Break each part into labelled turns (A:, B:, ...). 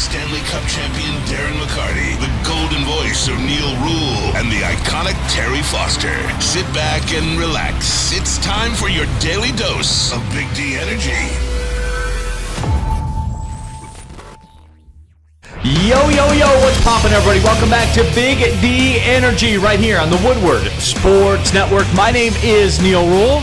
A: Stanley Cup champion Darren McCarty, the golden voice of Neal Ruhl, and the iconic Terry Foster. Sit back and relax. It's time for your daily dose of Big D energy.
B: Yo, what's poppin', everybody? Welcome back to Big D Energy right here on the Woodward Sports Network. My name is Neal Ruhl.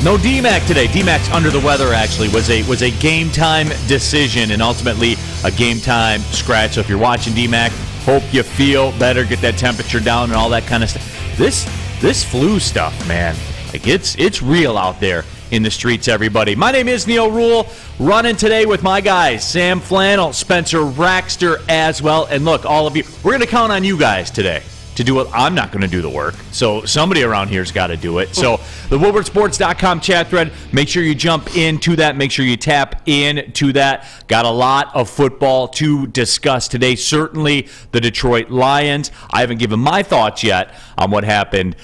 B: No D-Mac today. D-Mac's under the weather, actually. Was a game-time decision and ultimately a game-time scratch. So if you're watching D-Mac, hope you feel better, get that temperature down and all that kind of stuff. This flu stuff, man, like it's real out there in the streets, everybody. My name is Neal Ruhl, running today with my guys, Sam Flannel, Spencer Raxter as well. And look, all of you, we're going to count on you guys today to do it. I'm not going to do the work, so somebody around here's got to do it. So the WoodwardSports.com chat thread, make sure you jump into that. Make sure you tap into that. Got a lot of football to discuss today. Certainly the Detroit Lions. I haven't given my thoughts yet on what happened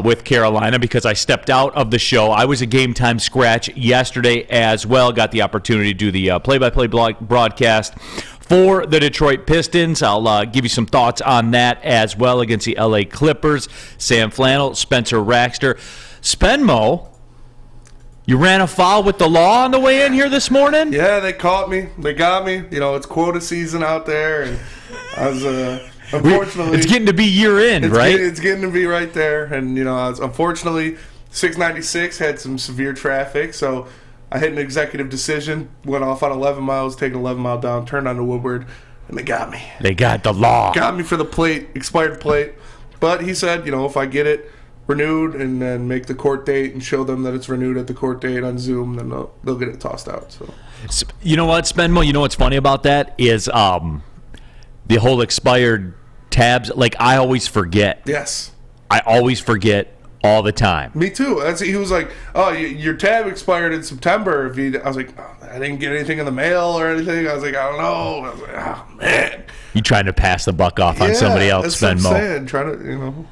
B: with Carolina because I stepped out of the show. I was a game-time scratch yesterday as well. Got the opportunity to do the play-by-play broadcast for the Detroit Pistons. I'll give you some thoughts on that as well against the LA Clippers. Sam Flannel, Spencer Raxter. Spenmo, you ran afoul with the law on the way in here this morning?
C: Yeah, they caught me. They got me. You know, it's quota season out there, and I was unfortunately.
B: It's getting to be year end, right?
C: It's getting to be right there, and you know, I was unfortunately 696 had some severe traffic, so I had an executive decision, went off on 11 miles, taking 11 mile down, turned on to Woodward, and they got me.
B: They got the law.
C: Got me for the plate, expired plate. But he said, you know, if I get it renewed and then make the court date and show them that it's renewed at the court date on Zoom, then they'll get it tossed out. So,
B: you know what, Spenmo? You know what's funny about that is the whole expired tabs. Like, I always forget.
C: Yes.
B: I always forget. All the time.
C: Me too. He was like, "Oh, your tab expired in September." I was like, oh, "I didn't get anything in the mail or anything." I was like, "I don't know." I was like, "Oh man."
B: You trying to pass the buck off on somebody else,
C: that's what I'm saying. Trying to, you know.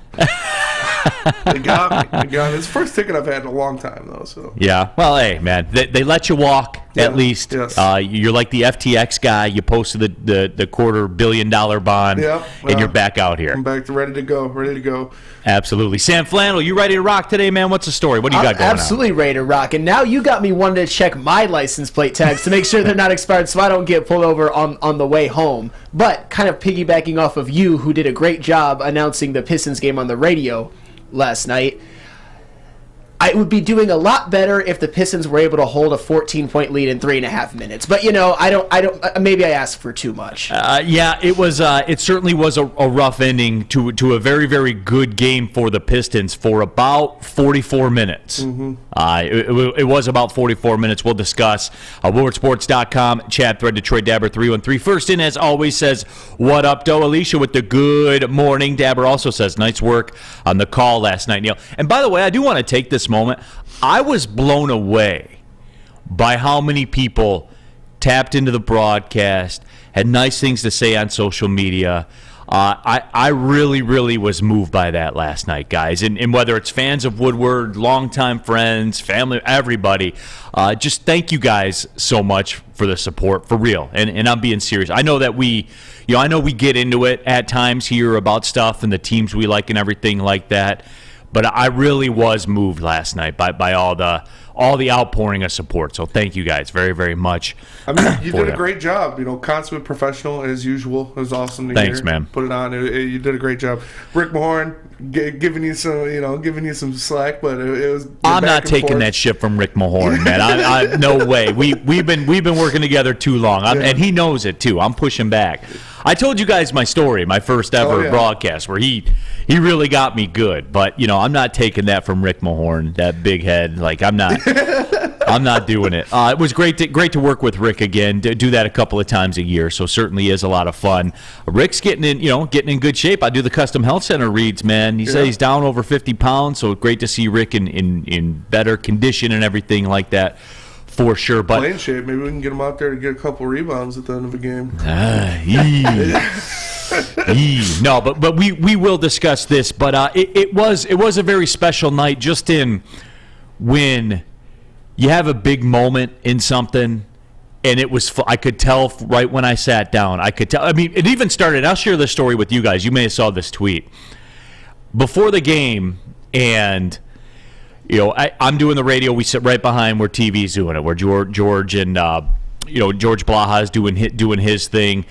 C: They got me. It's the first ticket I've had in a long time, though. So
B: yeah. Well, hey, man, they let you walk at least.
C: Yes.
B: You're like the FTX guy. You posted the $250 million bond, and you're back out here.
C: I'm back to ready to go.
B: Absolutely. Sam Flannel, you ready to rock today, man? What's the story? What do you got going on?
D: Absolutely ready to rock. And now you got me wanting to check my license plate tags to make sure they're not expired so I don't get pulled over on the way home. But kind of piggybacking off of you, who did a great job announcing the Pistons game on the radio last night, I would be doing a lot better if the Pistons were able to hold a 14-point lead in 3.5 minutes. But you know, I don't. Maybe I asked for too much.
B: Yeah, it was. It certainly was a rough ending to a very, very good game for the Pistons for about 44 minutes. Mm-hmm. It was about 44 minutes. We'll discuss. WoodwardSports.com chat thread Detroit Dabber 313. First in, as always, says what up, Doe Alicia with the good morning. Dabber also says nice work on the call last night, Neal. And by the way, I do want to take this moment. I was blown away by how many people tapped into the broadcast, had nice things to say on social media. I really, really was moved by that last night, guys. And whether it's fans of Woodward, longtime friends, family, everybody, just thank you guys so much for the support, for real. And I'm being serious. I know that we get into it at times here about stuff and the teams we like and everything like that. But I really was moved last night by all the outpouring of support. So thank you guys very, very much.
C: I mean, you did a great job. You know, consummate professional as usual. It was awesome to hear.
B: Thanks, man.
C: Put it on. You did a great job. Rick Mahorn giving you some slack, but it was.
B: I'm not taking that shit from Rick Mahorn, man. I no way. We've been working together too long, and he knows it too. I'm pushing back. I told you guys my story, my first ever broadcast, where he really got me good. But you know, I'm not taking that from Rick Mahorn, that big head. Like I'm not doing it. It was great to work with Rick again. Do that a couple of times a year, so certainly is a lot of fun. Rick's getting in good shape. I do the Custom Health Center reads, man. He said he's down over 50 pounds, so great to see Rick in better condition and everything like that. For sure, but
C: playing shape. Maybe we can get him out there to get a couple rebounds at the end of the game.
B: No, but we will discuss this. But it was a very special night, just in when you have a big moment in something And it was, I could tell right when I sat down. I could tell. I mean, it even started. I'll share this story with you guys. You may have saw this tweet before the game, and I'm doing the radio. We sit right behind where TV's doing it, where George and George Blaha is doing his thing,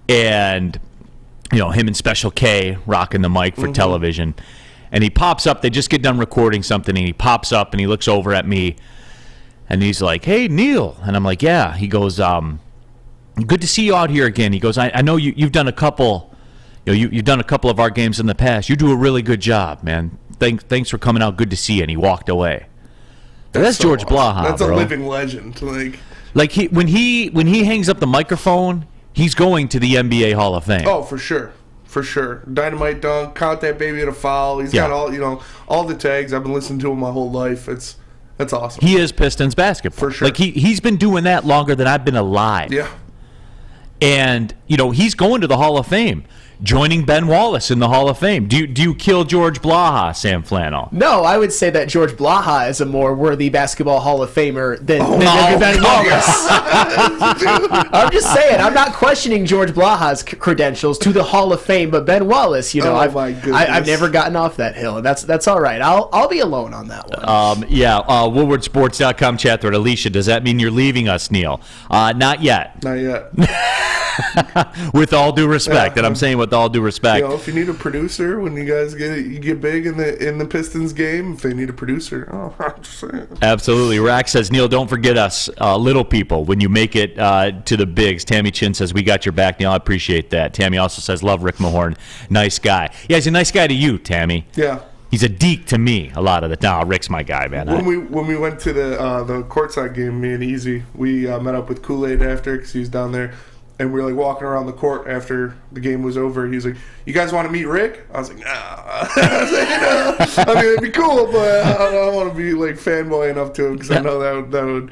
B: and him and Special K rocking the mic for television. And he pops up. They just get done recording something, and he pops up and he looks over at me. And he's like, "Hey, Neal." And I'm like, "Yeah." He goes, "Good to see you out here again." He goes, I know you've done a couple, you've done a couple of our games in the past. You do a really good job, man. Thanks for coming out. Good to see you." And he walked away. That's so George Blaha,
C: That's
B: bro.
C: a living legend.
B: Like when he hangs up the microphone, he's going to the NBA Hall of Fame.
C: Oh, for sure. For sure. Dynamite dunk, count that baby at a foul. He's got all the tags. I've been listening to him my whole life. That's awesome.
B: He is Pistons basketball.
C: For sure.
B: Like he's been doing that longer than I've been alive.
C: Yeah.
B: And he's going to the Hall of Fame, joining Ben Wallace in the Hall of Fame. Do you kill George Blaha, Sam Flannel?
D: No, I would say that George Blaha is a more worthy basketball Hall of Famer than Ben Wallace. I'm just saying, I'm not questioning George Blaha's credentials to the Hall of Fame, but Ben Wallace, I've never gotten off that hill, and that's all right. I'll be alone on that one.
B: Woodwardsports.com chat thread. Alicia, does that mean you're leaving us, Neal? Not yet.
C: Not yet.
B: With all due respect, and I'm saying with all due respect.
C: If you need a producer when you guys get big in the Pistons game, if they need a producer, I'm just saying.
B: Absolutely. Rax says, "Neal, don't forget us, little people, when you make it to the bigs." Tammy Chin says, "We got your back, Neal. I appreciate that." Tammy also says, "Love Rick Mahorn. Nice guy." Yeah, he's a nice guy to you, Tammy.
C: Yeah.
B: He's a deek to me a lot of the time. Rick's my guy, man.
C: When we went to the courtside game, me and Easy, we met up with Kool-Aid after because he was down there. And we were walking around the court after the game was over. He was like, "You guys want to meet Rick?" I was like, "Nah." I was like, I mean, it'd be cool, but I don't want to be fanboy enough to him because I know that would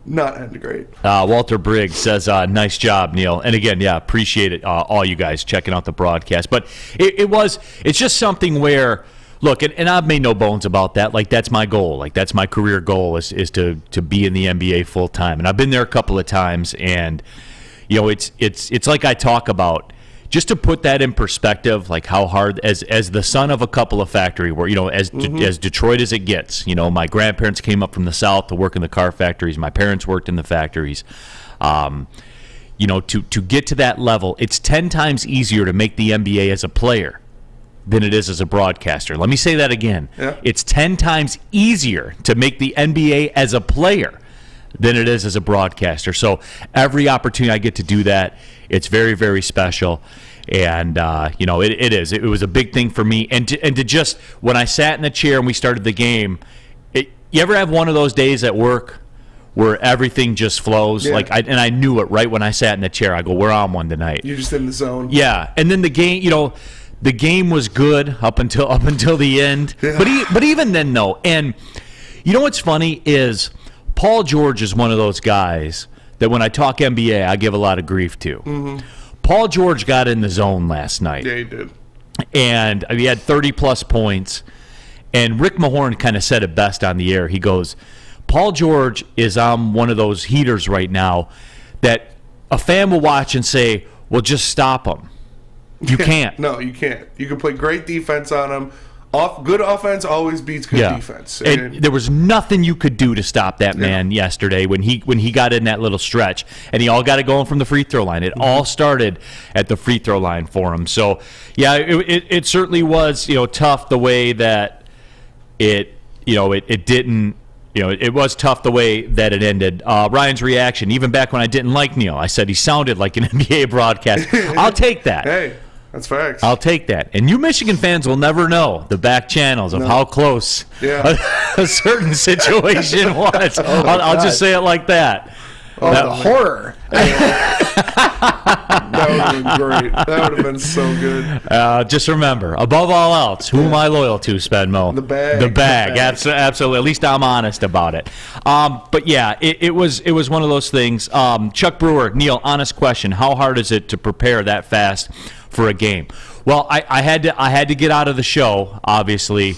C: not end great.
B: Walter Briggs says, "Nice job, Neal." And again, appreciate it, all you guys checking out the broadcast. But it's just something where, look, and I've made no bones about that. That's my goal. That's my career goal is to be in the NBA full time. And I've been there a couple of times, and it's like I talk about, just to put that in perspective, how hard, as the son of a couple of factory work, as Detroit as it gets. My grandparents came up from the South to work in the car factories. My parents worked in the factories. To get to that level, it's 10 times easier to make the NBA as a player than it is as a broadcaster. Let me say that again.
C: Yeah.
B: It's 10 times easier to make the NBA as a player than it is as a broadcaster. So every opportunity I get to do that, it's very, very special. And, it is. It was a big thing for me. And to just, when I sat in the chair and we started the game, you ever have one of those days at work where everything just flows?
C: Yeah.
B: And I knew it right when I sat in the chair. I go, we're on one tonight.
C: You're just in the zone.
B: Yeah. And then the game, the game was good up until the end.
C: Yeah.
B: But even then, though, and what's funny is, Paul George is one of those guys that when I talk NBA, I give a lot of grief to. Mm-hmm. Paul George got in the zone last night.
C: Yeah, he did.
B: And he had 30-plus points. And Rick Mahorn kind of said it best on the air. He goes, Paul George is on one of those heaters right now that a fan will watch and say, well, just stop him. You can't.
C: No, you can't. You can play great defense on him. Good offense always beats good defense.
B: And there was nothing you could do to stop that man yesterday when he got in that little stretch, and he all got it going from the free throw line. It all started at the free throw line for him. So, it certainly was tough the way that it didn't. It was tough the way that it ended. Ryan's reaction, even back when I didn't like Neal, I said he sounded like an NBA broadcast. I'll take that.
C: Hey. That's facts.
B: I'll take that. And you Michigan fans will never know the back channels of how close a certain situation was. I'll just say it like that.
D: Oh, the horror.
C: That would have been great. That would have been so good.
B: Just remember, above all else, who am I loyal to, Spenmo?
C: The bag.
B: The bag. Absolutely. At least I'm honest about it. But yeah, it was one of those things. Chuck Brewer, Neal, honest question. How hard is it to prepare that fast for a game? Well, I had to get out of the show, obviously,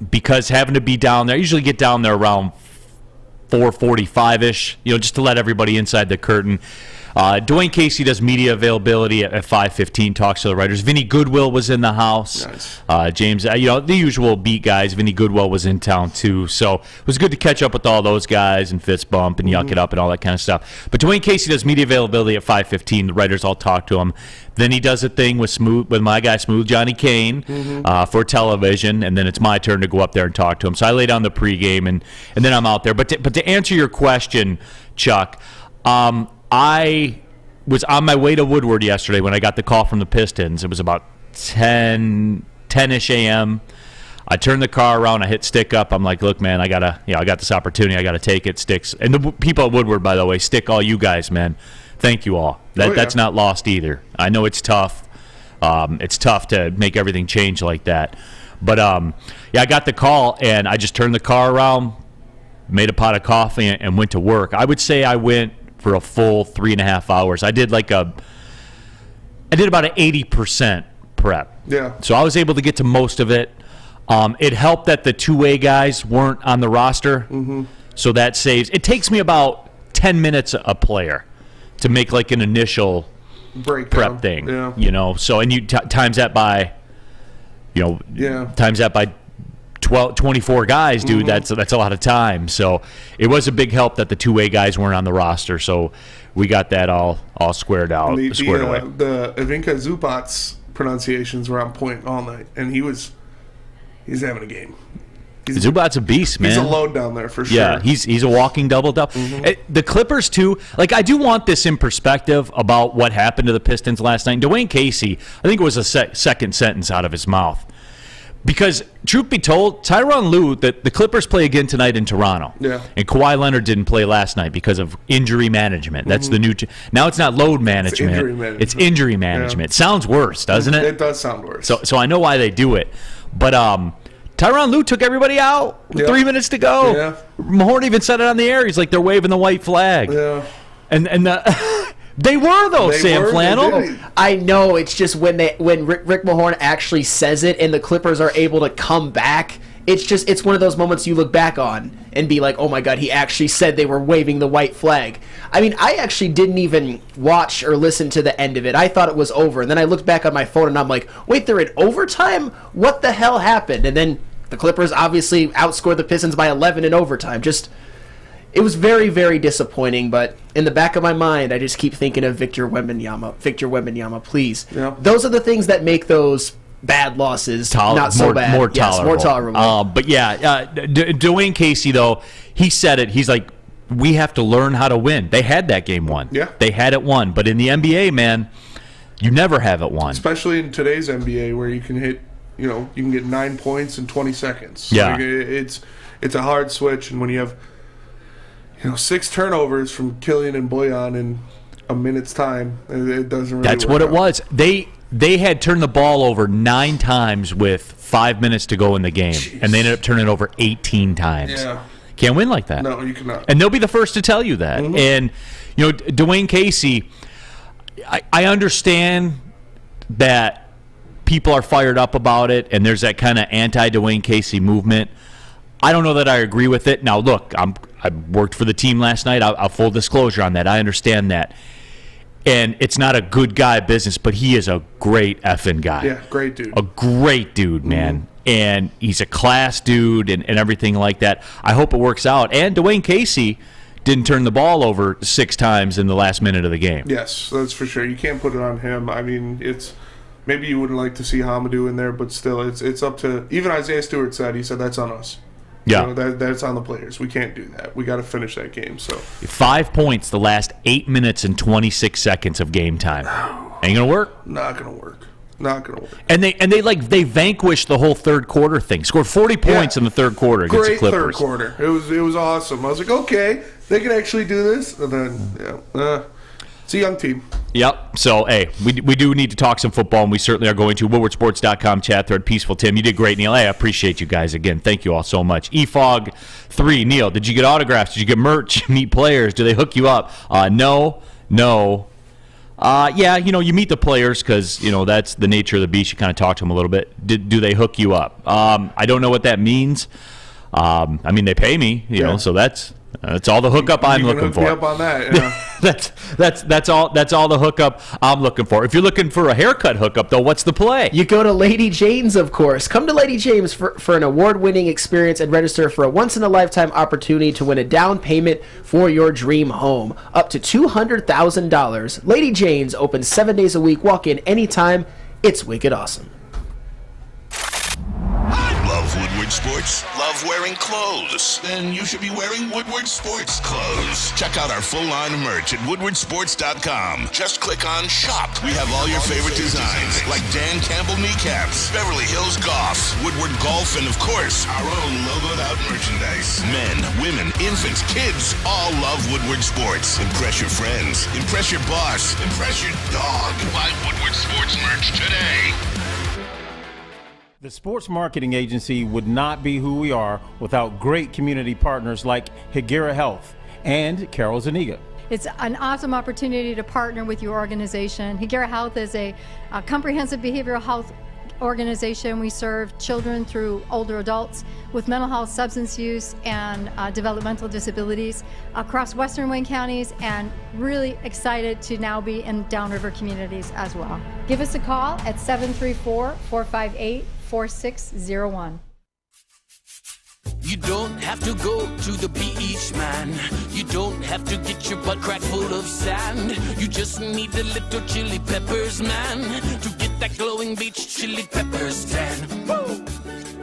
B: because having to be down there, I usually get down there around 4:45-ish, just to let everybody inside the curtain. Dwayne Casey does media availability at 5:15, talks to the writers. Vinny Goodwill was in the house.
C: Nice.
B: James, the usual beat guys. Vinny Goodwill was in town too, so it was good to catch up with all those guys and fist bump and yuck it up and all that kind of stuff. But Dwayne Casey does media availability at 5:15. The writers all talk to him. Then he does a thing with my guy Smooth Johnny Kane for television, and then it's my turn to go up there and talk to him. So I lay down the pregame, and then I'm out there. But to answer your question, Chuck, I was on my way to Woodward yesterday when I got the call from the Pistons. It was about 10-ish a.m. I turned the car around. I hit Stick up. I'm like, look, man, I got this opportunity. I got to take it. Sticks. And the people at Woodward, by the way, Stick, all you guys, man, thank you all. That's not lost either. I know it's tough. It's tough to make everything change like that. But, I got the call, and I just turned the car around, made a pot of coffee, and went to work. I would say I went for a full 3.5 hours. I did about an 80% prep.
C: Yeah.
B: So I was able to get to most of it. It helped that the two-way guys weren't on the roster. So that saves. It takes me about 10 minutes a player to make like an initial
C: breakdown
B: prep thing.
C: Yeah.
B: So and you times that by, times that by 24 guys, dude. That's a lot of time. So it was a big help that the two-way guys weren't on the roster. So we got that all squared out, squared away.
C: The Ivinka Zubac's pronunciations were on point all night, and he's having a game.
B: Zubac's a beast, man.
C: He's a load down there for sure.
B: Yeah, he's a walking double-double. The Clippers, too, I do want this in perspective about what happened to the Pistons last night. Dwayne Casey, I think it was a second sentence out of his mouth. Because, truth be told, Tyronn Lue, the Clippers play again tonight in Toronto.
C: Yeah.
B: And Kawhi Leonard didn't play last night because of injury management. That's the new now it's not load management.
C: It's injury management.
B: It's injury management.
C: Yeah.
B: Sounds worse, doesn't it?
C: It does sound worse.
B: So I know why they do it. But Tyronn Lue took everybody out with 3 minutes to go.
C: Yeah.
B: Mahorn even said it on the air. He's like, they're waving the white flag.
C: Yeah.
B: And they were, though, Sam Flannel.
D: I know. It's just when Rick Mahorn actually says it and the Clippers are able to come back, it's one of those moments you look back on and be like, oh my God, he actually said they were waving the white flag. I mean, I actually didn't even watch or listen to the end of it. I thought it was over. And then I looked back on my phone and I'm like, wait, they're in overtime? What the hell happened? And then the Clippers obviously outscored the Pistons by 11 in overtime. It was very, very disappointing, but in the back of my mind, I just keep thinking of Victor Wembanyama, please.
C: Yeah.
D: Those are the things that make those bad losses not so bad.
B: More tolerable.
D: Yes, more tolerable.
B: But yeah, Dwayne Casey, though, he said it. He's like, we have to learn how to win. They had that game won.
C: Yeah.
B: They had it won. But in the NBA, man, you never have it won.
C: Especially in today's NBA where you can hit, you can get 9 points in 20 seconds.
B: Yeah.
C: It's a hard switch, and when you have 6 turnovers from Killian and Boyan in a minute's time, it doesn't really
B: That's
C: work
B: what it
C: out.
B: was. They had turned the ball over 9 times with 5 minutes to go in the game,
C: Jeez.
B: and they ended up turning it over 18 times.
C: Yeah.
B: Can't win like that.
C: No, you cannot.
B: And they'll be the first to tell you that. And, Dwayne Casey, I understand that people are fired up about it, and there's that kind of anti-Dwayne Casey movement. I don't know that I agree with it. Now, look, I worked for the team last night. I'll full disclosure on that. I understand that. And it's not a good guy business, but he is a great effing guy.
C: Yeah, great dude.
B: A great dude, man. And he's a class dude and everything like that. I hope it works out. And Dwayne Casey didn't turn the ball over 6 times in the last minute of the game.
C: Yes, that's for sure. You can't put it on him. I mean, maybe you wouldn't like to see Hamidou in there, but still, it's up to, even Isaiah Stewart said that's on us.
B: Yeah.
C: That's on the players. We can't do that. We got to finish that game. So
B: 5 points the last 8 minutes and 26 seconds of game time. Ain't gonna work.
C: Not gonna work.
B: And they vanquished the whole third quarter thing. Scored 40 points in the third quarter against the Clippers.
C: Great third quarter. It was awesome. I was like, okay, they can actually do this. And then it's a young team.
B: Yep. So, hey, we do need to talk some football, and we certainly are going to. WoodwardSports.com chat thread. Peaceful Tim, you did great, Neal. Hey, I appreciate you guys again. Thank you all so much. EFOG3, Neal, did you get autographs? Did you get merch? Meet players? Do they hook you up? No. Yeah, you meet the players because, that's the nature of the beast. You kind of talk to them a little bit. Do they hook you up? I don't know what that means. I mean, they pay me, so that's That's all the hookup I'm looking for.
C: Me up on that. Yeah.
B: that's all the hookup I'm looking for. If you're looking for a haircut hookup, though, what's the play?
D: You go to Lady Jane's, of course. Come to Lady Jane's for an award-winning experience and register for a once-in-a-lifetime opportunity to win a down payment for your dream home. Up to $200,000. Lady Jane's open 7 days a week. Walk in anytime. It's wicked awesome.
A: Love Woodward Sports? Love wearing clothes? Then you should be wearing Woodward Sports clothes. Check out our full line of merch at woodwardsports.com. Just click on Shop. We have all your favorite designs, like Dan Campbell kneecaps, Beverly Hills Golf, Woodward Golf, and of course, our own logoed out merchandise. Men, women, infants, kids all love Woodward Sports. Impress your friends. Impress your boss. Impress your dog. Buy Woodward Sports merch today.
E: The sports marketing agency would not be who we are without great community partners like Higuera Health and Carol Zuniga.
F: It's an awesome opportunity to partner with your organization. Higuera Health is a comprehensive behavioral health organization. We serve children through older adults with mental health, substance use, and developmental disabilities across Western Wayne counties, and really excited to now be in downriver communities as well. Give us a call at 734-458-4601.
G: You don't have to go to the beach, man. You don't have to get your butt crack full of sand. You just need a little chili peppers, man, to get that glowing beach chili peppers tan. Woo!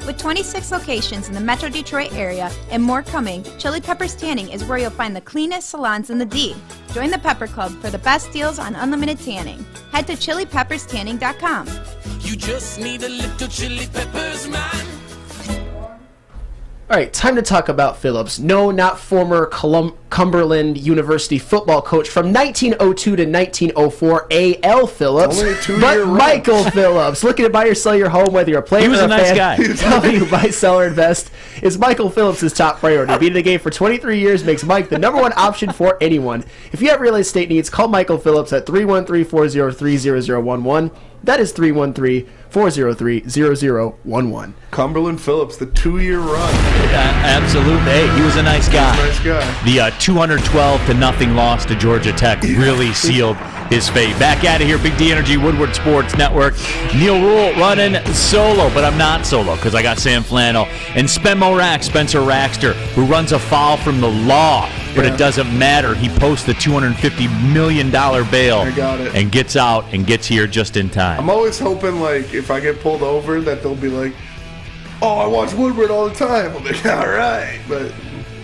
H: With 26 locations in the Metro Detroit area and more coming, Chili Peppers Tanning is where you'll find the cleanest salons in the D. Join the Pepper Club for the best deals on unlimited tanning. Head to chilipepperstanning.com.
G: You just need a little chili peppers, man.
D: All right, time to talk about Phillips. No, not former Cumberland University football coach from 1902 to 1904, A.L. Phillips,
C: Only a 2-year
D: but
C: run.
D: Michael Phillips. Looking to buy or sell your home, whether you're a player
B: He was
D: or
B: a nice
D: fan.
B: guy.
D: Telling you buy, sell, or invest is Michael Phillips' top priority. Being in the game for 23 years makes Mike the number one option for anyone. If you have real estate needs, call Michael Phillips at 313-403-0011. That is 313-403-0011.
C: Cumberland Phillips, the 2-year run.
B: Absolutely. Hey, he was a nice guy.
C: Nice guy.
B: The 212-0 loss to Georgia Tech really sealed his fate. Back out of here, Big D Energy, Woodward Sports Network. Neal Ruhl running solo, but I'm not solo because I got Sam Flannel and Spencer Raxter, who runs afoul from the law. But it doesn't matter. He posts the $250 million bail
C: I got it.
B: and gets out and gets here just in time.
C: I'm always hoping, like, if I get pulled over, that they'll be like, oh, I watch Woodward all the time. I'm like, all right. But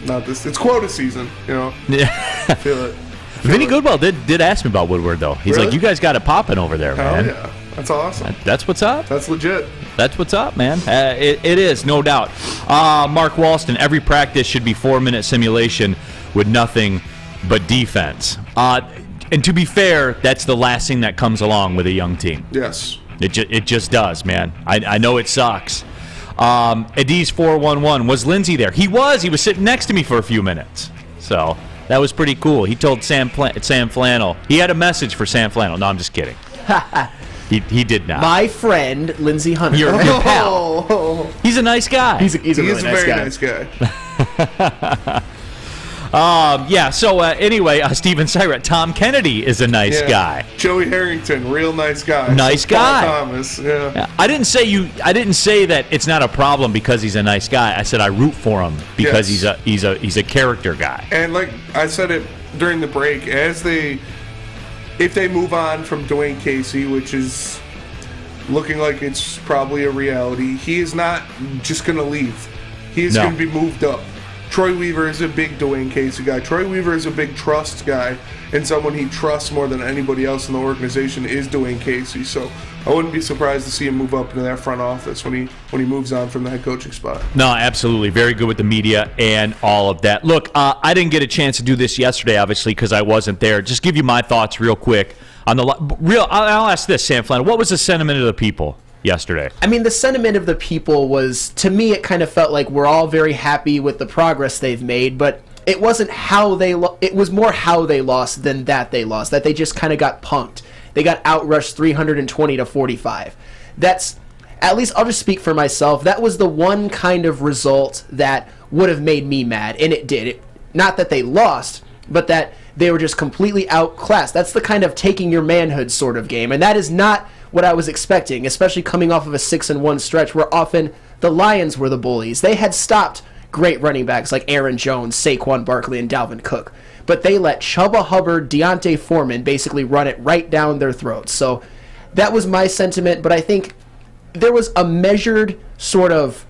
C: not this. It's quota season, you know.
B: Yeah.
C: I feel it.
B: Vinny Goodwell did ask me about Woodward, though. He's
C: Really?
B: like, you guys got it popping over there,
C: Hell
B: man.
C: yeah. That's awesome.
B: That's what's up.
C: That's legit.
B: That's what's up, man. It is, no doubt. Mark Walston, every practice should be 4-minute simulation with nothing but defense. And to be fair, that's the last thing that comes along with a young team.
C: Yes.
B: It just does, man. I know it sucks. Adiz 411, was Lindsay there? He was sitting next to me for a few minutes. So that was pretty cool. He told Sam Flannel. He had a message for Sam Flannel. No, I'm just kidding. He did not.
D: My friend, Lindsey Hunter.
B: Your pal. He's a nice guy.
D: He's a
C: He
D: really
C: is a
D: nice
C: very
D: guy.
C: nice guy.
B: Anyway, Steven Syrett, Tom Kennedy is a nice guy.
C: Joey Harrington, real nice guy.
B: Nice
C: Paul
B: guy.
C: Thomas, yeah.
B: I didn't say that it's not a problem because he's a nice guy. I said I root for him because
C: Yes.
B: he's a character guy.
C: And like I said it during the break, if they move on from Dwayne Casey, which is looking like it's probably a reality, he is not just going to leave. He is going to be moved up. Troy Weaver is a big Dwayne Casey guy. Troy Weaver is a big trust guy, and someone he trusts more than anybody else in the organization is Dwayne Casey. So I wouldn't be surprised to see him move up into that front office when he moves on from the head coaching spot.
B: No, absolutely. Very good with the media and all of that. Look, I didn't get a chance to do this yesterday, obviously, because I wasn't there. Just give you my thoughts real quick on I'll ask this, Sam Flannel. What was the sentiment of the people yesterday?
D: I mean, the sentiment of the people was, to me, it kind of felt like we're all very happy with the progress they've made, but it wasn't how they it was more how they lost than that they lost, that they just kind of got punked. They got outrushed 320 to 45. That's, at least I'll just speak for myself, that was the one kind of result that would have made me mad, and it did. not that they lost, but that they were just completely outclassed. That's the kind of taking your manhood sort of game, and that is not what I was expecting, especially coming off of a 6-1 stretch where often the Lions were the bullies. They had stopped great running backs like Aaron Jones, Saquon Barkley, and Dalvin Cook, but they let Chuba Hubbard, Deontay Foreman basically run it right down their throats. So that was my sentiment, but I think there was a measured sort of,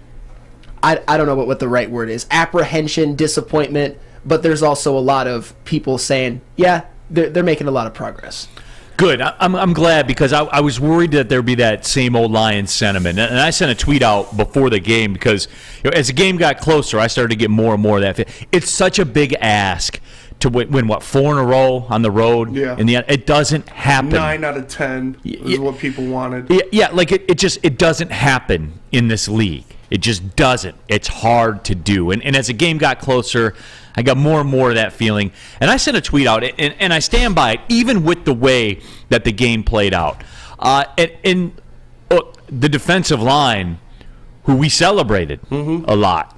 D: I don't know what the right word is, apprehension, disappointment, but there's also a lot of people saying, yeah, they're making a lot of progress.
B: Good. I'm glad, because I was worried that there'd be that same old Lions sentiment. And I sent a tweet out before the game because as the game got closer, I started to get more and more of that. It's such a big ask to win 4 in a row on the road.
C: Yeah.
B: In the end, it doesn't happen.
C: 9 out of 10 is what people wanted.
B: Yeah, like it doesn't happen in this league. It just doesn't. It's hard to do. And as the game got closer, I got more and more of that feeling. And I sent a tweet out, and I stand by it, even with the way that the game played out. And the defensive line, who we celebrated a lot,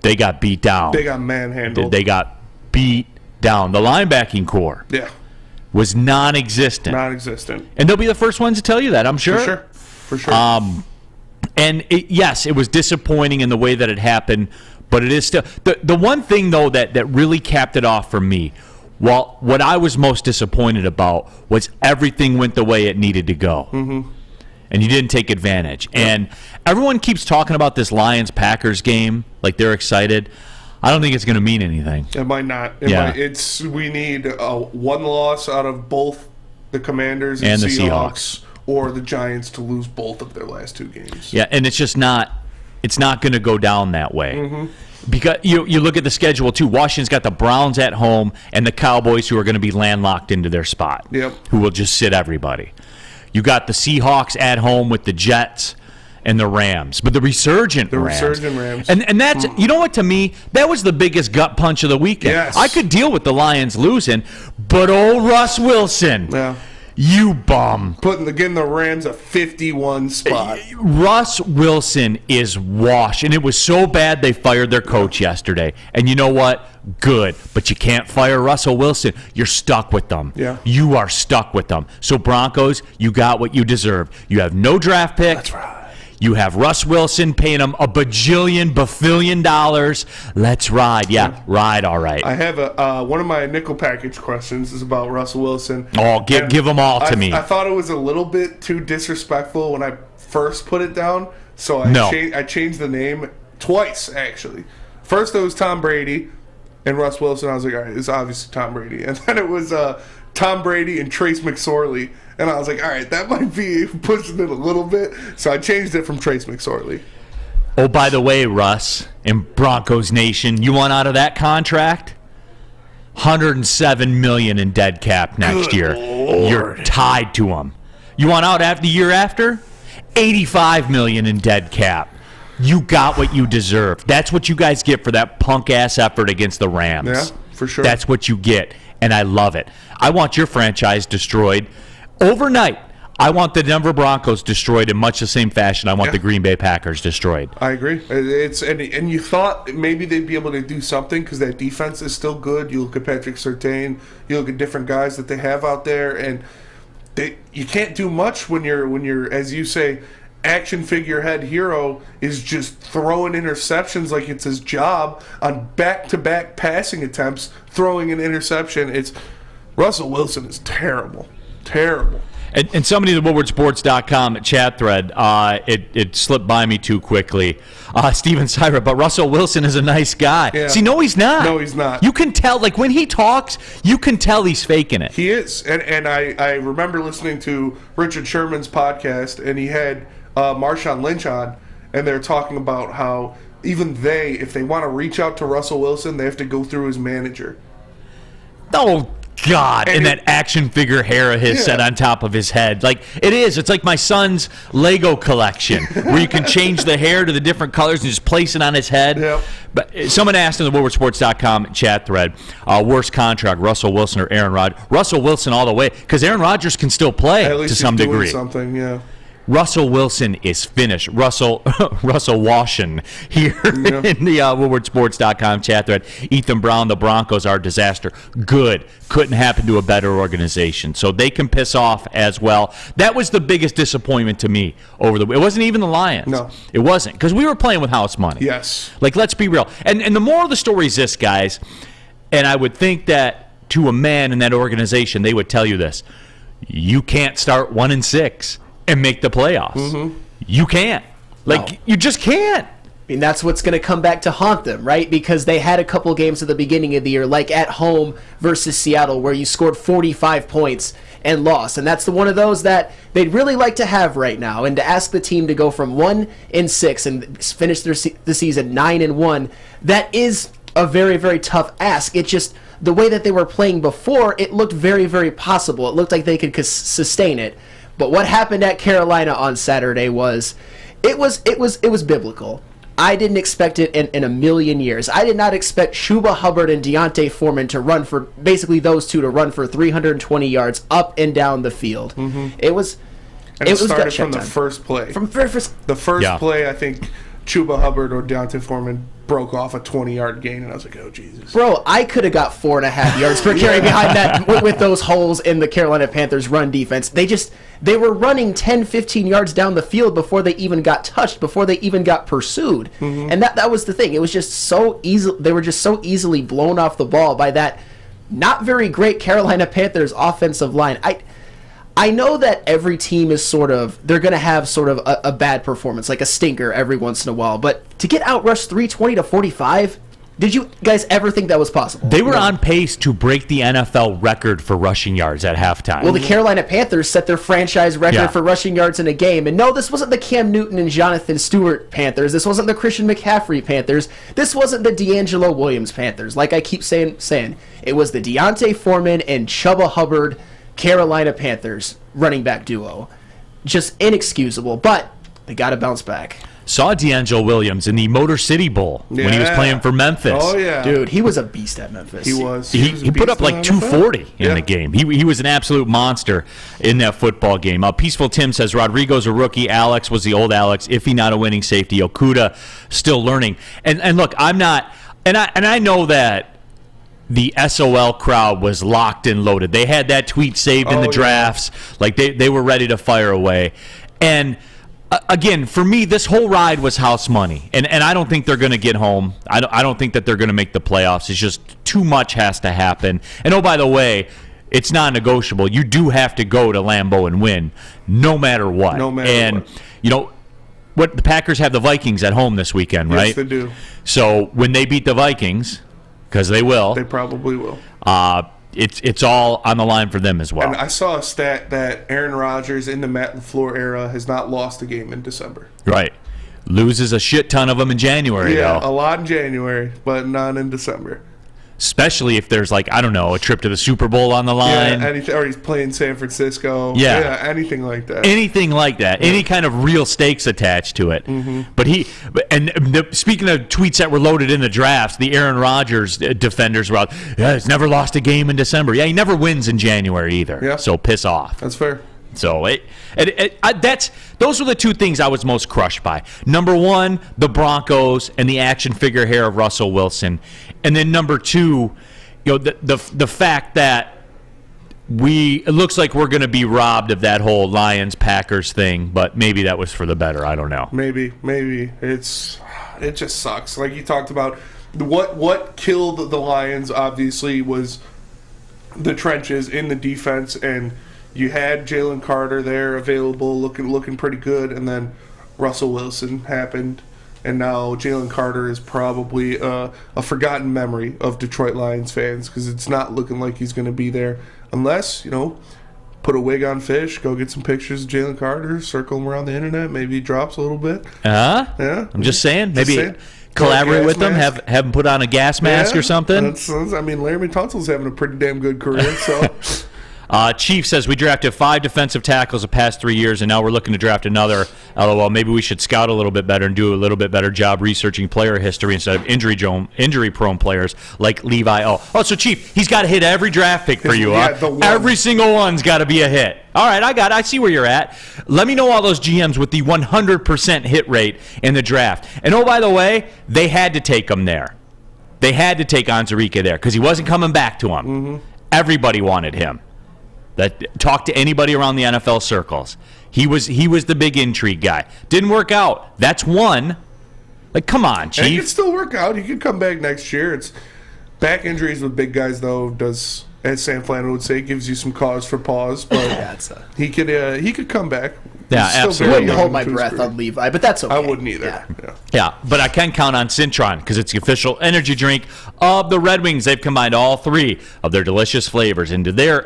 B: they got beat down.
C: They got manhandled.
B: They got beat down. The linebacking core was non-existent.
C: Non-existent.
B: And they'll be the first ones to tell you that, I'm sure.
C: For sure.
B: And yes, it was disappointing in the way that it happened, but it is still the one thing though that really capped it off for me. Well, what I was most disappointed about was everything went the way it needed to go, and you didn't take advantage. Yep. And everyone keeps talking about this Lions-Packers game like they're excited. I don't think it's going to mean anything.
C: It might not. We need one loss out of both the Commanders and the Seahawks, or the Giants to lose both of their last 2 games.
B: Yeah, and it's just not. It's not going to go down that way. Because you look at the schedule, too. Washington's got the Browns at home and the Cowboys, who are going to be landlocked into their spot, who will just sit everybody. You got the Seahawks at home with the Jets and the Rams, but the resurgent Rams. And that's, you know what, to me, that was the biggest gut punch of the weekend.
C: Yes.
B: I could deal with the Lions losing, but old Russ Wilson.
C: Yeah.
B: You bum.
C: Getting the Rams a 51 spot.
B: Russ Wilson is washed, and it was so bad they fired their coach yesterday. And you know what? Good. But you can't fire Russell Wilson. You're stuck with them.
C: Yeah.
B: You are stuck with them. So Broncos, you got what you deserve. You have no draft pick.
C: That's right.
B: You have Russ Wilson paying him $1 bajillion. Let's ride. Yeah, ride all right.
C: I have one of my nickel package questions is about Russell Wilson.
B: Oh, give them all to me.
C: I thought it was a little bit too disrespectful when I first put it down, so I changed the name twice, actually. First, it was Tom Brady and Russ Wilson. I was like, all right, it's obviously Tom Brady. And then it was Tom Brady and Trace McSorley. And I was like, all right, that might be pushing it a little bit. So I changed it from Trace McSorley.
B: Oh, by the way, Russ, in Broncos Nation, you want out of that contract? $107 million in dead cap next year.
C: Lord.
B: You're tied to him. You want out after the year after? $85 million in dead cap. You got what you deserve. That's what you guys get for that punk-ass effort against the Rams.
C: Yeah, for sure.
B: That's what you get, and I love it. I want your franchise destroyed. Overnight, I want the Denver Broncos destroyed in much the same fashion I want the Green Bay Packers destroyed.
C: I agree. And you thought maybe they'd be able to do something because that defense is still good. You look at Patrick Surtain, you look at different guys that they have out there, and you can't do much when you're, as you say, action figurehead hero is just throwing interceptions like it's his job on back-to-back passing attempts, throwing an interception. Russell Wilson is terrible. Terrible.
B: And somebody at the WoodwardSports.com chat thread, it slipped by me too quickly. Steven Syra, but Russell Wilson is a nice guy.
C: Yeah.
B: See, no, he's not.
C: No, he's not.
B: You can tell, like when he talks, you can tell he's faking it.
C: He is. And I remember listening to Richard Sherman's podcast, and he had Marshawn Lynch on, and they're talking about how even if they want to reach out to Russell Wilson, they have to go through his manager.
B: Oh, God, and that action figure hair of his set on top of his head. Like, it's like my son's Lego collection, where you can change the hair to the different colors and just place it on his head.
C: Yep.
B: But someone asked in the WoodwardSports.com chat thread, worst contract, Russell Wilson or Aaron Rodgers? Russell Wilson all the way, because Aaron Rodgers can still play
C: At least
B: to some
C: he's doing
B: degree.
C: Something, yeah.
B: Russell Wilson is finished. Russell Washin here in the WoodwardSports.com chat thread. Ethan Brown, the Broncos are a disaster. Good. Couldn't happen to a better organization. So they can piss off as well. That was the biggest disappointment to me it wasn't even the Lions.
C: No.
B: It wasn't. Because we were playing with house money.
C: Yes.
B: Like, let's be real. And the moral of the story is this, guys, and I would think that to a man in that organization, they would tell you this. You can't start 1-6 and make the playoffs. Mm-hmm. You can't. You just can't.
D: I mean, that's what's going to come back to haunt them, right? Because they had a couple games at the beginning of the year, like at home versus Seattle, where you scored 45 points and lost. And that's one of those that they'd really like to have right now. And to ask the team to go from 1-6 and finish the season 9-1, that is a very, very tough ask. It just, the way that they were playing before, it looked very, very possible. It looked like they could sustain it. But what happened at Carolina on Saturday was biblical. I didn't expect it in a million years. I did not expect Chuba Hubbard and Deontay Foreman to run for, basically those two to run for 320 yards up and down the field. Mm-hmm. It started
C: from the first play. From the first play, I think Chuba Hubbard or Deontay Foreman broke off a 20-yard gain, and I was like, oh, Jesus.
D: Bro, I could have got 4.5 yards per carry behind that with those holes in the Carolina Panthers run defense. They were running 10, 15 yards down the field before they even got touched, before they even got pursued. Mm-hmm. And that was the thing. It was just so easy. They were just so easily blown off the ball by that not very great Carolina Panthers offensive line. I know that every team is they're going to have sort of a bad performance, like a stinker every once in a while. But to get outrushed 320-45, did you guys ever think that was possible?
B: They were on pace to break the NFL record for rushing yards at halftime.
D: Well, the Carolina Panthers set their franchise record for rushing yards in a game. And no, this wasn't the Cam Newton and Jonathan Stewart Panthers. This wasn't the Christian McCaffrey Panthers. This wasn't the D'Angelo Williams Panthers. Like I keep saying. It was the Deontay Foreman and Chuba Hubbard Carolina Panthers running back duo. Just inexcusable, but they got to bounce back.
B: Saw D'Angelo Williams in the Motor City Bowl when he was playing for Memphis.
C: Oh, yeah.
D: Dude, he was a beast at Memphis.
C: He was.
B: He put up like 240 in the game. He was an absolute monster in that football game. Peaceful Tim says, Rodrigo's a rookie. Alex was the old Alex. Iffy not a winning safety. Okuda still learning. And look, I'm not – and I know that the SOL crowd was locked and loaded. They had that tweet saved in the drafts. Like, they were ready to fire away. And – again, for me, this whole ride was house money, and I don't think they're going to get home. I don't think that they're going to make the playoffs. It's just too much has to happen. And oh, by the way, it's non-negotiable. You do have to go to Lambeau and win, no matter what. You know what? The Packers have the Vikings at home this weekend, right?
C: Yes, they do.
B: So when they beat the Vikings, because they will,
C: they probably will.
B: It's all on the line for them as well.
C: And I saw a stat that Aaron Rodgers in the Matt LaFleur era has not lost a game in December.
B: Right. Loses a shit ton of them in January,
C: though.
B: A
C: lot in January, but not in December.
B: Especially if there's, like, I don't know, a trip to the Super Bowl on the line.
C: Yeah, or he's playing San Francisco.
B: Yeah.
C: Anything like that.
B: Anything like that. Yeah. Any kind of real stakes attached to it. Mm-hmm. But speaking of tweets that were loaded in the drafts, the Aaron Rodgers defenders were out, he's never lost a game in December. Yeah, he never wins in January either. Yeah. So piss off.
C: That's fair.
B: So those were the two things I was most crushed by. Number one, the Broncos and the action figure hair of Russell Wilson, and then number two, the fact that it looks like we're going to be robbed of that whole Lions Packers thing, but maybe that was for the better. I don't know.
C: Maybe it just sucks. Like you talked about, what killed the Lions obviously was the trenches in the defense, and you had Jalen Carter there available, looking pretty good, and then Russell Wilson happened, and now Jalen Carter is probably a forgotten memory of Detroit Lions fans because it's not looking like he's going to be there unless, put a wig on Fish, go get some pictures of Jalen Carter, circle him around the internet, maybe he drops a little bit.
B: Yeah. I'm just saying, maybe collaborate with them, have him put on a gas mask or something.
C: Larry Tunsil's having a pretty damn good career, so...
B: Chief says, we drafted 5 defensive tackles the past 3 years, and now we're looking to draft another. LOL, maybe we should scout a little bit better and do a little bit better job researching player history instead of injury-prone players like Levi. Oh, so Chief, he's got to hit every draft pick for you. Every single one's got to be a hit. All right, I see where you're at. Let me know all those GMs with the 100% hit rate in the draft. And oh, by the way, they had to take him there. They had to take Onwuzurike there because he wasn't coming back to him. Mm-hmm. Everybody wanted him. Talk to anybody around the NFL circles. He was the big intrigue guy. Didn't work out. That's one. Like, come on, Chief.
C: And he could still work out. He could come back next year. It's back injuries with big guys, though, does, as Sam Flannel would say, gives you some cause for pause. But he could come back.
B: Yeah, absolutely.
D: I wouldn't hold my breath on Levi, but that's okay.
C: I wouldn't either.
B: Yeah, but I can count on Cintron because it's the official energy drink of the Red Wings. They've combined all 3 of their delicious flavors into their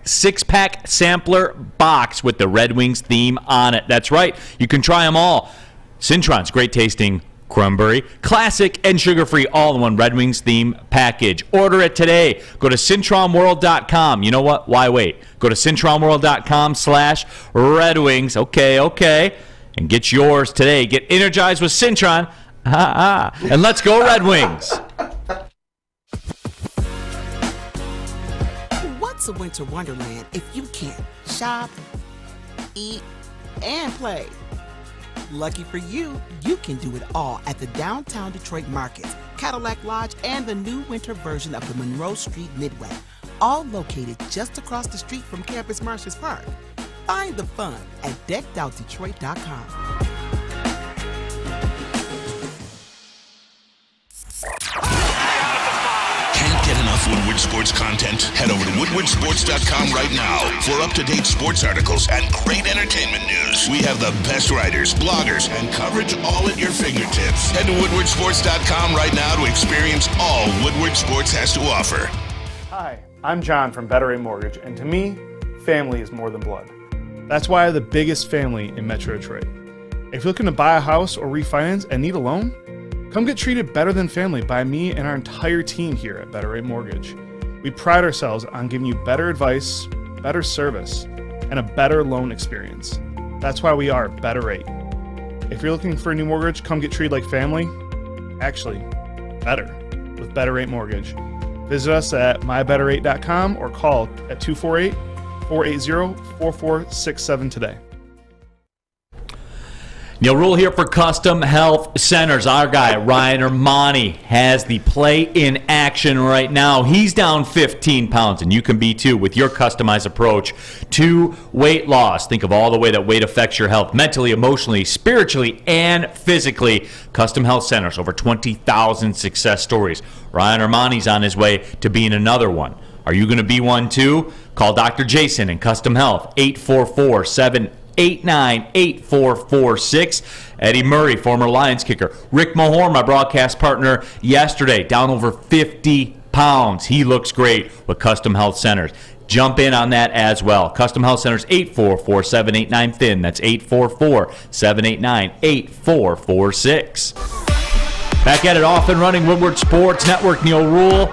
B: 6-pack sampler box with the Red Wings theme on it. That's right. You can try them all. Cintron's great tasting Cranberry, classic and sugar-free all-in-one Red Wings theme package. Order it today. Go to CintronWorld.com. You know what? Why wait? Go to CintronWorld.com/Red Wings. Okay. And get yours today. Get energized with Cintron. And let's go Red Wings.
I: What's a winter wonderland if you can't shop, eat, and play? Lucky for you, you can do it all at the Downtown Detroit Market, Cadillac Lodge, and the new winter version of the Monroe Street Midway, all located just across the street from Campus Martius Park. Find the fun at deckedoutdetroit.com.
A: Can't get enough Woodward Sports content? Head over to woodwardsports.com right now for up-to-date sports articles and great entertainment news. We have the best writers, bloggers, and coverage all at your fingertips. Head to woodwardsports.com right now to experience all Woodward Sports has to offer.
J: Hi, I'm John from Better Rate Mortgage, and to me, family is more than blood. That's why I have the biggest family in Metro Detroit. If you're looking to buy a house or refinance and need a loan, come get treated better than family by me and our entire team here at Better Rate Mortgage. We pride ourselves on giving you better advice, better service, and a better loan experience. That's why we are Better Rate. If you're looking for a new mortgage, come get treated like family. Actually, better with Better Rate Mortgage. Visit us at mybetterrate.com or call at 248-480-4467 today.
B: Neal Ruhl here for Custom Health Centers. Our guy, Ryan Ermanni, has the play in action right now. He's down 15 pounds, and you can be too with your customized approach to weight loss. Think of all the way that weight affects your health, mentally, emotionally, spiritually, and physically. Custom Health Centers, over 20,000 success stories. Ryan Ermanni's on his way to being another one. Are you going to be one too? Call Dr. Jason in Custom Health, 844-789-8446. Eddie Murray, former Lions kicker. Rick Mahorn, my broadcast partner yesterday, down over 50 pounds. He looks great with Custom Health Centers. Jump in on that as well. Custom Health Centers, 844-789-THIN. That's 844-789-8446. Back at it, off and running, Woodward Sports Network. Neal Ruhl,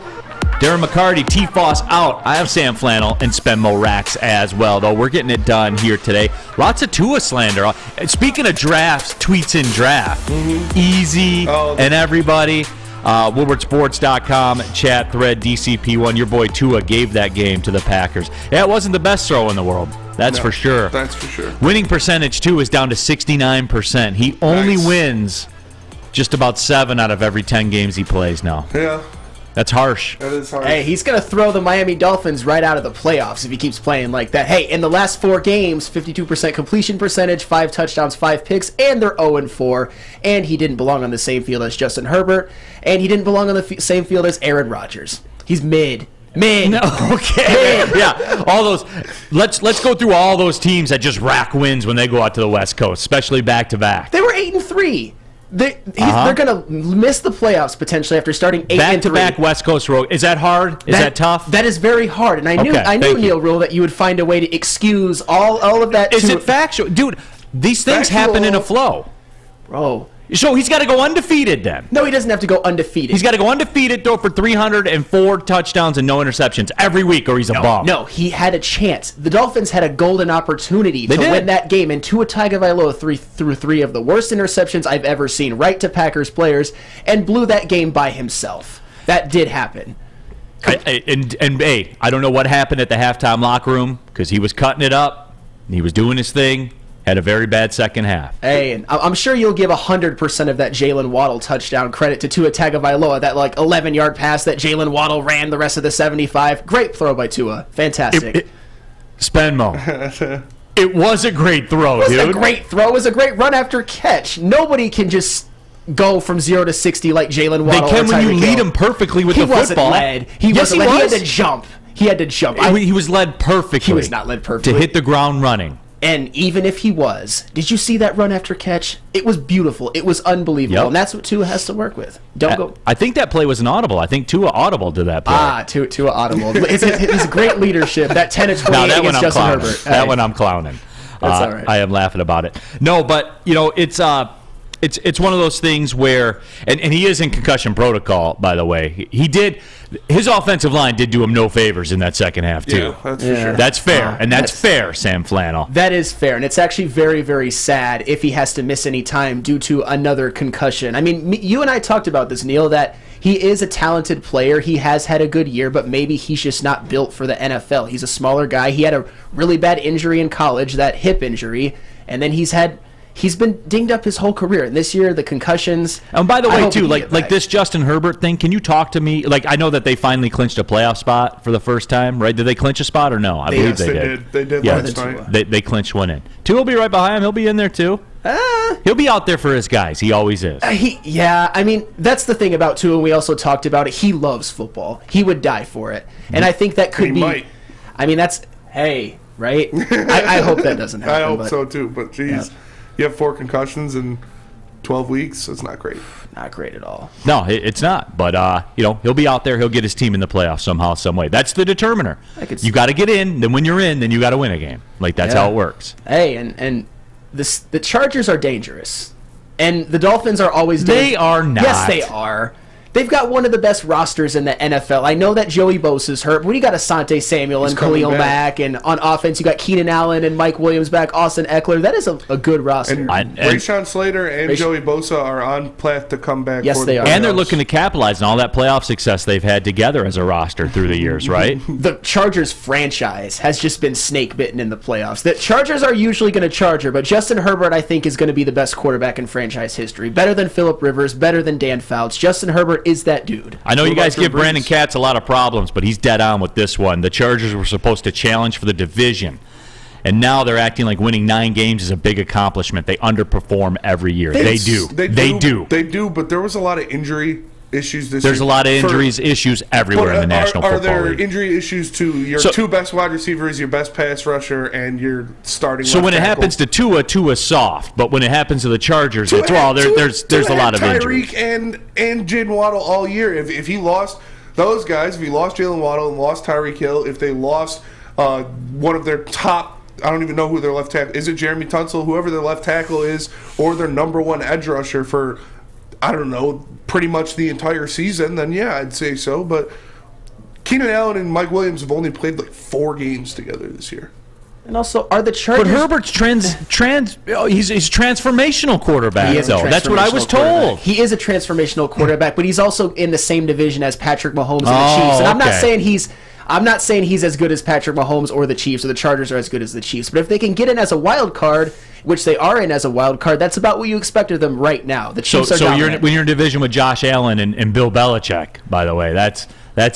B: Darren McCarty, T-Foss out. I have Sam Flannel and Spenmo Rax as well, though. We're getting it done here today. Lots of Tua slander. Speaking of drafts, tweets in draft. Easy and everybody. WoodwardSports.com, chat thread, DCP1. Your boy Tua gave that game to the Packers. Yeah, it wasn't the best throw in the world. That's for sure.
C: That's for sure.
B: Winning percentage, too, is down to 69%. He only wins just about 7 out of every 10 games he plays now.
C: Yeah.
B: That's harsh.
C: That is harsh.
D: Hey, he's going to throw the Miami Dolphins right out of the playoffs if he keeps playing like that. Hey, in the last 4 games, 52% completion percentage, 5 touchdowns, 5 picks, and they're 0-4. And he didn't belong on the same field as Justin Herbert, and he didn't belong on the same field as Aaron Rodgers. He's mid.
B: No, okay. Yeah, all those. Let's go through all those teams that just rack wins when they go out to the West Coast, especially back-to-back.
D: They were 8-3. They're going to miss the playoffs potentially after starting 8-3.
B: Back-to-back West Coast road. Is that hard? Is that tough?
D: That is very hard. And I knew Neal Ruhl, that you would find a way to excuse all of that.
B: Is it factual? Dude, these things happen in a flow.
D: Bro,
B: So he's got to go undefeated then.
D: No, he doesn't have to go undefeated.
B: He's got to go undefeated, throw for 304 touchdowns and no interceptions every week, or he's a bum.
D: No, he had a chance. The Dolphins had a golden opportunity to win that game, and Tua Tagovailoa threw three of the worst interceptions I've ever seen right to Packers players and blew that game by himself. That did happen.
B: Hey, I don't know what happened at the halftime locker room because he was cutting it up. He was doing his thing. Had a very bad second half.
D: Hey, and I'm sure you'll give 100% of that Jalen Waddle touchdown credit to Tua Tagovailoa, that 11-yard pass that Jalen Waddle ran the rest of the 75. Great throw by Tua. Fantastic.
B: Spenmo. It was a great throw, dude.
D: It was a great throw. It was a great run after catch. Nobody can just go from 0 to 60 like Jalen Waddle.
B: They can when you lead him perfectly with the football.
D: He wasn't led. He had to jump. He had to jump.
B: He was led perfectly.
D: He was not led perfectly.
B: To hit the ground running.
D: And even if he was, did you see that run after catch? It was beautiful. It was unbelievable. Yep. And that's what Tua has to work with. Don't go.
B: I think that play was an audible. I think Tua audible to that play.
D: Tua audible. It's great leadership. That 10 to 28 against Justin Herbert.
B: That one I'm clowning.
D: That's all right.
B: I am laughing about it. No, but it's one of those things where, and he is in concussion protocol, by the way. His offensive line did do him no favors in that second half, too.
C: Yeah, that's for sure.
B: That's fair, and that's fair, Sam Flannel.
D: That is fair, and it's actually very, very sad if he has to miss any time due to another concussion. I mean, you and I talked about this, Neal, that he is a talented player. He has had a good year, but maybe he's just not built for the NFL. He's a smaller guy. He had a really bad injury in college, that hip injury, and then he's been dinged up his whole career. And this year, the concussions.
B: And by the way, too, like this Justin Herbert thing, can you talk to me? Like, I know that they finally clinched a playoff spot for the first time, right? Did they clinch a spot or no? I believe they did.
C: They did last night.
B: They clinched one in. Tua will be right behind him. He'll be in there, too. He'll be out there for his guys. He always is.
D: I mean, that's the thing about Tua, and we also talked about it. He loves football. He would die for it. And I think that could be.
C: Might.
D: I mean, that's. Hey, right? I hope that doesn't happen.
C: I hope so, too. But, geez. Yeah. You have 4 concussions in 12 weeks. It's not great.
D: Not great at all.
B: No, it's not. But, he'll be out there. He'll get his team in the playoffs somehow, some way. That's the determiner. You got to get in. Then when you're in, then you got to win a game. That's how it works.
D: Hey, and the Chargers are dangerous. And the Dolphins are always dangerous.
B: They are not.
D: Yes, they are. They've got one of the best rosters in the NFL. I know that Joey Bosa's hurt, but you got Asante Samuel and Khalil Mack, and on offense you got Keenan Allen and Mike Williams back, Austin Eckler. That is a good roster.
C: And Rashawn Slater and Joey Bosa are on path to come back.
D: Yes, they are.
B: And they're looking to capitalize on all that playoff success they've had together as a roster through the years, right?
D: The Chargers franchise has just been snake bitten in the playoffs. The Chargers are usually going to charge her, but Justin Herbert, I think, is going to be the best quarterback in franchise history. Better than Phillip Rivers, better than Dan Fouts. Justin Herbert is that dude.
B: I know you guys give Brandon Katz a lot of problems, but he's dead on with this one. The Chargers were supposed to challenge for the division, and now they're acting like winning 9 games is a big accomplishment. They underperform every year. They do,
C: but there was a lot of injury issues this year.
B: There's a lot of issues everywhere in the National Football League.
C: Are there injury issues to your 2 best wide receivers, your best pass rusher, and your starting left
B: when it
C: tackle?
B: happens to Tua's soft, but when it happens to the Chargers, there's a lot of injuries.
C: Tyreek and Jayden Waddle all year. If he lost those guys, if he lost Jalen Waddle and lost Tyreek Hill, if they lost one of their top, I don't even know who their left tackle is. It Jeremy Tunsil, whoever their left tackle is, or their number 1 edge rusher for, I don't know, pretty much the entire season, then yeah, I'd say so. But Keenan Allen and Mike Williams have only played 4 games together this year.
D: And also, are the Chargers...
B: But Herbert's he's transformational quarterback, though. That's what I was told.
D: He is a transformational quarterback, but he's also in the same division as Patrick Mahomes and the Chiefs. And I'm not saying he's as good as Patrick Mahomes or the Chiefs, or the Chargers are as good as the Chiefs. But if they can get in as a wild card, which they are in as a wild card, that's about what you expect of them right now. The Chiefs are dominant.
B: When you're in division with Josh Allen and Bill Belichick, by the way, that's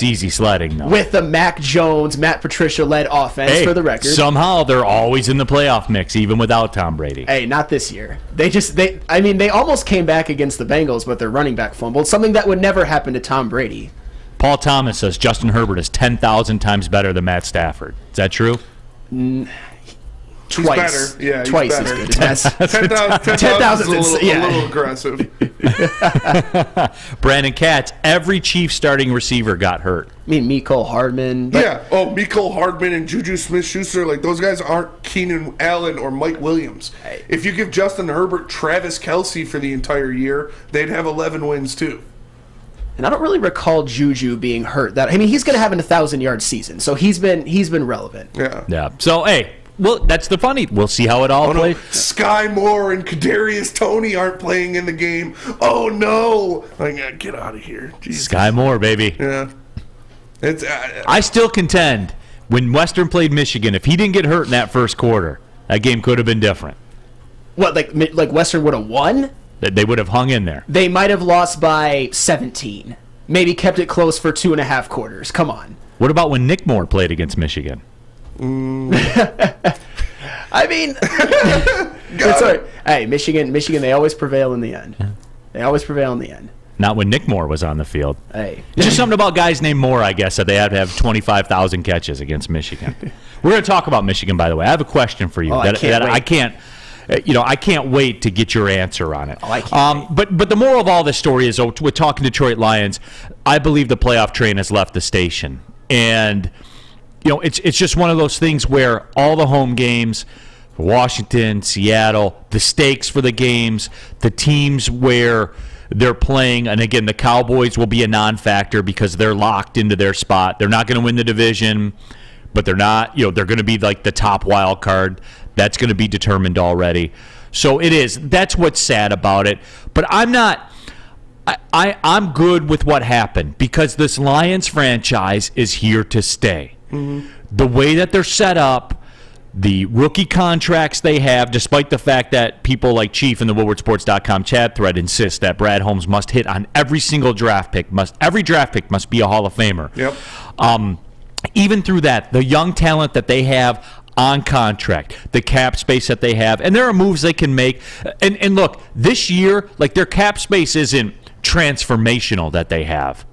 B: easy sledding, though.
D: With the Mac Jones, Matt Patricia-led offense, for the record.
B: Somehow they're always in the playoff mix, even without Tom Brady.
D: Hey, not this year. They almost came back against the Bengals, but their running back fumbled, something that would never happen to Tom Brady.
B: Paul Thomas says Justin Herbert is 10,000 times better than Matt Stafford. Is that true?
D: Twice.
C: Better. Yeah, he's
D: twice
C: better.
D: as good as Max.
C: 10,000 is a
D: yeah.
C: little aggressive.
B: Brandon Katz, every Chiefs starting receiver got hurt.
D: I mean, Nickle, Hardman.
C: Yeah. Oh, Nickle, Hardman, and Juju Smith-Schuster, like those guys aren't Keenan Allen or Mike Williams. If you give Justin Herbert, Travis Kelce for the entire year, they'd have 11 wins too.
D: And I don't really recall Juju being hurt. I mean, he's going to have an 1,000-yard season, so he's been relevant.
C: Yeah.
B: So, hey, well, that's the funny. We'll see how it all plays.
C: No. Sky Moore and Kadarius Toney aren't playing in the game. Oh no! Like, get out of here, Jesus.
B: Sky Moore, baby.
C: Yeah. It's.
B: I still contend when Western played Michigan, if he didn't get hurt in that first quarter, that game could have been different.
D: What, like Western would have won?
B: They would have hung in there.
D: They might have lost by 17. Maybe kept it close for 2.5 quarters. Come on.
B: What about when Nick Moore played against Michigan?
D: I mean, it's all right. Hey, Michigan, they always prevail in the end. They always prevail in the end.
B: Not when Nick Moore was on the field.
D: Hey.
B: It's just something about guys named Moore, I guess, that they had to have 25,000 catches against Michigan. We're going to talk about Michigan, by the way. I have a question for you
D: I
B: can't wait to get your answer on it.
D: I can't wait.
B: But the moral of all this story is, with talking Detroit Lions, I believe the playoff train has left the station. And, it's just one of those things where all the home games, Washington, Seattle, the stakes for the games, the teams where they're playing, and again, the Cowboys will be a non-factor because they're locked into their spot. They're not going to win the division, but they're not, they're going to be like the top wild card. That's going to be determined already. So it is. That's what's sad about it. But I'm not. I'm good with what happened because this Lions franchise is here to stay. Mm-hmm. The way that they're set up, the rookie contracts they have, despite the fact that people like Chief in the WoodwardSports.com chat thread insist that Brad Holmes must hit on every single draft pick. Every draft pick must be a Hall of Famer.
C: Yep.
B: Even through that, the young talent that they have on contract, the cap space that they have, and there are moves they can make. And look, this year, like their cap space isn't transformational that they have,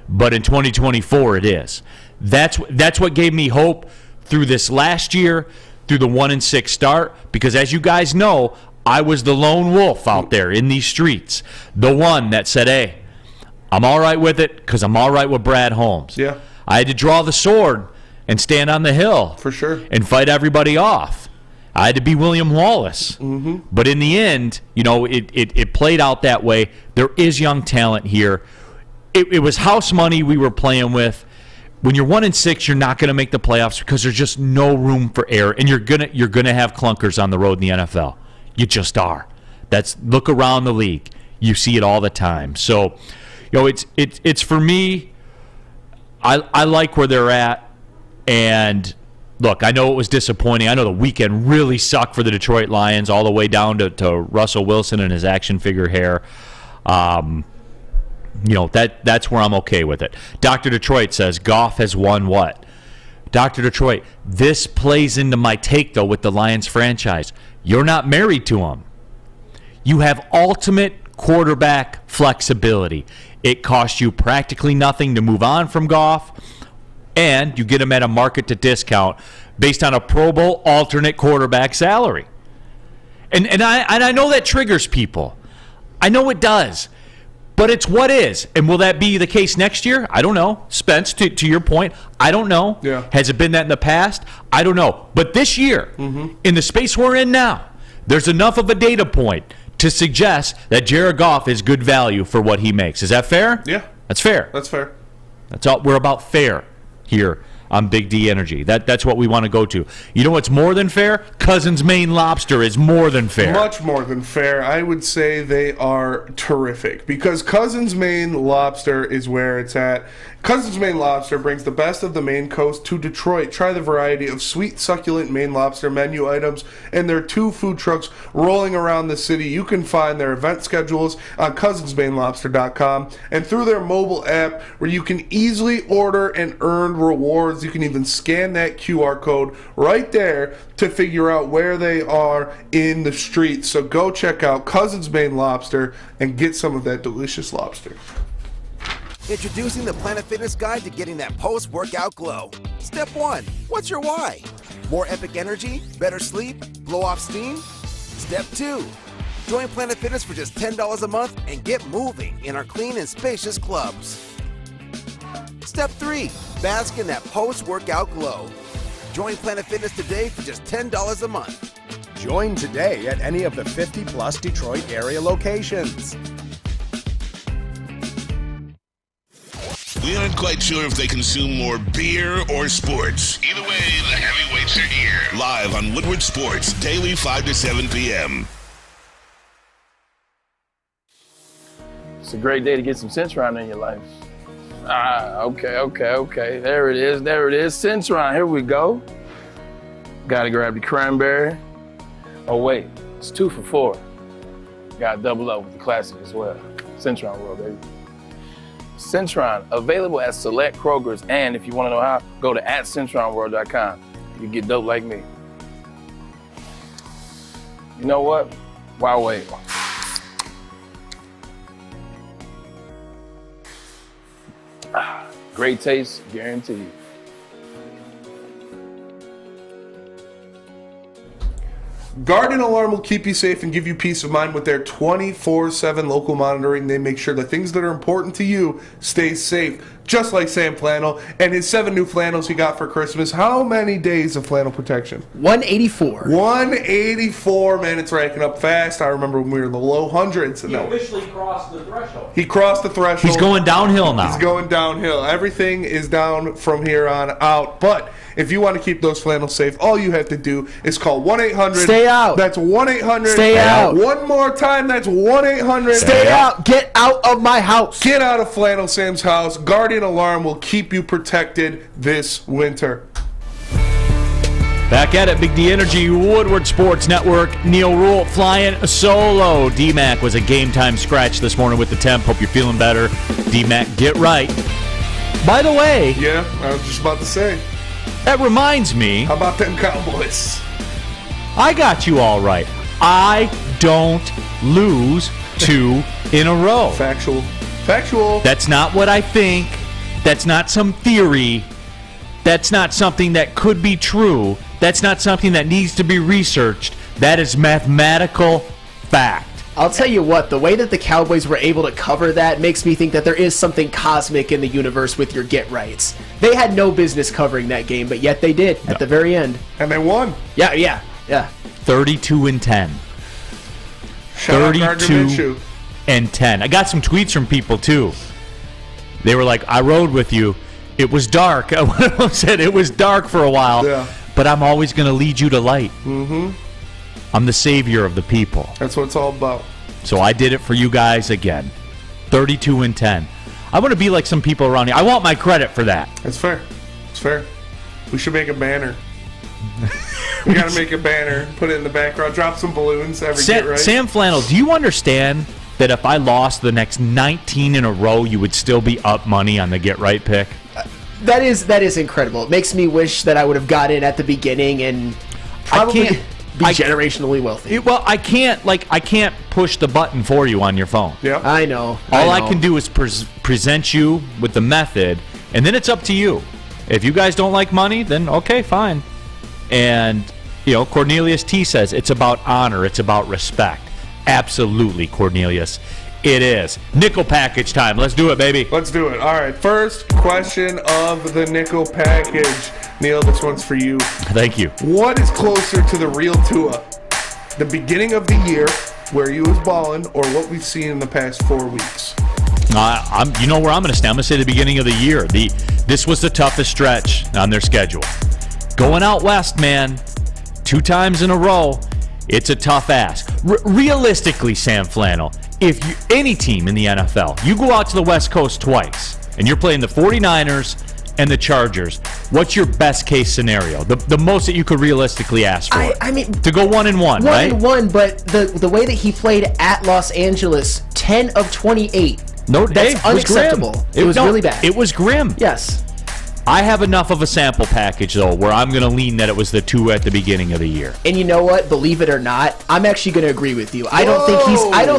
B: but in 2024 it is. That's what gave me hope through this last year, through the 1-6 start, because as you guys know, I was the lone wolf out there in these streets, the one that said, hey, I'm all right with it because I'm all right with Brad Holmes.
C: Yeah.
B: I had to draw the sword and stand on the hill.
C: For sure.
B: And fight everybody off. I had to be William Wallace.
C: Mm-hmm.
B: But in the end, it played out that way. There is young talent here. It was house money we were playing with. When you're 1-6, you're not going to make the playoffs because there's just no room for error, and you're gonna have clunkers on the road in the NFL. You just are. Look around the league. You see it all the time. So, it's for me. I like where they're at, and look, I know it was disappointing. I know the weekend really sucked for the Detroit Lions, all the way down to Russell Wilson and his action figure hair. That's where I'm okay with it. Dr. Detroit says Goff has won what? Dr. Detroit, this plays into my take, though, with the Lions franchise. You're not married to him. You have ultimate quarterback flexibility. It costs you practically nothing to move on from Goff, and you get him at a market to discount based on a Pro Bowl alternate quarterback salary. And I know that triggers people. I know it does. But it's what is. And will that be the case next year? I don't know. Spence, to your point, I don't know.
C: Yeah.
B: Has it been that in the past? I don't know. But this year, in the space we're in now, there's enough of a data point to suggest that Jared Goff is good value for what he makes. Is that fair?
C: Yeah.
B: That's fair.
C: That's fair.
B: That's all. We're about fair here on Big D Energy. That's what we want to go to. You know what's more than fair? Cousins Maine Lobster is more than fair.
C: Much more than fair. I would say they are terrific because Cousins Maine Lobster is where it's at. Cousins Maine Lobster brings the best of the Maine coast to Detroit. Try the variety of sweet, succulent Maine lobster menu items and their 2 food trucks rolling around the city. You can find their event schedules on cousinsmainelobster.com and through their mobile app where you can easily order and earn rewards. You can even scan that QR code right there to figure out where they are in the streets. So go check out Cousins Maine Lobster and get some of that delicious lobster.
K: Introducing the Planet Fitness Guide to getting that post-workout glow. Step 1. What's your why? More epic energy? Better sleep? Blow off steam? Step 2. Join Planet Fitness for just $10 a month and get moving in our clean and spacious clubs. Step 3. Bask in that post-workout glow. Join Planet Fitness today for just $10 a month.
L: Join today at any of the 50-plus Detroit area locations.
A: We aren't quite sure if they consume more beer or sports. Either way, the heavyweights are here. Live on Woodward Sports, daily 5 to 7 p.m.
M: It's a great day to get some Centron in your life. Okay. There it is. Centron, here we go. Gotta grab the cranberry. Oh, wait, it's 2 for $4. Gotta double up with the classic as well. Centron World, baby. Centron, available at select Krogers, and if you want to know how, go to @CentronWorld.com. You get dope like me. You know what? Why wait? Great taste, guaranteed.
C: Guardian Alarm will keep you safe and give you peace of mind with their 24/7 local monitoring. They make sure the things that are important to you stay safe, just like Sam Flannel and his 7 new flannels he got for Christmas. How many days of flannel protection?
D: 184.
C: 184, man, it's ranking up fast. I remember when we were in the low hundreds.
B: He officially crossed the threshold.
C: He crossed the threshold.
B: He's going downhill now.
C: He's going downhill. Everything is down from here on out. But if you want to keep those flannels safe, all you have to do is call 1-800.
D: Stay out.
C: That's 1-800.
D: Stay out.
C: One more time. That's 1-800.
D: Stay out. Get out of my house.
C: Get out of Flannel Sam's house. Guardian Alarm will keep you protected this winter.
B: Back at it, Big D Energy, Woodward Sports Network. Neal Ruhl flying solo. D-Mac was a game-time scratch this morning with the temp. Hope you're feeling better. D-Mac, get right. By the way.
C: Yeah, I was just about to say.
B: That reminds me.
C: How about them Cowboys?
B: I got you all right. I don't lose 2 in a row.
C: Factual.
B: That's not what I think. That's not some theory. That's not something that could be true. That's not something that needs to be researched. That is mathematical fact.
D: I'll tell you what, the way that the Cowboys were able to cover that makes me think that there is something cosmic in the universe with your get-rights. They had no business covering that game, but yet they did at the very end.
C: And they won.
D: Yeah.
B: 32-10.
C: Shout out Gardner Minshew.
B: 32-10. I got some tweets from people, too. They were like, I rode with you. It was dark. One of them said it was dark for a while, but I'm always going to lead you to light.
C: Mm-hmm.
B: I'm the savior of the people.
C: That's what it's all about.
B: So I did it for you guys again. 32-10. I want to be like some people around here. I want my credit for that.
C: That's fair. It's fair. We should make a banner. We got to make a banner, put it in the background, drop some balloons get right.
B: Sam Flannel, do you understand that if I lost the next 19 in a row, you would still be up money on the get right pick?
D: That is incredible. It makes me wish that I would have got in at the beginning and probably be generationally wealthy.
B: I can't push the button for you on your phone.
C: Yeah,
D: I know.
B: All I can do is present you with the method, and then it's up to you. If you guys don't like money, then okay, fine. And Cornelius T says it's about honor, it's about respect. Absolutely, Cornelius. It is. Nickel package time. Let's do it, baby.
C: Let's do it. All right. First question of the nickel package. Neal, this one's for you.
B: Thank you.
C: What is closer to the real Tua? The beginning of the year, where he was balling, or what we've seen in the past 4 weeks?
B: You know where I'm going to stand. I'm going to say the beginning of the year. This was the toughest stretch on their schedule. Going out west, man, 2 times in a row, it's a tough ask. Realistically, Sam Flannel, if any team in the NFL, you go out to the West Coast twice, and you're playing the 49ers and the Chargers, what's your best case scenario? The most that you could realistically ask for?
D: I mean,
B: to go 1-1, right?
D: 1-1, but the way that he played at Los Angeles, 10 of 28.
B: No,
D: that's unacceptable. It was really bad.
B: It was grim.
D: Yes.
B: I have enough of a sample package, though, where I'm going to lean that it was the 2 at the beginning of the year.
D: And you know what? Believe it or not, I'm actually going to agree with you. I don't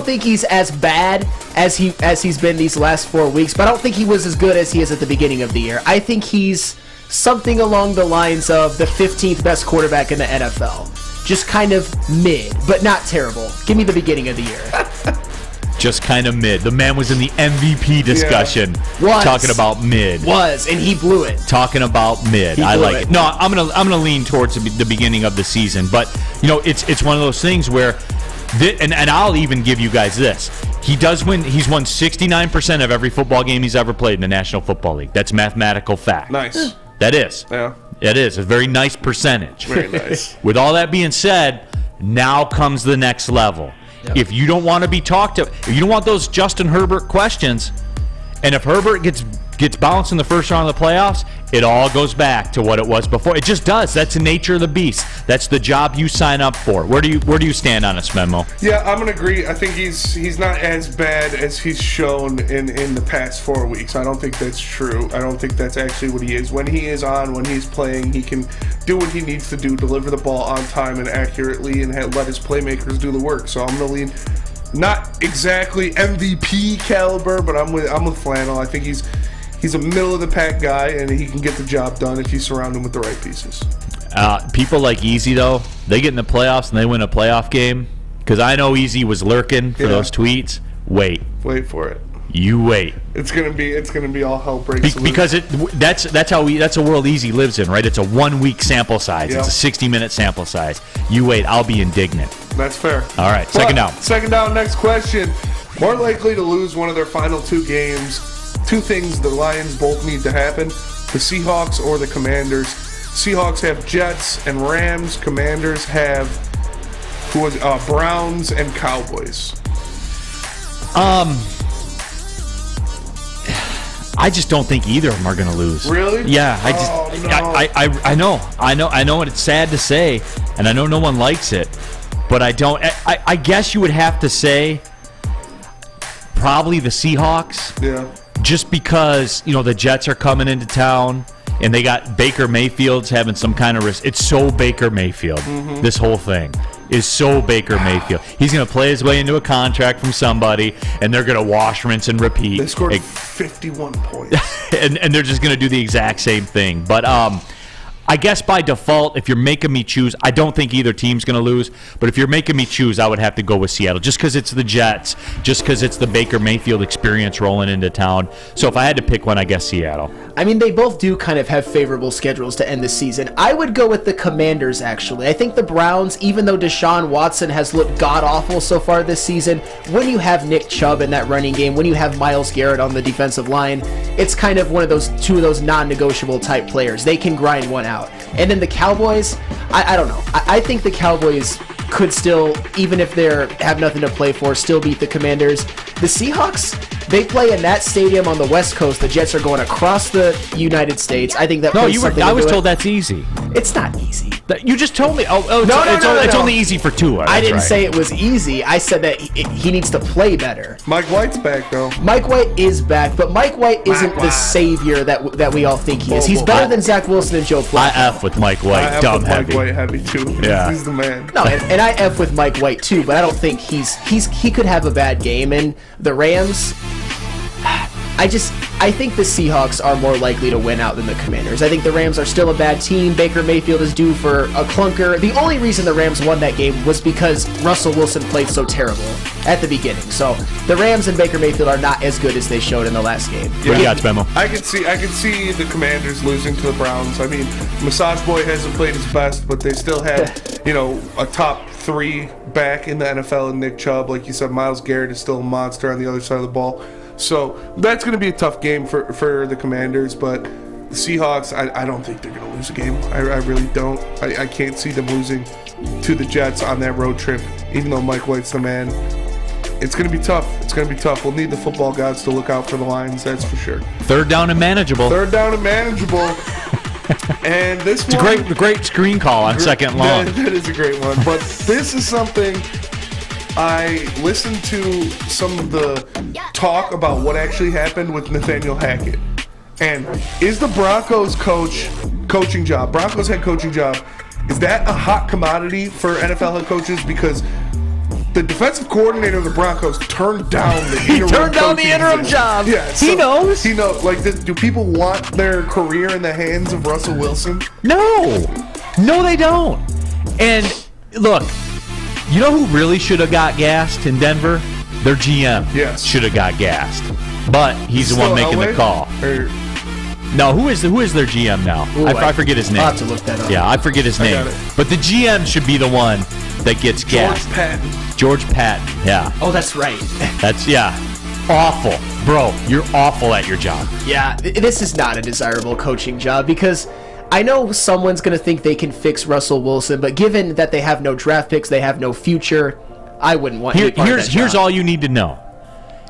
D: think he's as bad as he's been these last 4 weeks, but I don't think he was as good as he is at the beginning of the year. I think he's something along the lines of the 15th best quarterback in the NFL. Just kind of mid, but not terrible. Give me the beginning of the year.
B: Just kind of mid. The man was in the MVP discussion.
D: Was.
B: Talking about mid.
D: Was, and he blew it.
B: Talking about mid. I like it. No, I'm gonna lean towards the beginning of the season, but it's one of those things where, and I'll even give you guys this. He does win. He's won 69% of every football game he's ever played in the National Football League. That's mathematical fact.
C: Nice.
B: That is.
C: Yeah.
B: It is a very nice percentage.
C: Very nice.
B: With all that being said, now comes the next level. Yep. If you don't want to be talked to, if you don't want those Justin Herbert questions, and if Herbert gets bounced in the first round of the playoffs, it all goes back to what it was before. It just does. That's the nature of the beast. That's the job you sign up for. Where do you stand on it, Memo?
C: Yeah, I'm gonna agree. I think he's not as bad as he's shown in the past 4 weeks. I don't think that's true. I don't think that's actually what he is. When he is on, when he's playing, he can do what he needs to do, deliver the ball on time and accurately, and let his playmakers do the work. So I'm gonna lean. Not exactly MVP caliber, but I'm with Flannel. I think he's a middle of the pack guy, and he can get the job done if you surround him with the right pieces.
B: People like Easy though, they get in the playoffs and they win a playoff game. Because I know Easy was lurking for those tweets. Wait
C: for it.
B: You wait.
C: It's gonna be all hell breaks loose.
B: Because that's a world Easy lives in, right? It's a 1 week sample size.
C: Yep.
B: It's a 60-minute sample size. You wait. I'll be indignant.
C: That's fair.
B: All right. Second down.
C: Second down. Next question. More likely to lose one of their final 2 games. 2 things the Lions both need to happen: the Seahawks or the Commanders. Seahawks have Jets and Rams. Commanders have Browns and Cowboys.
B: I just don't think either of them are going to lose.
C: Really?
B: Yeah.
C: I
B: know. I know, and it's sad to say, and I know no one likes it, but I don't. I guess you would have to say probably the Seahawks.
C: Yeah.
B: Just because, the Jets are coming into town and they got Baker Mayfield's having some kind of risk. It's so Baker Mayfield. Mm-hmm. This whole thing is so Baker Mayfield. He's going to play his way into a contract from somebody, and they're going to wash, rinse, and repeat.
C: They scored 51 points.
B: and they're just going to do the exact same thing. But I guess by default, if you're making me choose, I don't think either team's going to lose. But if you're making me choose, I would have to go with Seattle, just because it's the Jets, just because it's the Baker Mayfield experience rolling into town. So if I had to pick one, I guess Seattle.
D: I mean, they both do kind of have favorable schedules to end the season. I would go with the Commanders, actually. I think the Browns, even though Deshaun Watson has looked god-awful so far this season, when you have Nick Chubb in that running game, when you have Myles Garrett on the defensive line, it's kind of two of those non-negotiable type players. They can grind one out. And then the Cowboys, I don't know. I think the Cowboys could still, even if they have nothing to play for, still beat the Commanders. The Seahawks, they play in that stadium on the West Coast. The Jets are going across the United States. I think that plays something
B: I was
D: into
B: told
D: it.
B: that's easy.
D: It's not easy.
B: You just told me. It's only easy for Tua.
D: I didn't say it was easy. I said that he needs to play better.
C: Mike White's back, though.
D: Mike White is back, but Mike White isn't the savior that we all think he is. He's better than Zach Wilson and Joe Flacco.
B: I F with Mike White. Dumb heavy.
C: Mike White heavy, too.
B: Yeah.
C: He's the man.
D: No, and I F with Mike White, too, but I don't think he could have a bad game. And the Rams, I think the Seahawks are more likely to win out than the Commanders. I think the Rams are still a bad team. Baker Mayfield is due for a clunker. The only reason the Rams won that game was because Russell Wilson played so terrible at the beginning. So the Rams and Baker Mayfield are not as good as they showed in the last game.
B: What do you got, Memo?
C: I could see the Commanders losing to the Browns. I mean, Massage Boy hasn't played his best, but they still had, a top 3 back in the NFL in Nick Chubb. Like you said, Myles Garrett is still a monster on the other side of the ball. So that's going to be a tough game for the Commanders, but the Seahawks, I don't think they're going to lose a game. I really don't. I can't see them losing to the Jets on that road trip, even though Mike White's the man. It's going to be tough. We'll need the football gods to look out for the Lions, that's for sure.
B: Third down and manageable.
C: And this
B: it's a great screen call on second long.
C: That is a great one. But this is something I listened to some of the talk about what actually happened with Nathaniel Hackett. And is the Broncos coaching job, Broncos head coaching job, is that a hot commodity for NFL head coaches? Because The defensive coordinator of the Broncos turned down the interim
D: turned down the
C: coaching
D: interim
C: position.
D: job.
C: Yeah,
D: He knows.
C: He knows. Like, do people want their career in the hands of Russell Wilson?
B: No, they don't. And look, you know who really should have got gassed in Denver? Their GM.
C: Yes.
B: Should have got gassed, but he's the
C: Still
B: one making
C: Elway?
B: the call.
C: Or-
B: No, who is their GM now?
D: Ooh,
B: I forget his name.
D: I'll have to look that up.
B: Yeah, I forget his name.
C: got it.
B: But the GM should be the one that gets
C: George
B: gassed.
C: Patton.
B: George Patton. Yeah,
D: Oh, that's right.
B: that's awful, bro. You're awful at your job.
D: Yeah, this is not a desirable coaching job because I know someone's going to think they can fix Russell Wilson, but given that they have no draft picks, they have no future, I wouldn't want any part of that
B: Here's
D: job.
B: all you need to know.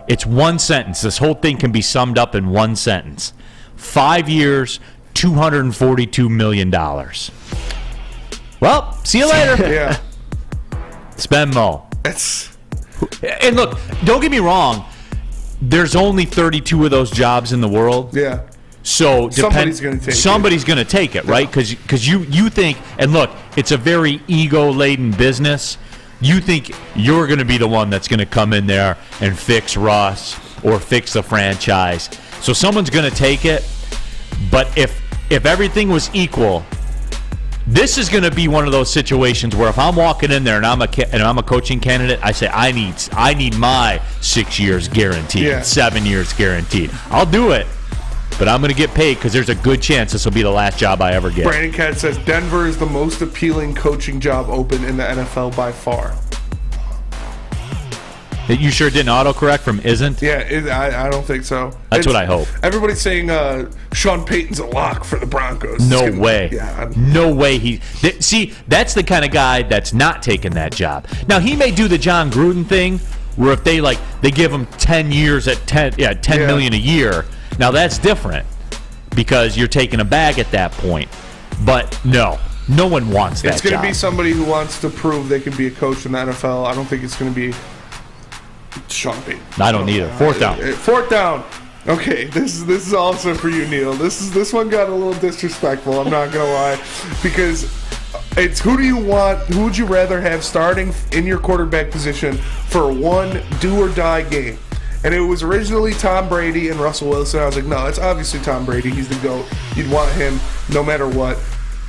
B: It's one sentence. This whole thing can be summed up in one sentence. 5 years, $242 million. Well, see you later.
C: Yeah.
B: Spend Mo.
C: That's
B: And look, don't get me wrong. There's only 32 of those jobs in the world.
C: yeah.
B: So
C: Somebody's gonna take it.
B: somebody's going to take it, right? Because you think, and look, it's a very ego-laden business. You think you're going to be the one that's going to come in there and fix Russ or fix the franchise. So someone's going to take it. But if everything was equal, this is going to be one of those situations where if I'm walking in there and I'm a coaching candidate, I say I need my 6 years guaranteed,
C: Yeah.
B: 7 years guaranteed. I'll do it, but I'm going to get paid because there's a good chance this will be the last job I ever get.
C: Brandon Katz says Denver is the most appealing coaching job open in the NFL by far.
B: You sure didn't autocorrect from isn't?
C: Yeah, I don't think so.
B: That's what I hope.
C: Everybody's saying Sean Payton's a lock for the Broncos.
B: No way.
C: Yeah.
B: No way. See, that's the kind of guy that's not taking that job. Now, he may do the John Gruden thing where if they give him 10 years at 10 million a year. Now, that's different because you're taking a bag at that point. But no one wants that
C: It's going
B: job.
C: to be somebody who wants to prove they can be a coach in the NFL. I don't think it's going to be Sean Payton.
B: I don't need it. Fourth down.
C: Fourth down. Okay, this is also for you, Neal. This one got a little disrespectful. I'm not gonna lie, because it's who would you rather have starting in your quarterback position for one do or die game? And it was originally Tom Brady and Russell Wilson. I was like, no, it's obviously Tom Brady. He's the GOAT. You'd want him no matter what.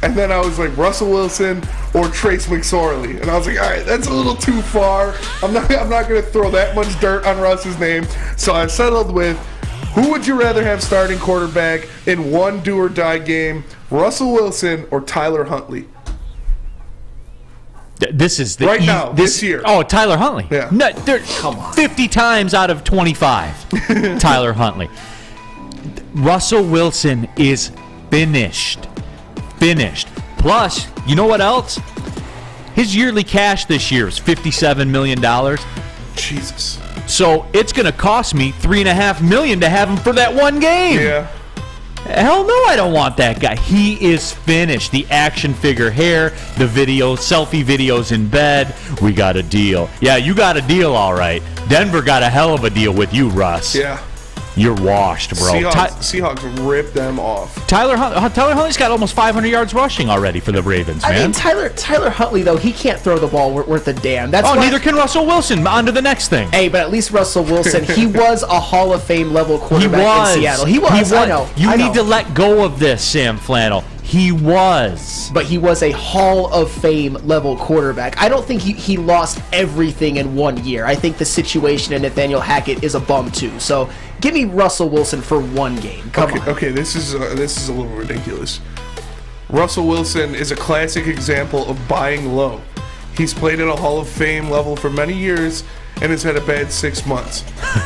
C: And then I was like, Russell Wilson or Trace McSorley. And I was like, all right, that's a little too far. I'm not going to throw that much dirt on Russ's name. So I settled with, who would you rather have starting quarterback in one do-or-die game, Russell Wilson or Tyler Huntley?
B: This is the
C: right now, this year.
B: Oh, Tyler Huntley.
C: Yeah.
B: No, come on. 50 times out of 25, Tyler Huntley. Russell Wilson is finished. Plus, you know what else? His yearly cash this year is $57 million.
C: Jesus.
B: So it's going to cost me $3.5 million to have him for that one game.
C: Yeah.
B: Hell no, I don't want that guy. He is finished. The action figure hair, the selfie videos in bed. We got a deal. Yeah, you got a deal, all right. Denver got a hell of a deal with you, Russ.
C: Yeah.
B: You're washed, bro.
C: Seahawks ripped them off.
B: Tyler Huntley's got almost 500 yards rushing already for the Ravens, man.
D: I mean, Tyler Huntley, though, he can't throw the ball worth a damn. That's why,
B: neither can Russell Wilson. On to the next thing.
D: Hey, but at least Russell Wilson, he was a Hall of Fame level quarterback in Seattle. He was. I know.
B: You need to let go of this, Sam Flannel. He was.
D: But he was a Hall of Fame level quarterback. I don't think he lost everything in 1 year. I think the situation in Nathaniel Hackett is a bum, too. So give me Russell Wilson for one game. Come on.
C: Okay, this is a little ridiculous. Russell Wilson is a classic example of buying low. He's played at a Hall of Fame level for many years and has had a bad 6 months.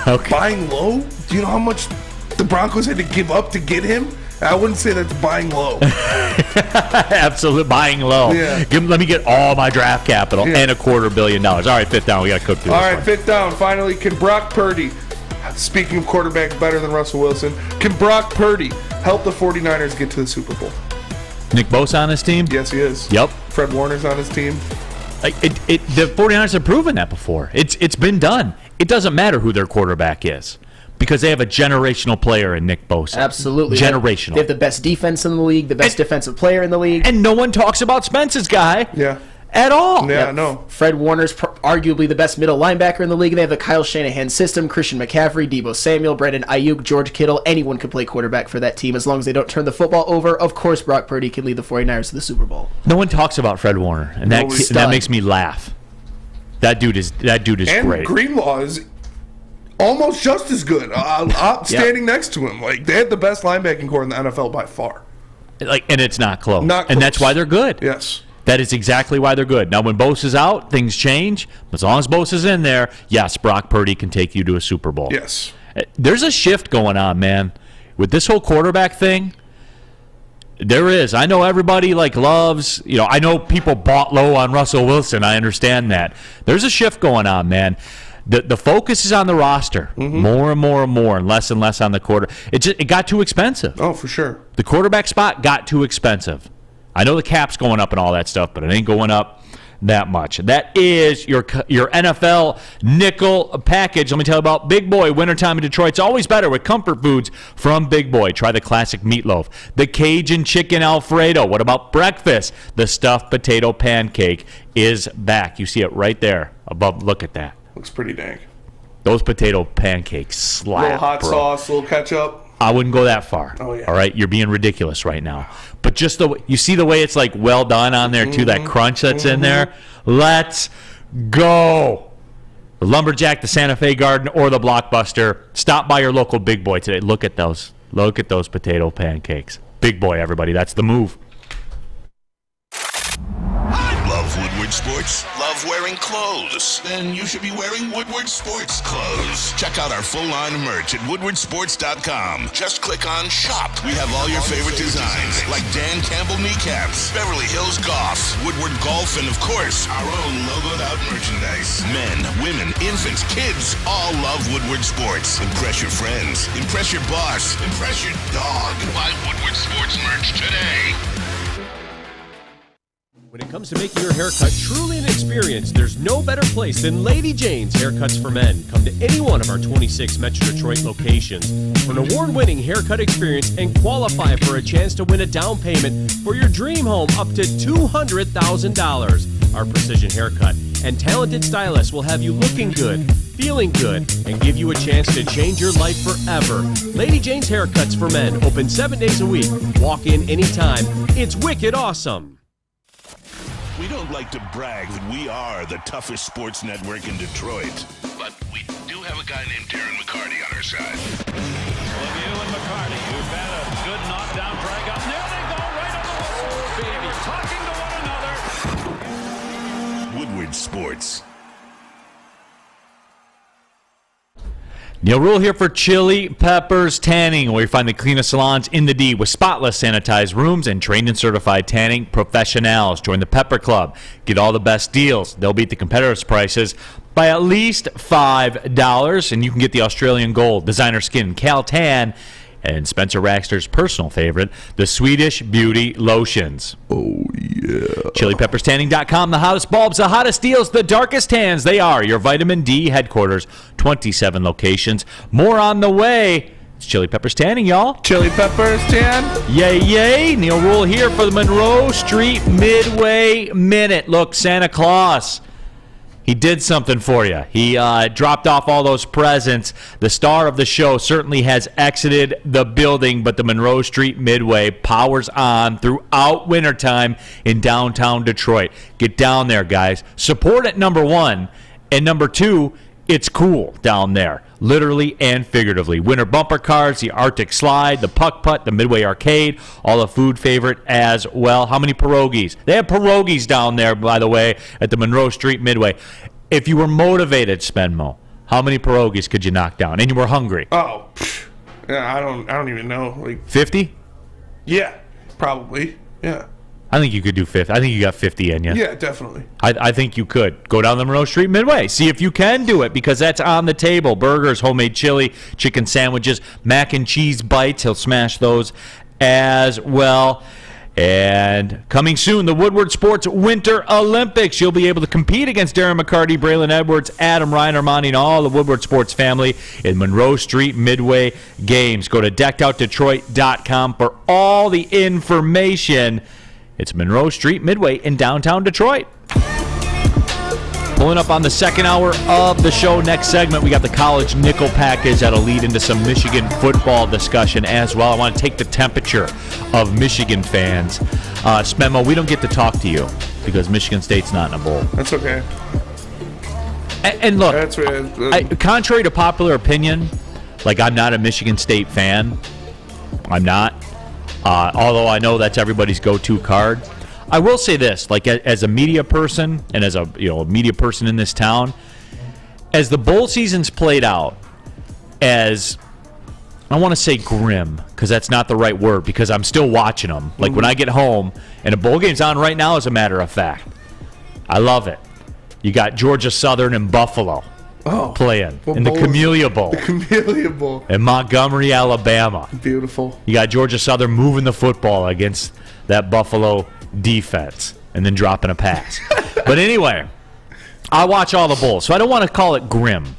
B: Okay.
C: Buying low? Do you know how much the Broncos had to give up to get him? I wouldn't say that's buying low.
B: Absolutely, buying low.
C: Yeah.
B: Let me get all my draft capital and $250 million. All right, fifth down. We got to cook through this one.
C: Fifth down. Finally, can Brock Purdy, speaking of quarterbacks better than Russell Wilson, can Brock Purdy help the 49ers get to the Super Bowl?
B: Nick Bosa on his team?
C: Yes, he is.
B: Yep.
C: Fred Warner's on his team.
B: The 49ers have proven that before. It's been done. It doesn't matter who their quarterback is because they have a generational player in Nick Bosa.
D: Absolutely.
B: Generational.
D: They have the best defense in the league, the best defensive player in the league.
B: And no one talks about Spence's guy.
C: Yeah.
B: at all.
C: Yeah, no.
D: Fred Warner's arguably the best middle linebacker in the league. They have the Kyle Shanahan system. Christian McCaffrey, Deebo Samuel, Brandon Ayuk, George Kittle. Anyone can play quarterback for that team as long as they don't turn the football over. Of course, Brock Purdy can lead the 49ers to the Super Bowl.
B: No one talks about Fred Warner, and that makes me laugh. That dude is
C: and
B: great.
C: Greenlaw is almost just as good. Standing next to him, like they had the best linebacking core in the NFL by far.
B: And it's not close.
C: And
B: that's why they're good.
C: Yes.
B: That is exactly why they're good. Now, when Bosa's out, things change. As long as Bosa's in there, yes, Brock Purdy can take you to a Super Bowl.
C: Yes.
B: There's a shift going on, man. With this whole quarterback thing, there is. I know everybody loves, I know people bought low on Russell Wilson. I understand that. There's a shift going on, man. The focus is on the roster, more and more and more, and less on the quarter. It got too expensive.
C: Oh, for sure.
B: The quarterback spot got too expensive. I know the cap's going up and all that stuff, but it ain't going up that much. That is your NFL nickel package. Let me tell you about Big Boy. Wintertime in Detroit. It's always better with comfort foods from Big Boy. Try the classic meatloaf, the Cajun chicken Alfredo. What about breakfast? The stuffed potato pancake is back. You see it right there above. Look at that.
C: Looks pretty dang.
B: Those potato pancakes slap,
C: little hot sauce, a little ketchup.
B: I wouldn't go that far.
C: Oh, yeah.
B: All right? You're being ridiculous right now. But just you see the way it's well done on there, too, that crunch that's in there? Let's go. The Lumberjack, the Santa Fe Garden, or the Blockbuster. Stop by your local Big Boy today. Look at those. Look at those potato pancakes. Big Boy, everybody. That's the move.
A: Love Woodward Sports? Love wearing clothes? Then you should be wearing Woodward Sports clothes. Check out our full line of merch at woodwardsports.com. Just click on Shop. We have all your favorite designs, like Dan Campbell kneecaps, Beverly Hills Golf, Woodward Golf, and of course, our own logoed out merchandise. Men, women, infants, kids all love Woodward Sports. Impress your friends. Impress your boss. Impress your dog. Buy Woodward Sports merch today.
N: When it comes to making your haircut truly an experience, there's no better place than Lady Jane's Haircuts for Men. Come to any one of our 26 Metro Detroit locations for an award-winning haircut experience and qualify for a chance to win a down payment for your dream home up to $200,000. Our precision haircut and talented stylists will have you looking good, feeling good, and give you a chance to change your life forever. Lady Jane's Haircuts for Men, open 7 days a week. Walk in anytime. It's wicked awesome.
A: We don't like to brag that we are the toughest sports network in Detroit, but we do have a guy named Darren McCarty on our side.
O: Lemieux and McCarty, who've had a good knockdown drag up. There they go, right on the whistle. Baby, talking to one another.
A: Woodward Sports.
B: Neal Ruhl here for Chili Peppers Tanning, where you find the cleanest salons in the D with spotless sanitized rooms and trained and certified tanning professionals. Join the Pepper Club. Get all the best deals. They'll beat the competitors' prices by at least $5, and you can get the Australian Gold, Designer Skin, Cal Tan, and Spencer Raxter's personal favorite, the Swedish Beauty Lotions.
C: Oh, yeah.
B: ChiliPeppersTanning.com, the hottest bulbs, the hottest deals, the darkest tans. They are your vitamin D headquarters, 27 locations. More on the way. It's Chili Peppers Tanning, y'all.
C: Chili Peppers Tan.
B: Yay, yay. Neal Ruhl here for the Monroe Street Midway Minute. Look, Santa Claus, he did something for you. He dropped off all those presents. The star of the show certainly has exited the building, but the Monroe Street Midway powers on throughout wintertime in downtown Detroit. Get down there, guys. Support it, number one. And number two, it's cool down there, literally and figuratively. Winter bumper cars, the Arctic Slide, the Puck Putt, the Midway Arcade, all the food favorite as well. How many pierogies? They have pierogies down there, by the way, at the Monroe Street Midway. If you were motivated, Spenmo, how many pierogies could you knock down? And you were hungry?
C: Oh, yeah, I don't even know.
B: 50?
C: Yeah, probably. Yeah.
B: I think you could do 50. I think you got 50 in you.
C: Yeah, definitely.
B: I think you could. Go down the Monroe Street Midway. See if you can do it, because that's on the table. Burgers, homemade chili, chicken sandwiches, mac and cheese bites. He'll smash those as well. And coming soon, the Woodward Sports Winter Olympics. You'll be able to compete against Darren McCarty, Braylon Edwards, Adam Ryan, Ermanni, and all the Woodward Sports family in Monroe Street Midway games. Go to deckedoutdetroit.com for all the information. It's Monroe Street Midway in downtown Detroit. Pulling up on the second hour of the show. Next segment, we got the college nickel package that'll lead into some Michigan football discussion as well. I want to take the temperature of Michigan fans. Smemo, we don't get to talk to you because Michigan State's not in a bowl.
C: That's okay.
B: And look, contrary to popular opinion, like I'm not a Michigan State fan. I'm not. Although I know that's everybody's go-to card. I will say this, like as a media person and as a media person in this town, as the bowl season's played out, as I want to say grim, because that's not the right word, because I'm still watching them. Like when I get home, and a bowl game's on right now, as a matter of fact. I love it. You got Georgia Southern and Buffalo playing in the Camellia Bowl.
C: The Camellia Bowl.
B: In Montgomery, Alabama.
C: Beautiful.
B: You got Georgia Southern moving the football against that Buffalo defense and then dropping a pass. But anyway, I watch all the bowls, so I don't want to call it grim.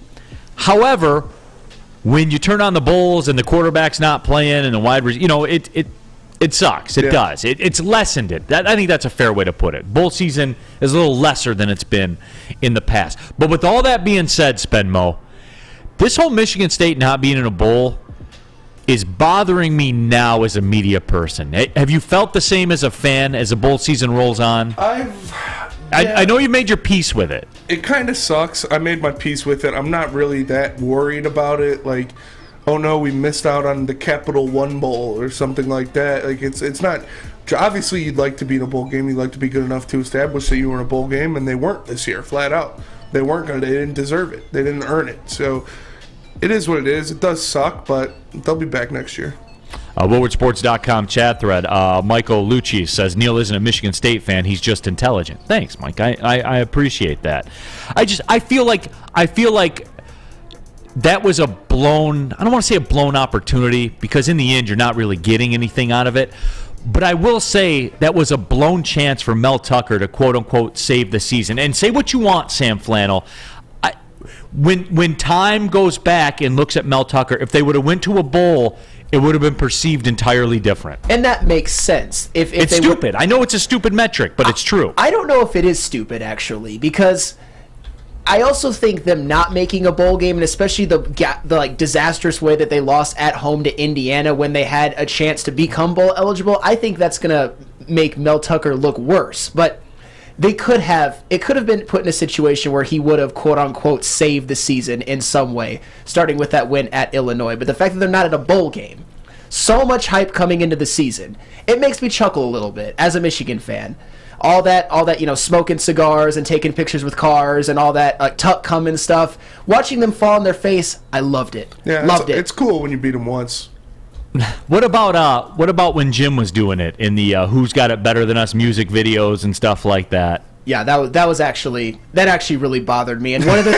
B: However, when you turn on the bowls and the quarterback's not playing and the wide receiver, it sucks. It does. It's lessened it. I think that's a fair way to put it. Bowl season is a little lesser than it's been in the past. But with all that being said, Spenmo, this whole Michigan State not being in a bowl is bothering me now as a media person. Have you felt the same as a fan as the bowl season rolls on? I know you made your peace with it.
C: It kind of sucks. I made my peace with it. I'm not really that worried about it. Like, oh no, we missed out on the Capital One Bowl or something like that. Like, it's not. Obviously, you'd like to be in a bowl game. You'd like to be good enough to establish that you were in a bowl game, and they weren't this year, flat out. They weren't going to. They didn't deserve it. They didn't earn it. So it is what it is. It does suck, but they'll be back next year.
B: WoodwardSports.com chat thread. Michael Lucci says Neal isn't a Michigan State fan. He's just intelligent. Thanks, Mike. I appreciate that. I feel like that was a blown. I don't want to say a blown opportunity because in the end you're not really getting anything out of it. But I will say that was a blown chance for Mel Tucker to quote unquote save the season. And say what you want, Sam Flannel. When time goes back and looks at Mel Tucker, if they would have went to a bowl, it would have been perceived entirely different.
D: And that makes sense. If
B: it's stupid. I know it's a stupid metric, but it's true.
D: I don't know if it is stupid, actually, because I also think them not making a bowl game, and especially the like disastrous way that they lost at home to Indiana when they had a chance to become bowl eligible, I think that's going to make Mel Tucker look worse. But it could have been put in a situation where he would have, quote-unquote, saved the season in some way, starting with that win at Illinois. But the fact that they're not at a bowl game, so much hype coming into the season, it makes me chuckle a little bit as a Michigan fan. All that, smoking cigars and taking pictures with cars and all that tuck coming stuff, watching them fall on their face, I loved it.
C: Yeah,
D: loved it.
C: It's cool when you beat them once.
B: What about when Jim was doing it in the Who's Got It Better Than Us music videos and stuff like that?
D: Yeah, that actually really bothered me, and one of the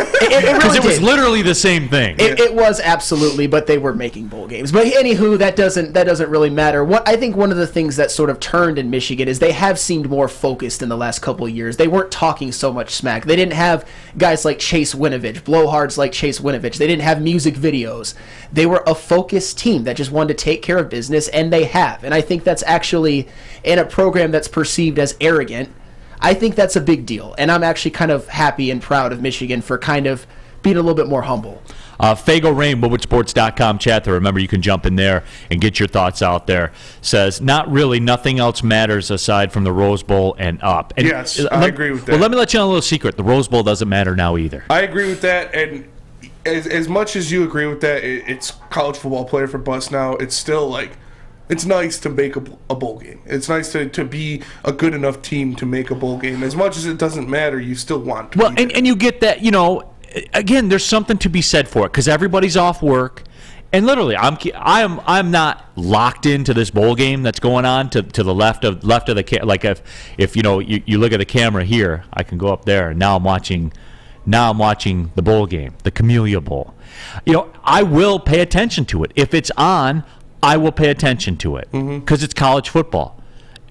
D: because
B: it was literally the same thing.
D: It was absolutely, but they were making bowl games. But anywho, that doesn't really matter. I think one of the things that sort of turned in Michigan is they have seemed more focused in the last couple of years. They weren't talking so much smack. They didn't have guys like Chase Winovich, blowhards like Chase Winovich. They didn't have music videos. They were a focused team that just wanted to take care of business, and they have. And I think that's actually in a program that's perceived as arrogant. I think that's a big deal, and I'm actually kind of happy and proud of Michigan for kind of being a little bit more humble.
B: Fago Rain, WoodwardSports.com chat there. Remember, you can jump in there and get your thoughts out there. Says, not really, nothing else matters aside from the Rose Bowl and up. And
C: yes, I agree with that.
B: Well, let me let you know a little secret. The Rose Bowl doesn't matter now either.
C: I agree with that, and as much as you agree with that, it's college football player for bust now. It's still like, it's nice to make a bowl game. It's nice to be a good enough team to make a bowl game. As much as it doesn't matter, you still want to.
B: Well, and you get that, again, there's something to be said for it because everybody's off work. And literally, I'm not locked into this bowl game that's going on to the left of the like if you look at the camera here, I can go up there and now I'm watching the bowl game, the Camellia Bowl. I will pay attention to it if it's on. I will pay attention to it because it's college football,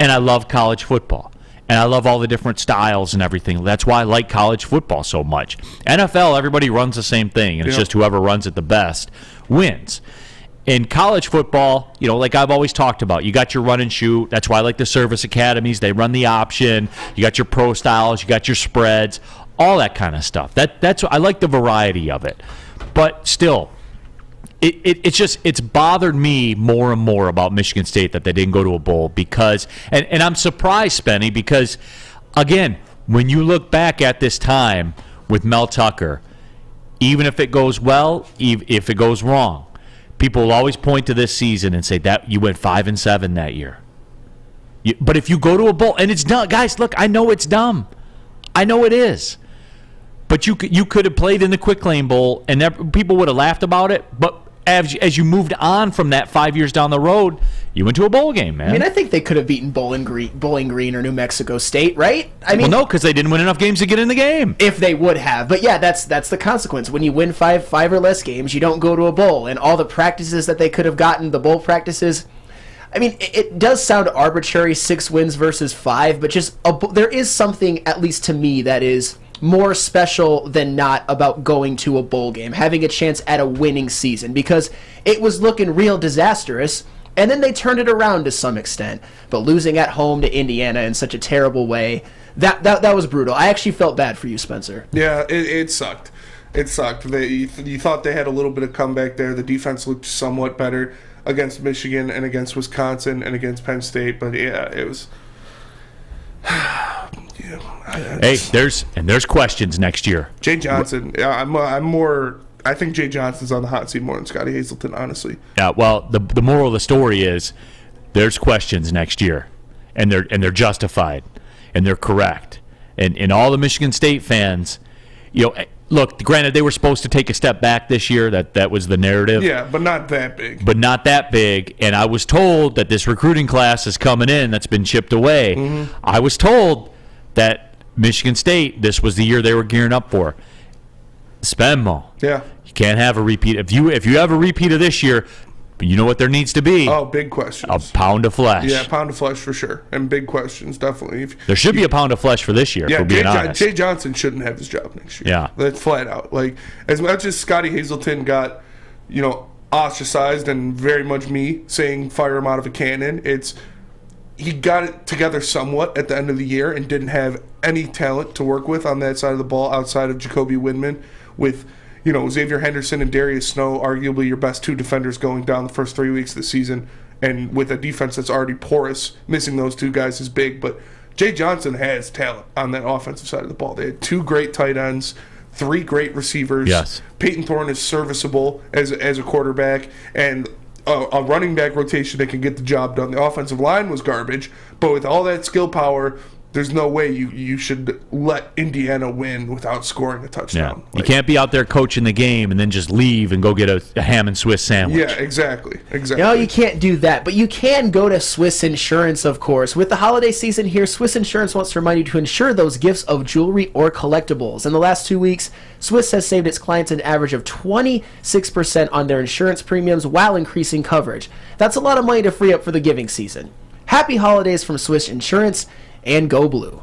B: and I love college football, and I love all the different styles and everything. That's why I like college football so much. NFL, everybody runs the same thing, and it's just whoever runs it the best wins. In college football, like I've always talked about, you got your run and shoot. That's why I like the service academies. They run the option. You got your pro styles. You got your spreads. all that kind of stuff. That's I like the variety of it. But still, it's bothered me more and more about Michigan State that they didn't go to a bowl because, and I'm surprised, Spenny, because, again, when you look back at this time with Mel Tucker, even if it goes well, if it goes wrong, people will always point to this season and say that you went 5-7 that year. But if you go to a bowl, and it's dumb, guys, look, I know it's dumb. I know it is. But you could have played in the Quick Lane Bowl, and people would have laughed about it. But as you moved on from that 5 years down the road, you went to a bowl game, man.
D: I mean, I think they could have beaten Bowling Green or New Mexico State, right? I mean,
B: well, no, because they didn't win enough games to get in the game.
D: If they would have, but yeah, that's the consequence. When you win five or less games, you don't go to a bowl, and all the practices that they could have gotten, the bowl practices. I mean, it does sound arbitrary, 6 wins versus 5, but just there is something, at least to me, that is more special than not about going to a bowl game, having a chance at a winning season, because it was looking real disastrous, and then they turned it around to some extent. But losing at home to Indiana in such a terrible way, that was brutal. I actually felt bad for you, Spencer.
C: Yeah, it sucked. It sucked. You thought they had a little bit of comeback there. The defense looked somewhat better against Michigan and against Wisconsin and against Penn State, but yeah, it was...
B: Hey, there's questions next year.
C: Jay Johnson, I think Jay Johnson's on the hot seat more than Scotty Hazelton, honestly.
B: Yeah, well, the moral of the story is there's questions next year, and they're justified, and they're correct, and all the Michigan State fans, look, granted they were supposed to take a step back this year. That was the narrative.
C: Yeah, but not that big.
B: And I was told that this recruiting class is coming in that's been chipped away. Mm-hmm. I was told that Michigan State, this was the year they were gearing up for. Spenmo.
C: Yeah.
B: You can't have a repeat. If you have a repeat of this year, you know what there needs to be?
C: Oh, big questions.
B: A pound of flesh.
C: Yeah, pound of flesh for sure. And big questions, definitely.
B: There should be a pound of flesh for this year,
C: yeah,
B: for being honest.
C: Jay Johnson shouldn't have his job next year.
B: Yeah.
C: That's flat out. Like, as much as Scotty Hazelton got, ostracized, and very much me saying fire him out of a cannon, he got it together somewhat at the end of the year and didn't have any talent to work with on that side of the ball outside of Jacoby Windman, with Xavier Henderson and Darius Snow, arguably your best 2 defenders going down the first 3 weeks of the season, and with a defense that's already porous, missing those 2 guys is big. But Jay Johnson has talent on that offensive side of the ball. They had 2 great tight ends, 3 great receivers.
B: Yes.
C: Peyton Thorne is serviceable as a quarterback, and a running back rotation that can get the job done. The offensive line was garbage, but with all that skill power, there's no way you should let Indiana win without scoring a touchdown.
B: Yeah. You can't be out there coaching the game and then just leave and go get a ham and Swiss sandwich.
C: Yeah, exactly.
D: You can't do that, but you can go to Swiss Insurance, of course. With the holiday season here, Swiss Insurance wants to remind you to insure those gifts of jewelry or collectibles. In the last 2 weeks, Swiss has saved its clients an average of 26% on their insurance premiums while increasing coverage. That's a lot of money to free up for the giving season. Happy holidays from Swiss Insurance, and go blue.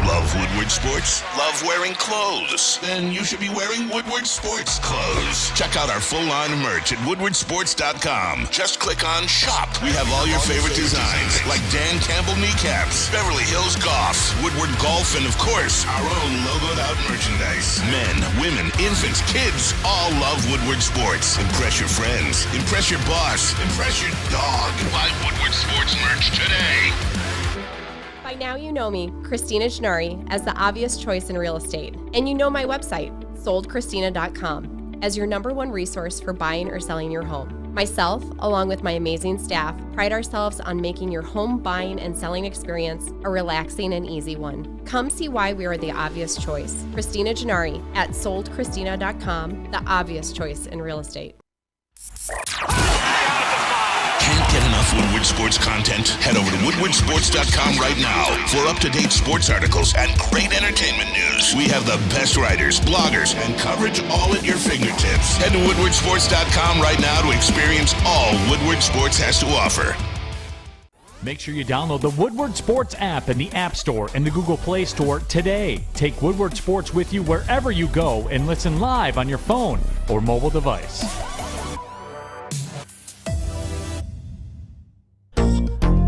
A: Love Woodward Sports? Love wearing clothes? Then you should be wearing Woodward Sports clothes. Check out our full line of merch at woodwardsports.com. Just click on Shop. We have all your favorite designs, like Dan Campbell kneecaps, Beverly Hills Golf, Woodward Golf, and of course, our own logoed out merchandise. Men, women, infants, kids all love Woodward Sports. Impress your friends. Impress your boss. Impress your dog. Buy Woodward Sports merch today.
P: By now you know me, Christina Gennari, as the obvious choice in real estate. And you know my website, soldchristina.com, as your #1 resource for buying or selling your home. Myself, along with my amazing staff, pride ourselves on making your home buying and selling experience a relaxing and easy one. Come see why we are the obvious choice. Christina Gennari at soldchristina.com, the obvious choice in real estate.
A: Can't get enough Woodward Sports content? Head over to woodwardsports.com right now for up-to-date sports articles and great entertainment news. We have the best writers, bloggers, and coverage all at your fingertips. Head to woodwardsports.com right now to experience all Woodward Sports has to offer.
Q: Make sure you download the Woodward Sports app in the App Store and the Google Play Store today. Take Woodward Sports with you wherever you go and listen live on your phone or mobile device.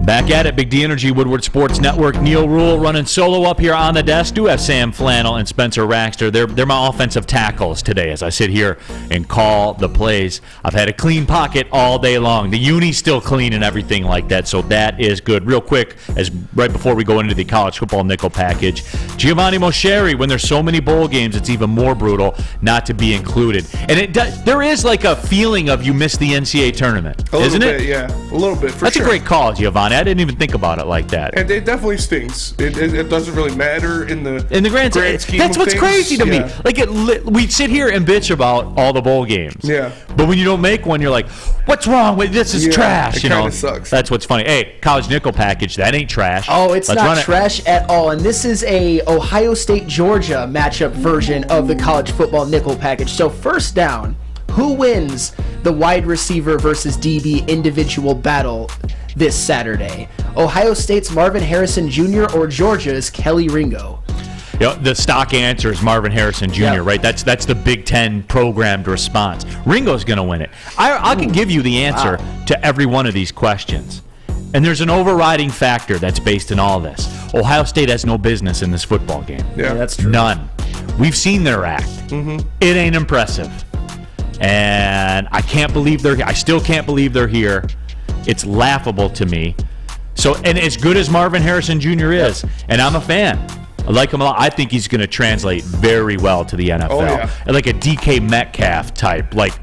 B: Back at it, Big D Energy, Woodward Sports Network. Neal Ruhl running solo up here on the desk. Do have Sam Flannel and Spencer Raxter. They're my offensive tackles today as I sit here and call the plays. I've had a clean pocket all day long. The uni's still clean and everything like that, so that is good. Real quick, as right before we go into the college football nickel package, Giovanni Mosheri, when there's so many bowl games, it's even more brutal not to be included. And there is like a feeling of you missed the NCAA tournament, isn't it?
C: Yeah, a little bit, for
B: That's
C: sure.
B: a great call, Giovanni. I didn't even think about it like that.
C: And it definitely stings. It doesn't really matter in the
B: grand scheme. That's
C: of
B: what's
C: things.
B: crazy to me. Like we sit here and bitch about all the bowl games.
C: Yeah.
B: But when you don't make one, you're like, "What's wrong with this? Is trash."
C: It kind of sucks.
B: That's what's funny. Hey, college nickel package. That ain't trash.
D: Oh, it's
B: Let's
D: not trash at all. And this is a Ohio State-Georgia matchup version of the college football nickel package. So first down, who wins the wide receiver versus DB individual battle this Saturday? Ohio State's Marvin Harrison Jr. or Georgia's Kelly Ringo?
B: The stock answer is Marvin Harrison Jr., right? That's the Big Ten programmed response. Ringo's going to win it. I can give you the answer to every one of these questions. And there's an overriding factor that's based in all this. Ohio State has no business in this football game.
C: Yeah,
D: that's true.
B: None. We've seen their act.
C: Mm-hmm.
B: It ain't impressive. And I still can't believe they're here. It's laughable to me. So, and as good as Marvin Harrison Jr. is, and I'm a fan, I like him a lot. I think he's going to translate very well to the NFL.
C: Oh, yeah.
B: Like a DK Metcalf type. Like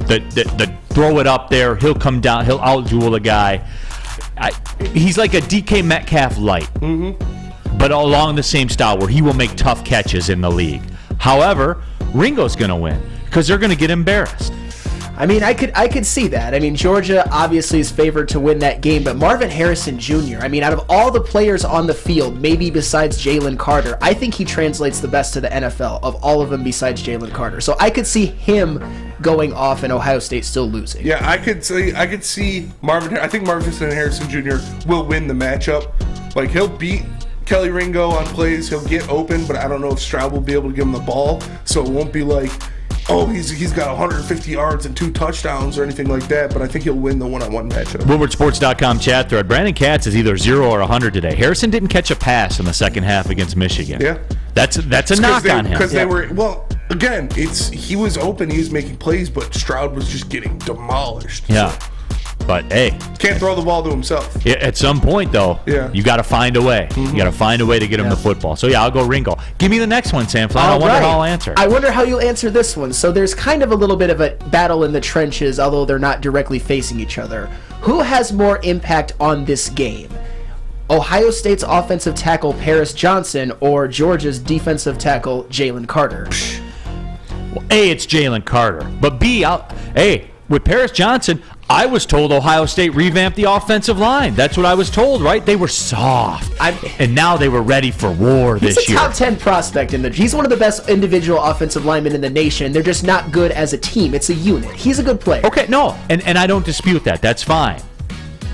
B: the throw it up there, he'll come down, he'll out-duel the guy. He's like a DK Metcalf light, but along the same style where he will make tough catches in the league. However, Ringo's going to win because they're going to get embarrassed.
D: I mean, I could see that. I mean, Georgia obviously is favored to win that game, but Marvin Harrison Jr., I mean, out of all the players on the field, maybe besides Jalen Carter, I think he translates the best to the NFL of all of them besides Jalen Carter. So I could see him going off and Ohio State still losing.
C: Yeah, I could see Marvin. I think Marvin Harrison Jr. will win the matchup. Like, he'll beat Kelly Ringo on plays. He'll get open, but I don't know if Stroud will be able to give him the ball. So it won't be like, oh, he's got 150 yards and 2 touchdowns or anything like that, but I think he'll win the one-on-one matchup.
B: WoodwardSports.com chat thread. Brandon Katz is either 0 or 100 today. Harrison didn't catch a pass in the second half against Michigan.
C: Yeah.
B: That's a knock on him.
C: Because they were, well, again, he was open, he was making plays, but Stroud was just getting demolished.
B: Yeah.
C: So.
B: But, hey.
C: Can't throw the ball to himself.
B: At some point, though, you got to find a way.
C: Mm-hmm.
B: You got to find a way to get him the football. So, I'll go Ringo. Give me the next one, Sam Flannel. I wonder how I'll answer.
D: I wonder how you'll answer this one. So there's kind of a little bit of a battle in the trenches, although they're not directly facing each other. Who has more impact on this game? Ohio State's offensive tackle Paris Johnson or Georgia's defensive tackle Jalen Carter?
B: Well, A, it's Jalen Carter. But B, with Paris Johnson, I was told Ohio State revamped the offensive line. That's what I was told, right? They were soft. And now they were ready for war this year.
D: He's a top 10 prospect. He's one of the best individual offensive linemen in the nation. They're just not good as a team. It's a unit. He's a good player.
B: Okay, no. And I don't dispute that. That's fine.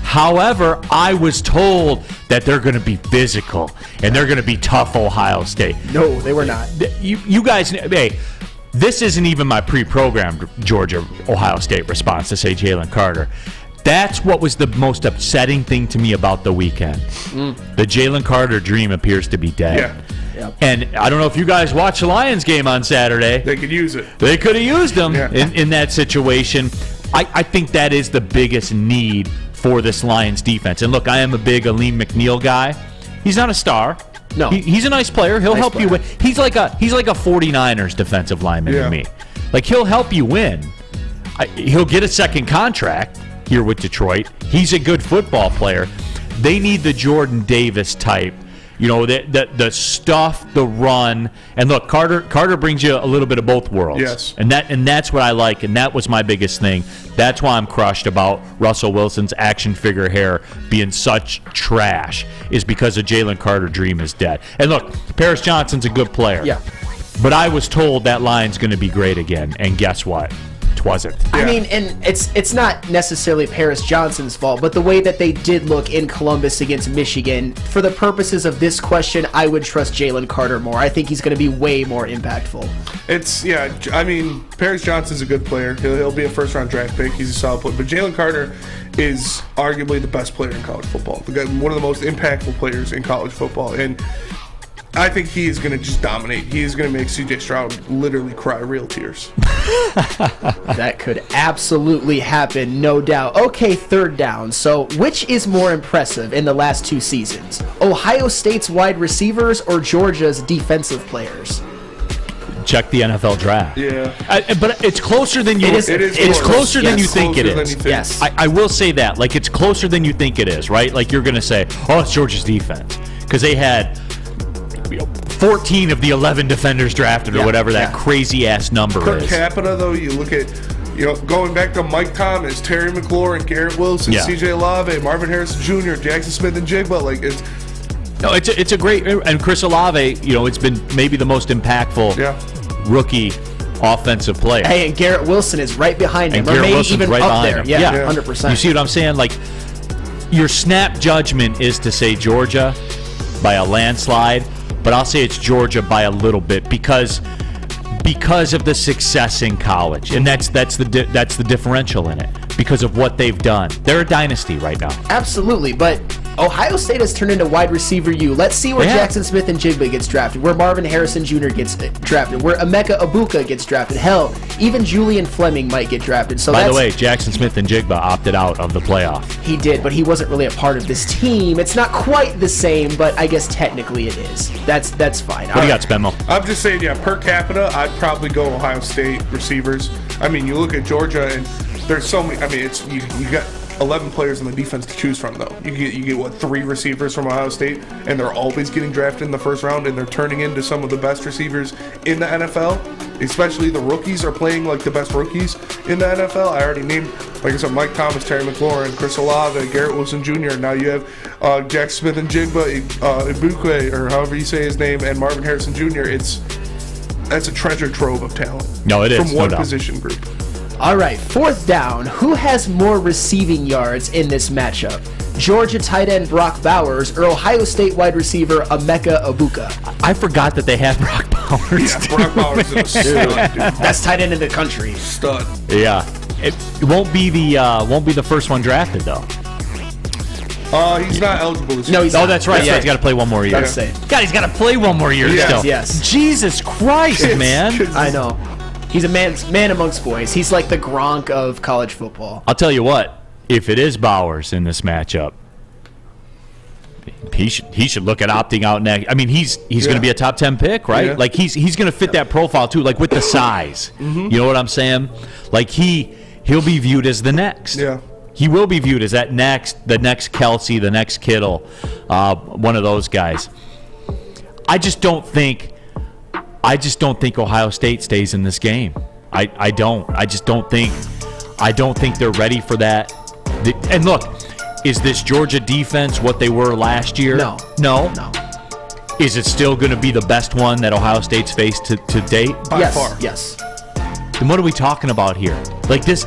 B: However, I was told that they're going to be physical and they're going to be tough Ohio State.
D: No, they were not.
B: You guys, hey, this isn't even my pre-programmed Georgia-Ohio State response to say Jalen Carter. That's what was the most upsetting thing to me about the weekend. The Jalen Carter dream appears to be dead.
C: Yeah.
D: Yep.
B: And I don't know if you guys watched the Lions game on Saturday.
C: They could use it.
B: They could have used him in that situation. I think that is the biggest need for this Lions defense. And look, I am a big Aleem McNeil guy. He's not a star.
D: No,
B: he's a nice player. He'll help you win. He's like a 49ers defensive lineman to me. Like, he'll help you win. He'll get a second contract here with Detroit. He's a good football player. They need the Jordan Davis type. You know, the stuff, the run, and look, Carter brings you a little bit of both worlds.
C: Yes,
B: and that's what I like, and that was my biggest thing. That's why I'm crushed about Russell Wilson's action figure hair being such trash, is because of Jalen Carter dream is dead. And look, Paris Johnson's a good player.
D: Yeah,
B: but I was told that line's going to be great again, and guess what? just wasn't.
D: I mean, and it's not necessarily Paris Johnson's fault, but the way that they did look in Columbus against Michigan, for the purposes of this question, I would trust Jalen Carter more. I think he's going to be way more impactful.
C: I mean, Paris Johnson's a good player. He'll be a first-round draft pick. He's a solid player. But Jalen Carter is arguably the best player in college football. One of the most impactful players in college football. And I think he is going to just dominate. He is going to make C.J. Stroud literally cry real tears.
D: That could absolutely happen, no doubt. Okay, third down. So, which is more impressive in the last 2 seasons? Ohio State's wide receivers or Georgia's defensive players?
B: Check the NFL draft.
C: Yeah.
B: But it's closer than you. It's closer than you think it is.
D: Yes.
B: I will say that. Like, it's closer than you think it is, right? Like, you're going to say, oh, it's Georgia's defense. Because they had 14 of the 11 defenders drafted or whatever that crazy-ass number is.
C: Per capita, though, you look at, going back to Mike Thomas, Terry McLaurin, Garrett Wilson, C.J. Olave, Marvin Harrison Jr., Jackson Smith and Jigba. Like,
B: it's a great, and Chris Olave, it's been maybe the most impactful rookie offensive player.
D: Hey, and Garrett Wilson is right behind him,
B: and
D: or
B: Garrett
D: maybe
B: Wilson's
D: even
B: right
D: up
B: behind
D: there.
B: him.
D: Yeah, 100%.
B: You see what I'm saying? Like, your snap judgment is to say Georgia by a landslide, but I'll say it's Georgia by a little bit because of the success in college, and that's the differential in it because of what they've done. They're a dynasty right now.
D: Absolutely, but Ohio State has turned into wide receiver U. Let's see where Jackson Smith and Jigba gets drafted, where Marvin Harrison Jr. gets drafted, where Emeka Egbuka gets drafted. Hell, even Julian Fleming might get drafted. So
B: by the way, Jackson Smith and Jigba opted out of the playoff.
D: He did, but he wasn't really a part of this team. It's not quite the same, but I guess technically it is. That's fine.
B: What do you got, Spenmo?
C: I'm just saying, per capita, I'd probably go Ohio State receivers. I mean, you look at Georgia, and there's so many. I mean, it's you got 11 players on the defense to choose from, though. You get what, 3 receivers from Ohio State, and they're always getting drafted in the first round, and they're turning into some of the best receivers in the NFL. Especially the rookies are playing like the best rookies in the NFL. I already named, like I said, Mike Thomas, Terry McLaurin, Chris Olave, Garrett Wilson Jr. Now you have Jack Smith and Jigba, Egbuka, or however you say his name, and Marvin Harrison Jr. That's a treasure trove of talent.
B: No, it is.
C: From one position group.
D: All right, fourth down. Who has more receiving yards in this matchup? Georgia tight end Brock Bowers or Ohio State wide receiver Emeka Egbuka?
B: I forgot that they had Brock Bowers.
C: Yeah, Brock Bowers is a stud, dude.
D: Best tight end in the country.
C: Stud.
B: Yeah, it won't be the first one drafted though.
C: He's not eligible this year.
D: No, he's not.
B: That's right. He's got to play one more year. God, he's got to play one more year still.
D: Yes.
B: Jesus Christ, man.
D: I know. He's a man amongst boys. He's like the Gronk of college football.
B: I'll tell you what. If it is Bowers in this matchup, he should look at opting out next. I mean, he's going to be a top 10 pick, right?
C: Yeah.
B: Like he's going to fit that profile too, like with the size. You know what I'm saying? Like he'll be viewed as the next.
C: Yeah.
B: He will be viewed as the next Kelsey, the next Kittle, one of those guys. I just don't think Ohio State stays in this game. I don't. I just don't think. I don't think they're ready for that. And look, is this Georgia defense what they were last year?
D: No.
B: Is it still going to be the best one that Ohio State's faced to date?
C: By far.
D: Yes.
B: Then what are we talking about here? Like this,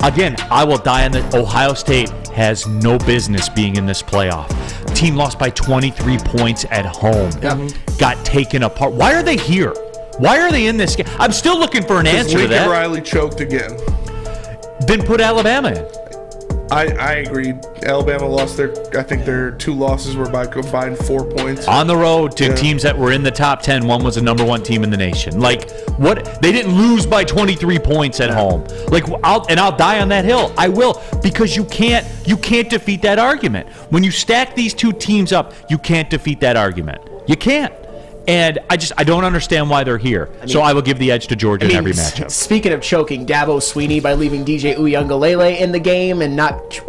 B: again, I will die on that. Ohio State has no business being in this playoff. Team lost by 23 points at home. Got taken apart. Why are they here? Why are they in this game? I'm still looking for an answer to that.
C: Lincoln Riley choked again.
B: Then put Alabama in.
C: I agree. Alabama lost I think their 2 losses were by combined 4 points.
B: On the road to teams that were in the top 10. One was the number 1 team in the nation. Like, what? They didn't lose by 23 points at home. Like, I'll die on that hill. I will, because you can't defeat that argument. When you stack these 2 teams up, you can't defeat that argument. You can't. And I don't understand why they're here. So I will give the edge to Georgia in every matchup.
D: Speaking of choking, Dabo Swinney by leaving DJ Uiagalelei in the game and not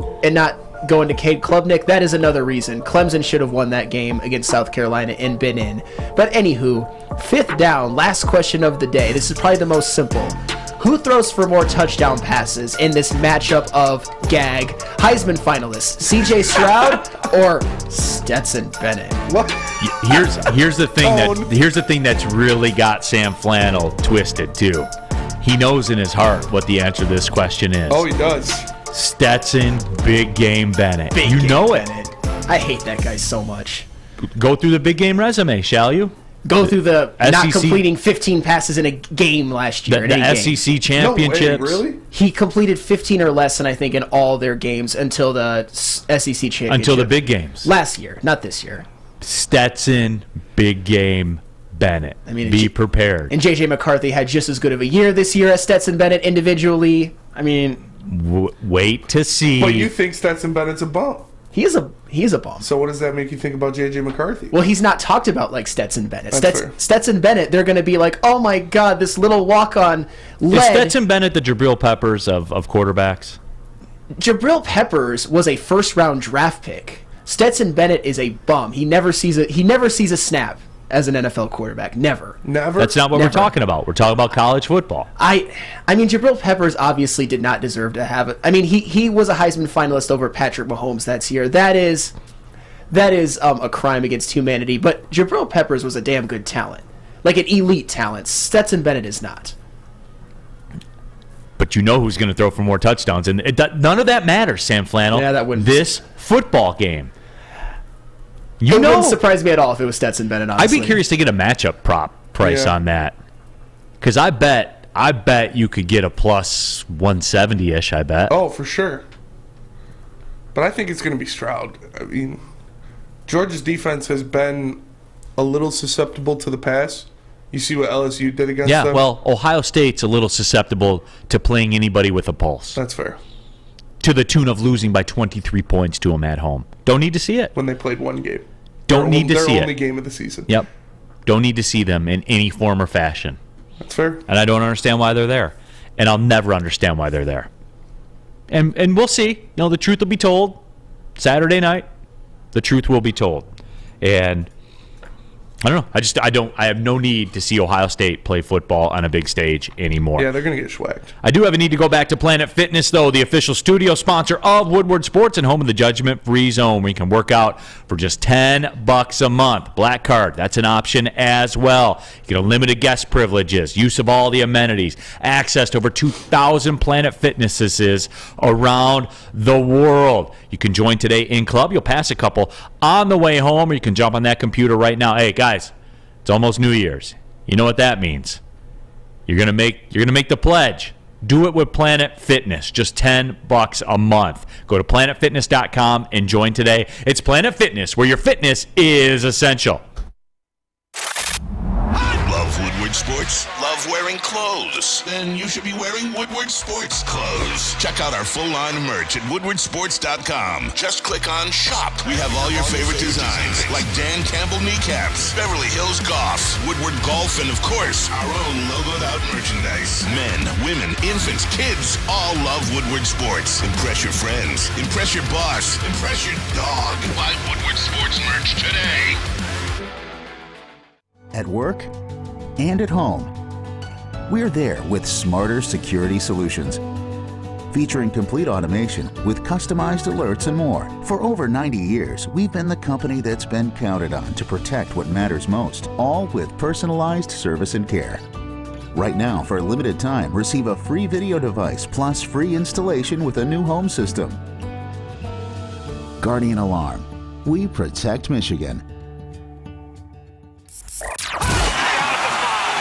D: going to Cade Klubnik, that is another reason. Clemson should have won that game against South Carolina and been in. But anywho, fifth down, last question of the day. This is probably the most simple. Who throws for more touchdown passes in this matchup of GAG Heisman finalists? CJ Stroud or Stetson Bennett?
C: What?
B: Here's the thing that's really got Sam Flannel twisted too. He knows in his heart what the answer to this question is.
C: Oh, he does.
B: Stetson Big Game Bennett.
D: Big
B: you
D: Game
B: know
D: Bennett. I hate that guy so much.
B: Go through the big game resume, shall you?
D: Go through the not
B: SEC
D: completing 15 passes in a game last year.
B: The SEC championships.
C: No way, really?
D: He completed 15 or less, and I think in all their games until the SEC championship.
B: Until the big games.
D: Last year, not this year.
B: Stetson Big Game Bennett.
D: I mean,
B: be prepared.
D: And J.J. McCarthy had just as good of a year this year as Stetson Bennett individually. I mean,
B: wait to see.
C: But you think Stetson Bennett's a bum?
D: He is a bum.
C: So what does that make you think about J.J. McCarthy?
D: Well, he's not talked about like Stetson Bennett.
C: That's fair.
D: Stetson Bennett, they're going to be like, oh my God, this little walk-on lead.
B: Is Stetson Bennett the Jabril Peppers of quarterbacks?
D: Jabril Peppers was a first-round draft pick. Stetson Bennett is a bum. He never sees a snap as an NFL quarterback. Never.
B: That's not what we're talking about. We're talking about college football.
D: I mean, Jabril Peppers obviously did not deserve to have it. I mean, he was a Heisman finalist over Patrick Mahomes that year. That is a crime against humanity. But Jabril Peppers was a damn good talent, like an elite talent. Stetson Bennett is not.
B: But you know who's going to throw for more touchdowns, and none of that matters, Sam Flannel.
D: Yeah, that wouldn't.
B: This football game.
D: It wouldn't surprise me at all if it was Stetson Bennett, honestly.
B: I'd be curious to get a matchup prop price on that. Because I bet you could get a plus 170-ish, I bet.
C: Oh, for sure. But I think it's going to be Stroud. I mean, Georgia's defense has been a little susceptible to the pass. You see what LSU did against them?
B: Yeah, well, Ohio State's a little susceptible to playing anybody with a pulse.
C: That's fair.
B: To the tune of losing by 23 points to them at home. Don't need to see it.
C: When they played one game.
B: Don't need to see it.
C: Their only game of the season.
B: Yep. Don't need to see them in any form or fashion.
C: That's fair.
B: And I don't understand why they're there. And I'll never understand why they're there. And we'll see. You know, the truth will be told. Saturday night, the truth will be told. And I don't know. I have no need to see Ohio State play football on a big stage anymore.
C: Yeah, they're going to get schwagged.
B: I do have a need to go back to Planet Fitness, though, the official studio sponsor of Woodward Sports and home of the judgment-free zone, where you can work out for just $10 a month. Black card, that's an option as well. You get unlimited guest privileges, use of all the amenities, access to over 2,000 Planet Fitnesses around the world. You can join today in club. You'll pass a couple on the way home, or you can jump on that computer right now. Hey, guys, it's almost New Year's. You know what that means. You're gonna make the pledge. Do it with Planet Fitness. Just $10 a month. Go to planetfitness.com and join today. It's Planet Fitness, where your fitness is essential.
A: Love Woodward Sports? Love wearing clothes? Then you should be wearing Woodward Sports clothes. Check out our full line of merch at woodwardsports.com. Just click on Shop. We have all your favorite designs, like Dan Campbell kneecaps, Beverly Hills Golf, Woodward Golf, and of course, our own logoed out merchandise. Men, women, infants, kids all love Woodward Sports. Impress your friends. Impress your boss. Impress your dog. Buy Woodward Sports merch today.
R: At work and at home, we're there with smarter security solutions. Featuring complete automation with customized alerts and more. For over 90 years, we've been the company that's been counted on to protect what matters most, all with personalized service and care. Right now, for a limited time, receive a free video device plus free installation with a new home system. Guardian Alarm. We protect Michigan.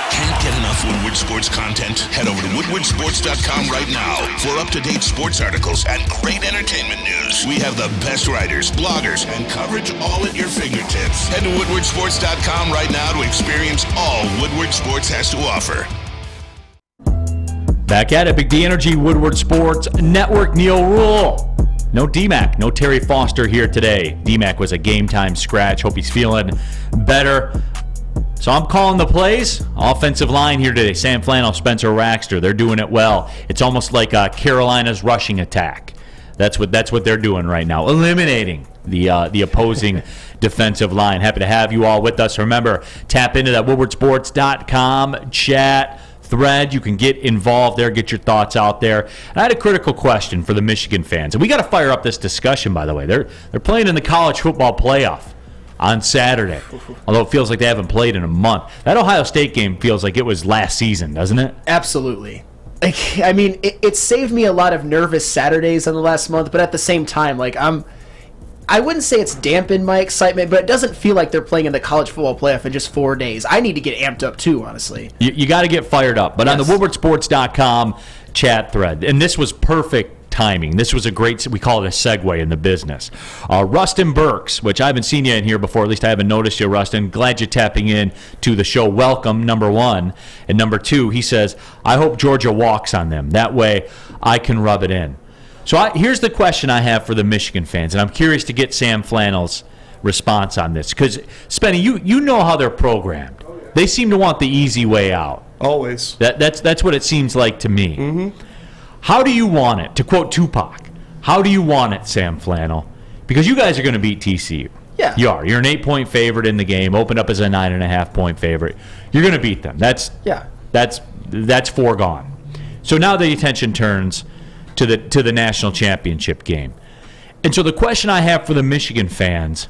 A: Can't get enough Woodward Sports content? Head over to woodwardsports.com right now for up-to-date sports articles and great entertainment news. We have the best writers, bloggers, and coverage all at your fingertips. Head to woodwardsports.com right now to experience all Woodward Sports has to offer.
B: Back at it, Big D Energy, Woodward Sports Network, Neal Ruhl. No D-Mac, no Terry Foster here today. D-Mac was a game-time scratch. Hope he's feeling better. So I'm calling the plays. Offensive line here today. Sam Flannel, Spencer Raxter. They're doing it well. It's almost like Carolina's rushing attack. That's what they're doing right now, eliminating the opposing defensive line. Happy to have you all with us. Remember, tap into that woodwardsports.com chat thread. You can get involved there, get your thoughts out there. And I had a critical question for the Michigan fans. And we got to fire up this discussion, by the way. They're playing in the college football playoff on Saturday, although it feels like they haven't played in a month. That Ohio State game feels like it was last season, doesn't it?
D: Absolutely. I mean, it saved me a lot of nervous Saturdays in the last month, but at the same time, like I wouldn't say it's dampened my excitement, but it doesn't feel like they're playing in the college football playoff in just 4 days. I need to get amped up too, honestly.
B: You got to get fired up. But on the WoodwardSports.com chat thread, and this was perfect timing. This was a great, we call it a segue in the business. Rustin Burks, which I haven't seen you in here before, at least I haven't noticed you, Rustin. Glad you're tapping in to the show. Welcome, number one. And number two, he says, I hope Georgia walks on them. That way I can rub it in. So here's the question I have for the Michigan fans, and I'm curious to get Sam Flannel's response on this. Because, Spenny, you know how they're programmed. They seem to want the easy way out.
C: Always.
B: That's what it seems like to me.
C: Mm-hmm.
B: How do you want it? To quote Tupac, how do you want it, Sam Flannel? Because you guys are going to beat TCU.
D: Yeah.
B: You are. You're an 8-point favorite in the game, opened up as a 9.5-point favorite. You're going to beat them. That's foregone. So now the attention turns to the national championship game. And so the question I have for the Michigan fans,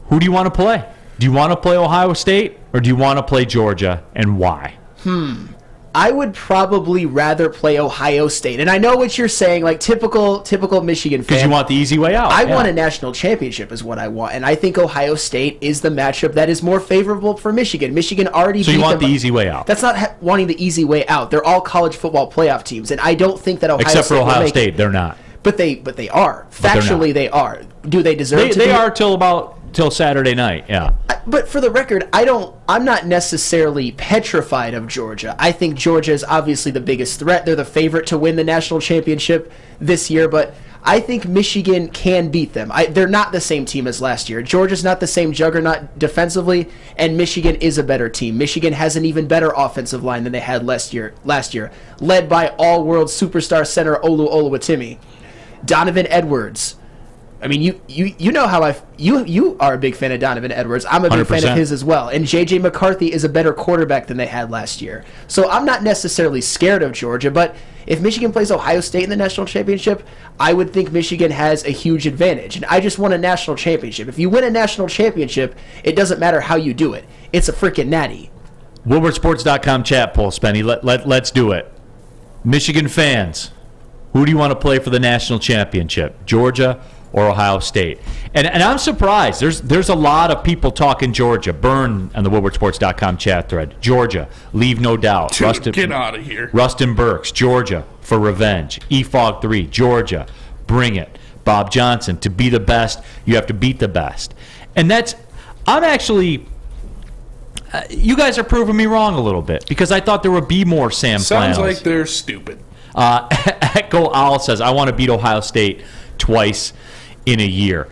B: who do you want to play? Do you want to play Ohio State or do you want to play Georgia, and why?
D: I would probably rather play Ohio State. And I know what you're saying, like typical Michigan fan.
B: Because you want the easy way out.
D: I want a national championship is what I want. And I think Ohio State is the matchup that is more favorable for Michigan. Michigan already
B: So you want the easy way out.
D: That's not wanting the easy way out. They're all college football playoff teams. And I don't think that Ohio State
B: Except for Ohio State, they're not.
D: But they are. Factually, they are. Do they deserve to be?
B: They are till Saturday night, yeah.
D: But for the record, I'm not necessarily petrified of Georgia. I think Georgia is obviously the biggest threat. They're the favorite to win the national championship this year, but I think Michigan can beat them. They're not the same team as last year. Georgia's not the same juggernaut defensively, and Michigan is a better team. Michigan has an even better offensive line than they had last year, led by all-world superstar center Olu Oluwatimi. Donovan Edwards. I mean, you know how you are a big fan of Donovan Edwards. I'm a big
B: 100%.
D: fan of his as well. And J.J. McCarthy is a better quarterback than they had last year. So I'm not necessarily scared of Georgia, but if Michigan plays Ohio State in the national championship, I would think Michigan has a huge advantage. And I just won a national championship. If you win a national championship, it doesn't matter how you do it. It's a freaking natty.
B: WoodwardSports.com chat poll, Spenny. Let's do it. Michigan fans, who do you want to play for the national championship? Georgia or Ohio State? And I'm surprised. There's a lot of people talking Georgia. Burn on the WoodwardSports.com chat thread. Georgia, leave no doubt.
C: Dude, get out of here.
B: Rustin Burks, Georgia for revenge. EFOG 3, Georgia, bring it. Bob Johnson, to be the best, you have to beat the best. And I'm actually, you guys are proving me wrong a little bit because I thought there would be more Sam
C: Sounds
B: Flannels.
C: like they're stupid.
B: Echo Owl says, I want to beat Ohio State twice in a year.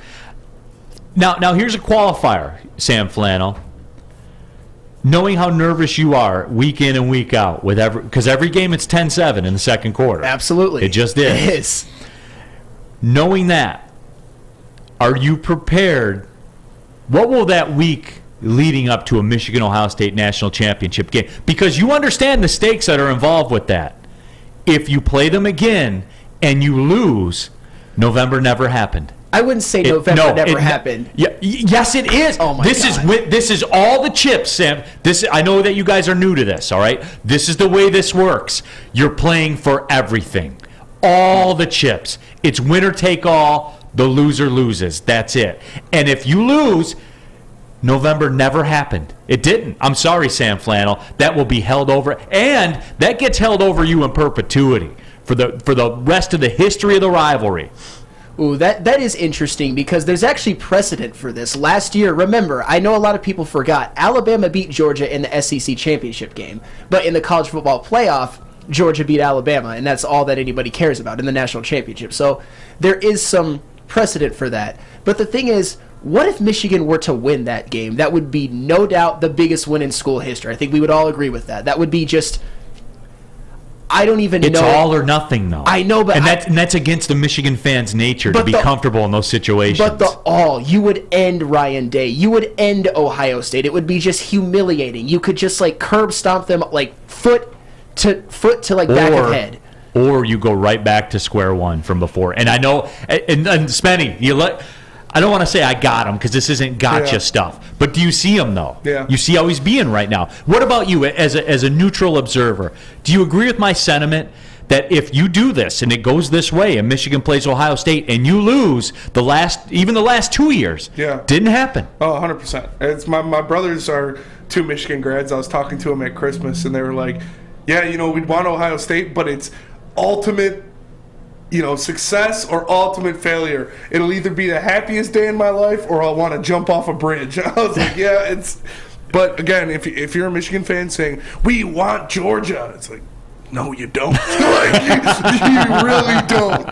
B: Now here's a qualifier, Sam Flannel. Knowing how nervous you are week in and week out with because every game it's 10-7 in the second quarter.
D: Absolutely.
B: It just is.
D: It is.
B: Knowing that, are you prepared? What will that week leading up to a Michigan-Ohio State national championship game? Because you understand the stakes that are involved with that. If you play them again and you lose, November never happened.
D: I wouldn't say November never happened.
B: Yes, it is.
D: Oh my God.
B: This is all the chips, Sam. I know that you guys are new to this, all right? This is the way this works. You're playing for everything. All the chips. It's winner take all. The loser loses. That's it. And if you lose, November never happened. It didn't. I'm sorry, Sam Flannel. That will be held over. And that gets held over you in perpetuity for the rest of the history of the rivalry.
D: Ooh, that is interesting because there's actually precedent for this. Last year, remember, I know a lot of people forgot, Alabama beat Georgia in the SEC championship game. But in the college football playoff, Georgia beat Alabama, and that's all that anybody cares about in the national championship. So there is some precedent for that. But the thing is, what if Michigan were to win that game? That would be no doubt the biggest win in school history. I think we would all agree with that. That would be just... I don't even know.
B: It's all or nothing, though.
D: I know, but...
B: And that's against the Michigan fans' nature to be comfortable in those situations.
D: But you would end Ryan Day. You would end Ohio State. It would be just humiliating. You could just, curb stomp them, foot to back of head. Or
B: you go right back to square one from before. And I know... And Spenny, I don't want to say I got him because this isn't gotcha stuff. But do you see him, though?
C: Yeah.
B: You see how he's being right now. What about you as a neutral observer? Do you agree with my sentiment that if you do this and it goes this way and Michigan plays Ohio State and you lose even the last 2 years, didn't happen?
C: Oh, 100%. It's my brothers are 2 Michigan grads. I was talking to them at Christmas, and they were like, yeah, we'd want Ohio State, but it's ultimate success or ultimate failure. It'll either be the happiest day in my life or I'll want to jump off a bridge. I was like, yeah, it's... But again, if you're a Michigan fan saying, we want Georgia, it's like, no, you don't. You really don't.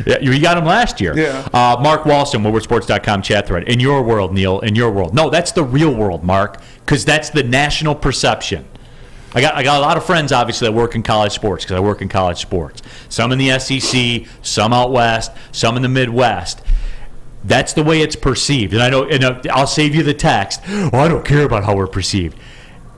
B: Yeah, you got him last year.
C: Yeah.
B: Mark Walston, WoodwardSports.com chat thread. In your world, Neal, in your world. No, that's the real world, Mark, because that's the national perception. I got a lot of friends, obviously, that work in college sports because I work in college sports. Some in the SEC, some out west, some in the Midwest. That's the way it's perceived. And I know, and I'll save you the text. Oh, I don't care about how we're perceived.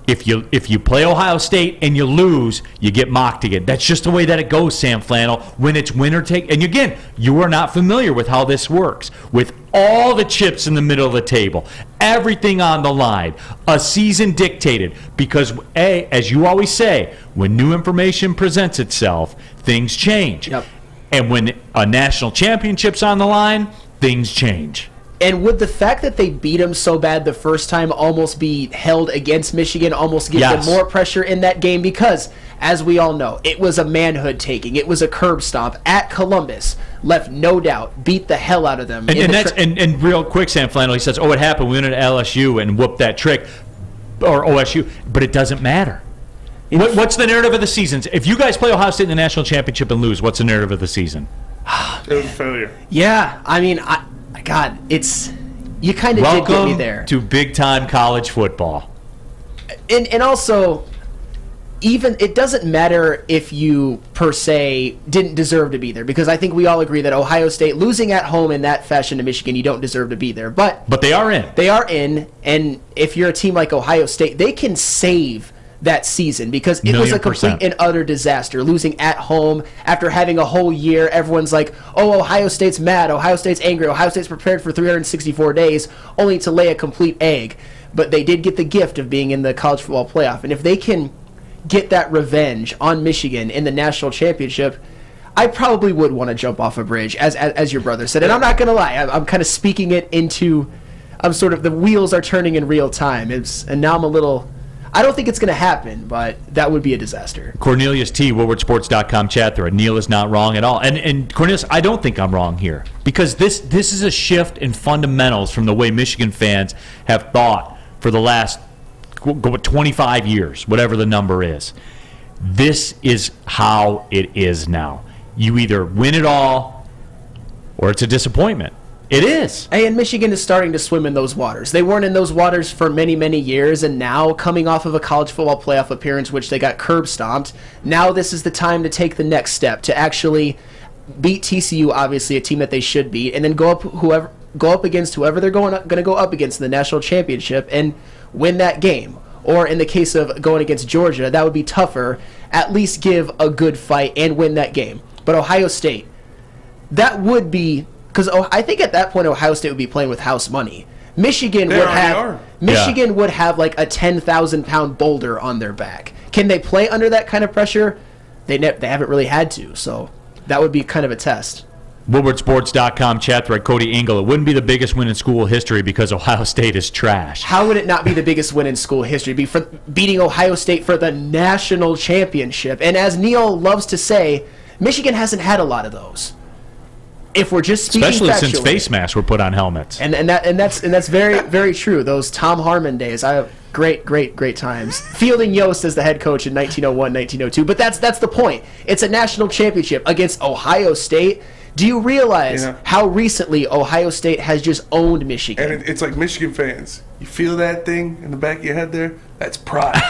B: If you play Ohio State and you lose, you get mocked again. That's just the way that it goes, Sam Flannel. When it's winner take, and again, you are not familiar with how this works. With all the chips in the middle of the table, everything on the line, a season dictated. Because as you always say, when new information presents itself, things change.
D: Yep.
B: And when a national championship's on the line, things change.
D: And would the fact that they beat them so bad the first time almost be held against Michigan, almost give them more pressure in that game? Because, as we all know, it was a manhood taking. It was a curb stomp at Columbus. Left no doubt. Beat the hell out of them.
B: And real quick, Sam Flannel, he says, it happened. We went into LSU and whooped that trick. Or OSU. But it doesn't matter. What's the narrative of the season? If you guys play Ohio State in the national championship and lose, what's the narrative of the season?
C: It was a failure.
D: Yeah. I mean, God, you kind of did get me there.
B: Welcome to big-time college football.
D: And also, even it doesn't matter if you, per se, didn't deserve to be there, because I think we all agree that Ohio State, losing at home in that fashion to Michigan, you don't deserve to be there. But
B: they are in.
D: They are in, and if you're a team like Ohio State, they can save that season because it was a complete and utter disaster. Losing at home after having a whole year, everyone's like, oh, Ohio State's mad, Ohio State's angry, Ohio State's prepared for 364 days only to lay a complete egg. But they did get the gift of being in the college football playoff. And if they can get that revenge on Michigan in the national championship, I probably would want to jump off a bridge, as your brother said. And I'm not going to lie, I'm kind of speaking it into, the wheels are turning in real time. And now I'm a little... I don't think it's going to happen, but that would be a disaster.
B: Cornelius T, WoodwardSports.com chat thread. Neal is not wrong at all. And Cornelius, I don't think I'm wrong here. Because this is a shift in fundamentals from the way Michigan fans have thought for the last 25 years, whatever the number is. This is how it is now. You either win it all or it's a disappointment. It is.
D: And Michigan is starting to swim in those waters. They weren't in those waters for many, many years, and now, coming off of a college football playoff appearance, which they got curb stomped, now this is the time to take the next step, to actually beat TCU, obviously a team that they should beat, and then go up against whoever they're going to go up against in the national championship and win that game. Or in the case of going against Georgia, that would be tougher. At least give a good fight and win that game. But Ohio State, that would be... Because I think at that point Ohio State would be playing with house money. Michigan would have like a 10,000-pound boulder on their back. Can they play under that kind of pressure? They haven't really had to, so that would be kind of a test.
B: WoodwardSports.com chat thread, Cody Engel. It wouldn't be the biggest win in school history because Ohio State is trash.
D: How would it not be the biggest win in school history? Be for beating Ohio State for the national championship. And as Neal loves to say, Michigan hasn't had a lot of those. If we're just speaking
B: especially
D: factually,
B: since face masks were put on helmets,
D: and that's very, very true. Those Tom Harmon days, I have great times. Fielding Yost as the head coach in 1901, 1902. But that's the point. It's a national championship against Ohio State. Do you realize how recently Ohio State has just owned Michigan?
C: And it's like Michigan fans. You feel that thing in the back of your head there? That's pride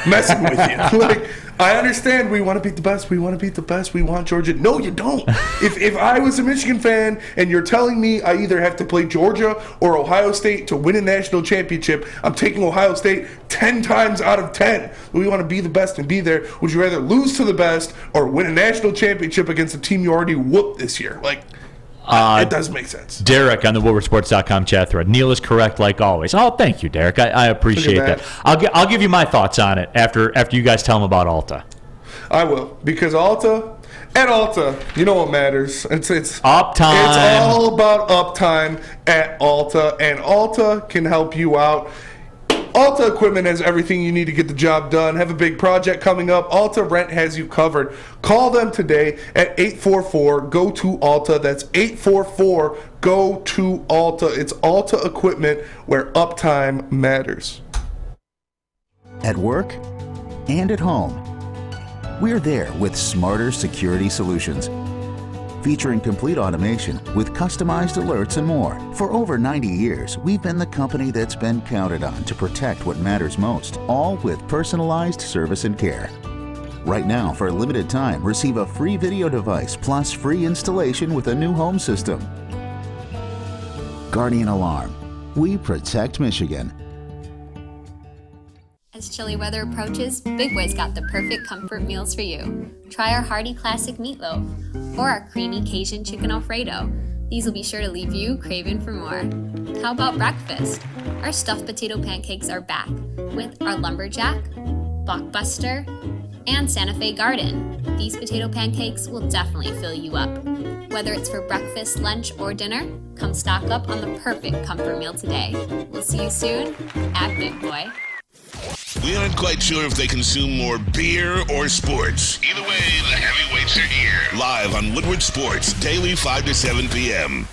C: messing with you. Like, I understand we want to beat the best. We want to beat the best. We want Georgia. No, you don't. If I was a Michigan fan and you're telling me I either have to play Georgia or Ohio State to win a national championship, I'm taking Ohio State 10 times out of 10. We want to be the best and be there. Would you rather lose to the best or win a national championship against a team you already whooped this year? Like, It does make sense.
B: Derek on the WoodwardSports.com chat thread. Neal is correct like always. Oh, thank you, Derek. I appreciate that. I'll give you my thoughts on it after you guys tell them about Alta.
C: I will, because Alta, you know what matters. It's
B: uptime.
C: It's all about uptime at Alta, and Alta can help you out. Alta Equipment has everything you need to get the job done. Have a big project coming up? Alta Rent has you covered. Call them today at 844-GO-TO-ALTA. That's 844-GO-TO-ALTA. It's Alta Equipment, where uptime matters.
R: At work and at home, we're there with smarter security solutions. Featuring complete automation with customized alerts and more. For over 90 years, we've been the company that's been counted on to protect what matters most, all with personalized service and care. Right now, for a limited time, receive a free video device plus free installation with a new home system. Guardian Alarm. We protect Michigan.
S: As chilly weather approaches, Big Boy's got the perfect comfort meals for you. Try our hearty classic meatloaf or our creamy Cajun chicken Alfredo. These will be sure to leave you craving for more. How about breakfast? Our stuffed potato pancakes are back with our lumberjack, blockbuster, and Santa Fe Garden. These potato pancakes will definitely fill you up. Whether it's for breakfast, lunch, or dinner, come stock up on the perfect comfort meal today. We'll see you soon at Big Boy.
A: We aren't quite sure if they consume more beer or sports. Either way, the heavyweights are here. Live on Woodward Sports, daily 5 to 7 p.m.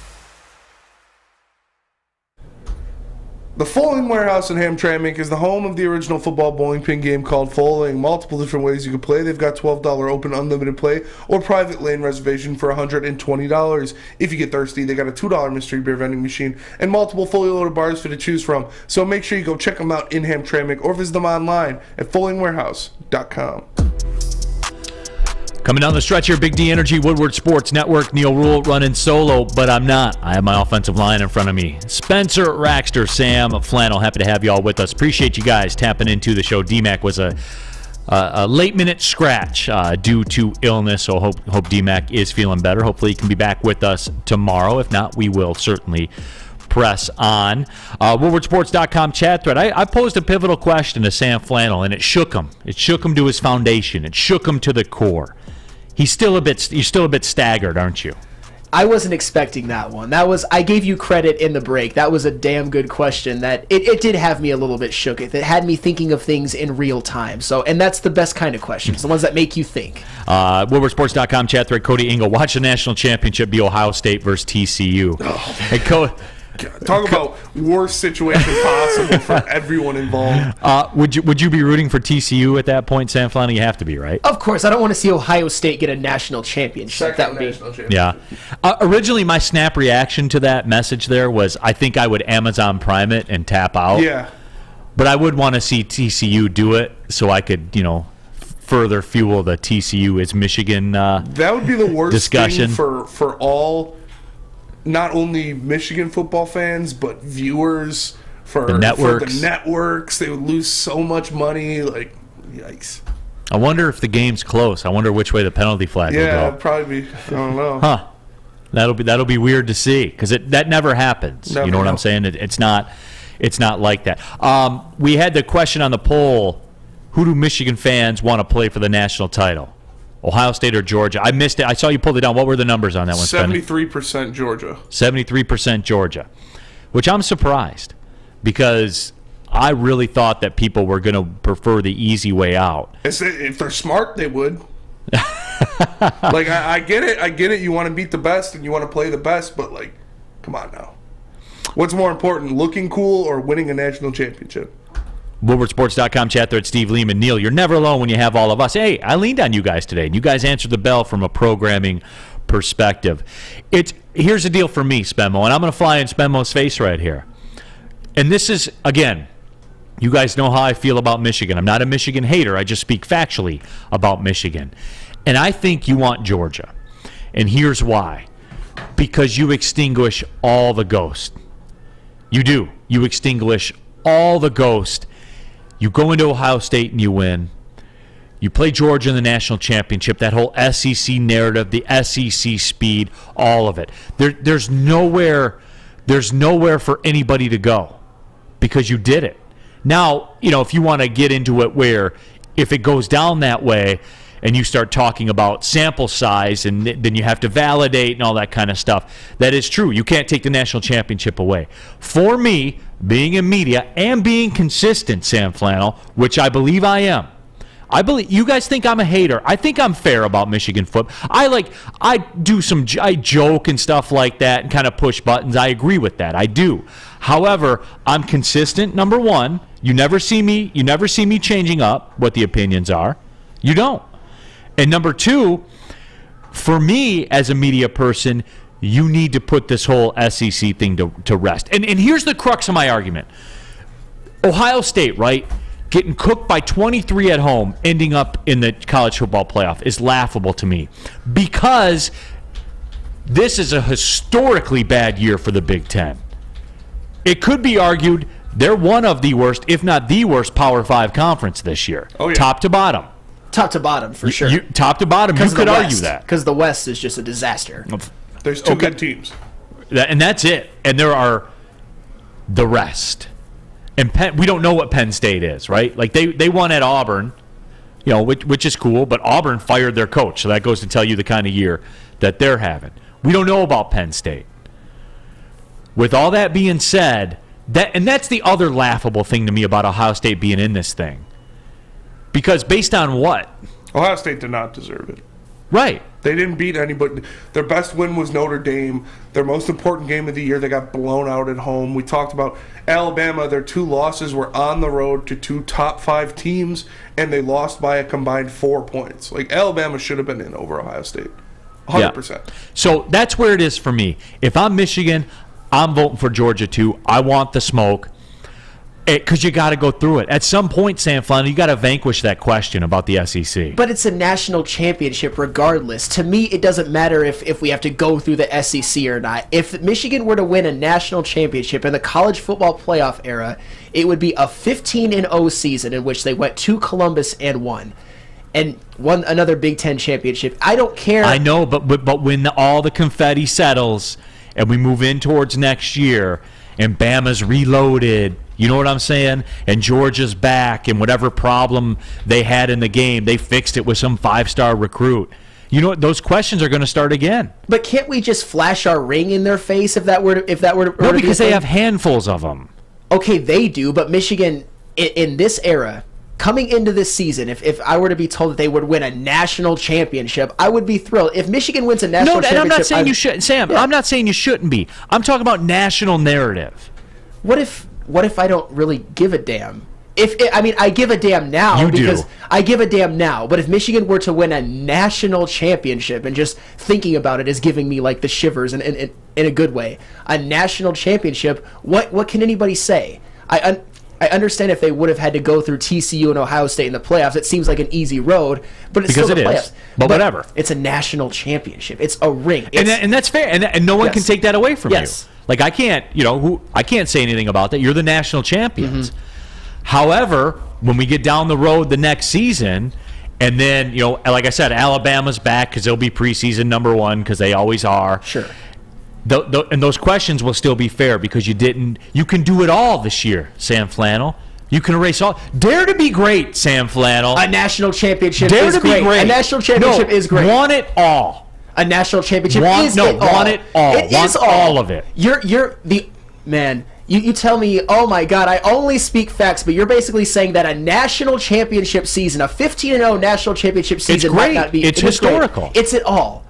C: The Foaling Warehouse in Hamtramck is the home of the original football bowling pin game called Foaling. Multiple different ways you can play. They've got $12 open unlimited play or private lane reservation for $120. If you get thirsty, they got a $2 mystery beer vending machine and multiple fully loaded bars for you to choose from. So make sure you go check them out in Hamtramck or visit them online at foalingwarehouse.com.
B: Coming down the stretch here, Big D Energy, Woodward Sports Network. Neal Ruhl running solo, but I'm not. I have my offensive line in front of me. Spencer, Raxter, Sam, Flannel, happy to have you all with us. Appreciate you guys tapping into the show. DMAC was a late-minute scratch due to illness, so hope DMAC is feeling better. Hopefully he can be back with us tomorrow. If not, we will certainly press on. WoodwardSports.com chat thread. I posed a pivotal question to Sam Flannel, and it shook him. It shook him to his foundation. It shook him to the core. You're still a bit staggered, aren't you?
D: I wasn't expecting that one. I gave you credit in the break. That was a damn good question. That it did have me a little bit shook. It had me thinking of things in real time. And that's the best kind of questions, the ones that make you think.
B: WoodwardSports.com chat thread. Cody Engel, watch the national championship be Ohio State versus TCU.
C: Talk about worst situation possible for everyone involved.
B: Would you be rooting for TCU at that point, Sam Flannel? You have to be, right?
D: Of course. I don't want to see Ohio State get a national championship.
B: Yeah. Originally, my snap reaction to that message there was I think I would Amazon Prime it and tap out.
C: Yeah.
B: But I would want to see TCU do it so I could, further fuel the TCU is Michigan
C: that would be the worst
B: discussion
C: thing for all. Not only Michigan football fans, but viewers for the networks. They would lose so much money. Yikes.
B: I wonder if the game's close. I wonder which way the penalty flag will go.
C: Yeah, it'd probably be. I don't know.
B: Huh. That'll be weird to see because that never happens. You know what I'm saying? It's not like that. We had the question on the poll: who do Michigan fans want to play for the national title? Ohio State or Georgia? I missed it. I saw you pulled it down. What were the numbers on that one?
C: 73% Georgia.
B: 73% Georgia, which I'm surprised because I really thought that people were going to prefer the easy way out.
C: If they're smart, they would. I get it. I get it. You want to beat the best and you want to play the best, but come on now. What's more important, looking cool or winning a national championship?
B: WoodwardSports.com chat thread. Steve Lehman. Neal, you're never alone when you have all of us. Hey, I leaned on you guys today, and you guys answered the bell from a programming perspective. Here's the deal for me, Spenmo, and I'm going to fly in Spenmo's face right here. And this is, again, you guys know how I feel about Michigan. I'm not a Michigan hater. I just speak factually about Michigan. And I think you want Georgia. And here's why. Because you extinguish all the ghost. You do. You extinguish all the ghost. You go into Ohio State and you win. You play Georgia in the national championship, that whole SEC narrative, the SEC speed, all of it. There's nowhere for anybody to go because you did it. Now, if you want to get into it where if it goes down that way and you start talking about sample size and then you have to validate and all that kind of stuff, that is true. You can't take the national championship away. For me, being in media and being consistent, Sam Flannel, which I believe I am, you guys think I'm a hater. I think I'm fair about Michigan football. I joke and stuff like that and kind of push buttons. I agree with that. I do. However, I'm consistent. Number one, you never see me changing up what the opinions are. You don't. And number two, for me as a media person, you need to put this whole SEC thing to rest. And here's the crux of my argument. Ohio State, right? Getting cooked by 23 at home, ending up in the college football playoff is laughable to me because this is a historically bad year for the Big Ten. It could be argued they're one of the worst, if not the worst, Power 5 conference this year. Oh, yeah. Top to bottom.
D: Top to bottom, for sure.
B: Top to bottom, you could argue that.
D: Because the West is just a disaster.
C: There's two good teams.
B: And that's it. And there are the rest. And we don't know what Penn State is, right? Like they won at Auburn, which is cool, but Auburn fired their coach, so that goes to tell you the kind of year that they're having. We don't know about Penn State. With all that being said, that's the other laughable thing to me about Ohio State being in this thing. Because based on what?
C: Ohio State did not deserve it.
B: Right.
C: They didn't beat anybody. Their best win was Notre Dame. Their most important game of the year, they got blown out at home. We talked about Alabama. Their two losses were on the road to two top 5 teams, and they lost by a combined 4 points. Alabama should have been in over Ohio State. 100%.
B: Yeah. So that's where it is for me. If I'm Michigan, I'm voting for Georgia too. I want the smoke. Because you got to go through it. At some point, Sam Flannel, you got to vanquish that question about the SEC.
D: But it's a national championship regardless. To me, it doesn't matter if we have to go through the SEC or not. If Michigan were to win a national championship in the college football playoff era, it would be a 15-0 season in which they went to Columbus and won. And won another Big Ten championship. I don't care.
B: I know, but when all the confetti settles and we move in towards next year and Bama's reloaded, you know what I'm saying? And Georgia's back, and whatever problem they had in the game, they fixed it with some 5-star recruit. You know what? Those questions are going to start again.
D: But can't we just flash our ring in their face if that were to
B: No, because they have handfuls of them.
D: Okay, they do, but Michigan in this era, coming into this season, if I were to be told that they would win a national championship, I would be thrilled. If Michigan wins a national championship,
B: and I'm not saying you shouldn't, Sam. Yeah. I'm not saying you shouldn't be. I'm talking about national narrative.
D: What if I don't really give a damn? I give a damn now.
B: You
D: because
B: do.
D: I give a damn now. But if Michigan were to win a national championship, and just thinking about it is giving me the shivers in a good way, a national championship, what can anybody say? I understand if they would have had to go through TCU and Ohio State in the playoffs. It seems like an easy road, but it's
B: because
D: still the
B: it
D: playoffs.
B: is. But whatever.
D: It's a national championship. It's a ring.
B: And that's fair. And no one
D: Yes.
B: can take that away from
D: Yes.
B: you. I can't, I can't say anything about that. You're the national champions.
D: Mm-hmm.
B: However, when we get down the road the next season, and then, like I said, Alabama's back because they'll be preseason number 1 because they always are.
D: Sure.
B: And those questions will still be fair because you can do it all this year, Sam Flannel. You can erase all. Dare to be great, Sam Flannel.
D: A national championship
B: Dare
D: is
B: to
D: great.
B: be great.
D: A national championship is great.
B: Want it all.
D: A national championship is
B: want
D: all.
B: it all.
D: It
B: Want
D: is
B: all of it.
D: You're the man. You tell me, oh my God, I only speak facts, but you're basically saying that a national championship season, a 15-0 national championship season,
B: great.
D: might not be.
B: It's historical.
D: Great. It's it all.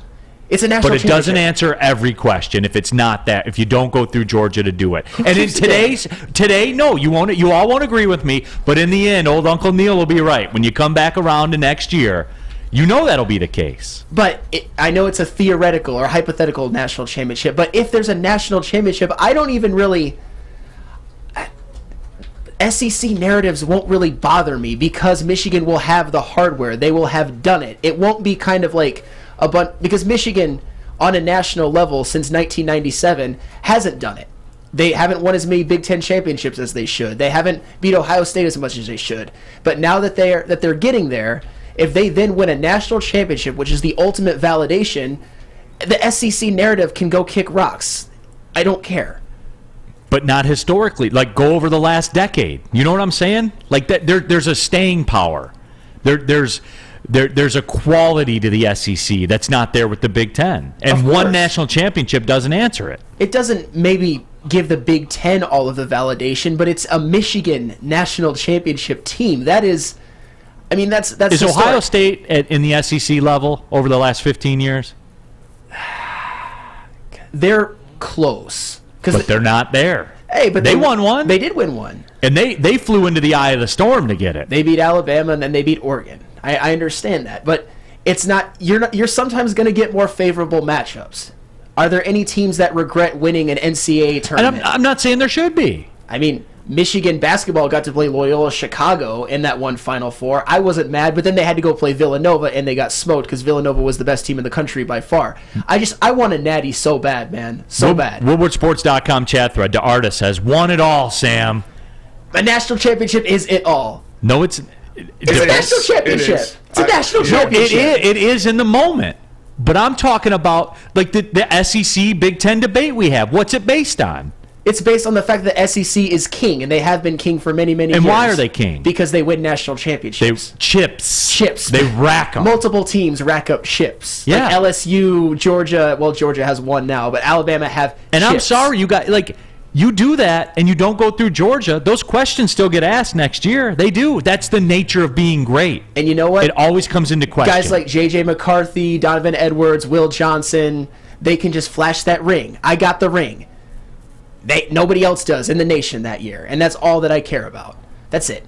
D: It's a national
B: But it
D: championship.
B: doesn't answer every question if it's not that, if you don't go through Georgia to do it. And in today, no, you all won't agree with me, but in the end, old Uncle Neal will be right. When you come back around to next year, that'll be the case.
D: But I know it's a theoretical or hypothetical national championship, but if there's a national championship, I don't even really... SEC narratives won't really bother me because Michigan will have the hardware. They will have done it. It won't be kind of like because Michigan on a national level since 1997 hasn't done it. They haven't won as many Big Ten championships as they should. They haven't beat Ohio State as much as they should. But now that they're getting there, If they then win a national championship, which is the ultimate validation, the SEC narrative can go kick rocks. I don't care.
B: But not historically. Like, go over the last decade. You know what I'm saying? Like, that there's a staying power. There's a quality to the SEC that's not there with the Big Ten. And one national championship doesn't answer it.
D: It doesn't maybe give the Big Ten all of the validation, but it's a Michigan national championship team. That is, I mean, that's
B: Is
D: historic.
B: Ohio State in the SEC level over the last 15 years?
D: They're close.
B: But they're not there.
D: Hey, but
B: they won one.
D: They did win one.
B: And they flew into the eye of the storm to get it.
D: They beat Alabama and then they beat Oregon. I understand that, but it's not. You're sometimes going to get more favorable matchups. Are there any teams that regret winning an NCAA tournament?
B: And I'm not saying there should be.
D: I mean, Michigan basketball got to play Loyola Chicago in that one Final Four. I wasn't mad, but then they had to go play Villanova, and they got smoked because Villanova was the best team in the country by far. I want a natty so bad, man. So bad.
B: WoodwardSports.com chat thread. DeArta says, won it all, Sam.
D: A national championship is it all.
B: No, it's
D: a national championship. It's a national championship.
B: It is in the moment. But I'm talking about like the SEC Big Ten debate we have. What's it based on?
D: It's based on the fact that the SEC is king, and they have been king for many, many years.
B: And why are they king?
D: Because they win national championships.
B: Chips. They rack them.
D: Multiple teams rack up chips.
B: Yeah.
D: Like LSU, Georgia. Well, Georgia has one now, but Alabama have
B: And
D: chips.
B: I'm sorry, you got like you do that and you don't go through Georgia, those questions still get asked next year. They do. That's the nature of being great.
D: And you know what?
B: It always comes into question.
D: Guys like J.J. McCarthy, Donovan Edwards, Will Johnson, they can just flash that ring. I got the ring. Nobody else does in the nation that year, and that's all that I care about. That's it.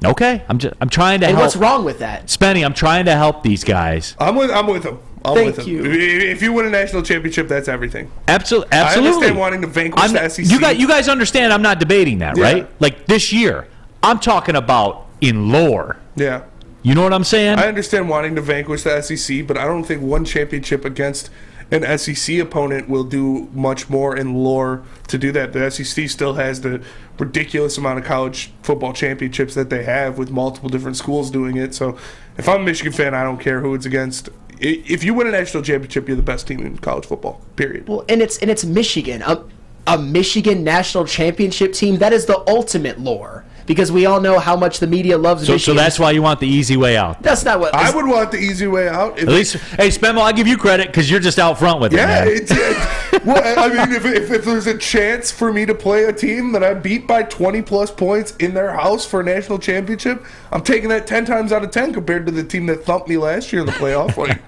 B: Okay, I'm trying to help.
D: And what's wrong with that?
B: Spenny, I'm trying to help these guys.
C: I'm with them.
D: Thank you.
C: If you win a national championship, that's everything.
B: Absolutely.
C: I understand wanting to vanquish the SEC.
B: You guys understand I'm not debating that, right? Like this year, I'm talking about in lore.
C: Yeah.
B: You know what I'm saying?
C: I understand wanting to vanquish the SEC, but I don't think one championship against an SEC opponent will do much more in lore to do that. The SEC still has the ridiculous amount of college football championships that they have with multiple different schools doing it. So if I'm a Michigan fan, I don't care who it's against. If you win a national championship, you're the best team in college football, period.
D: Well, and it's Michigan. A Michigan national championship team, that is the ultimate lore. Because we all know how much the media loves Michigan.
B: So that's why you want the easy way out.
D: That's not what
C: I would want the easy way out.
B: At least, hey, Spenmo, I'll give you credit because you're just out front with it, man.
C: Well, I mean, if there's a chance for me to play a team that I beat by 20-plus points in their house for a national championship, I'm taking that 10 times out of 10 compared to the team that thumped me last year in the playoff. Like,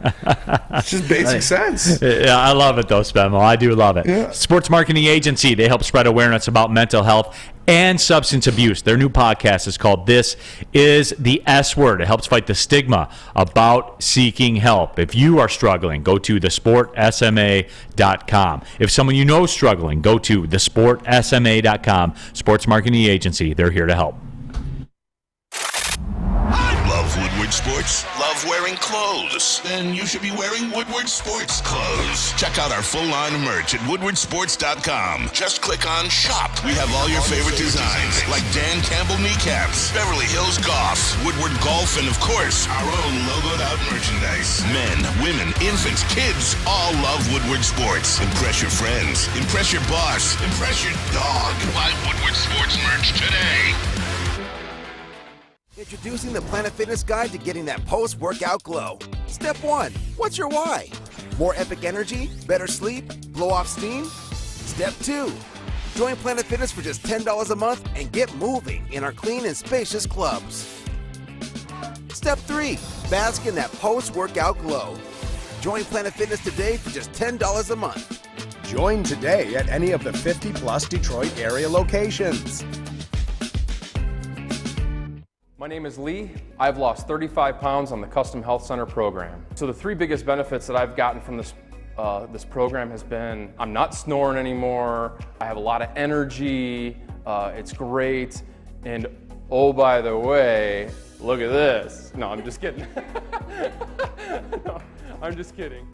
C: it's just basic sense.
B: Yeah, I love it, though, Spenmo. I do love it.
C: Yeah.
B: Sports Marketing Agency, they help spread awareness about mental health and substance abuse. Their new podcast is called This Is the S Word. It helps fight the stigma about seeking help. If you are struggling, go to thesportsma.com. If someone you know is struggling, go to thesportsma.com. Sports Marketing Agency, they're here to help.
A: Love Woodward Sports? Love wearing clothes? Then you should be wearing Woodward Sports clothes. Check out our full line of merch at woodwardsports.com. Just click on Shop. We have all your favorite designs, like Dan Campbell kneecaps, Beverly Hills Golf, Woodward Golf, and of course, our own logoed out merchandise. Men, women, infants, kids all love Woodward Sports. Impress your friends. Impress your boss. Impress your dog. Buy Woodward Sports merch today.
K: Introducing the Planet Fitness Guide to getting that post-workout glow. Step 1. What's your why? More epic energy? Better sleep? Blow off steam? Step 2. Join Planet Fitness for just $10 a month and get moving in our clean and spacious clubs. Step 3. Bask in that post-workout glow. Join Planet Fitness today for just $10 a month.
L: Join today at any of the 50-plus Detroit area locations.
T: My name is Lee. I've lost 35 pounds on the Custom Health Center program. So the three biggest benefits that I've gotten from this program has been I'm not snoring anymore, I have a lot of energy, it's great, and oh, by the way, look at this. No, I'm just kidding. No, I'm just kidding.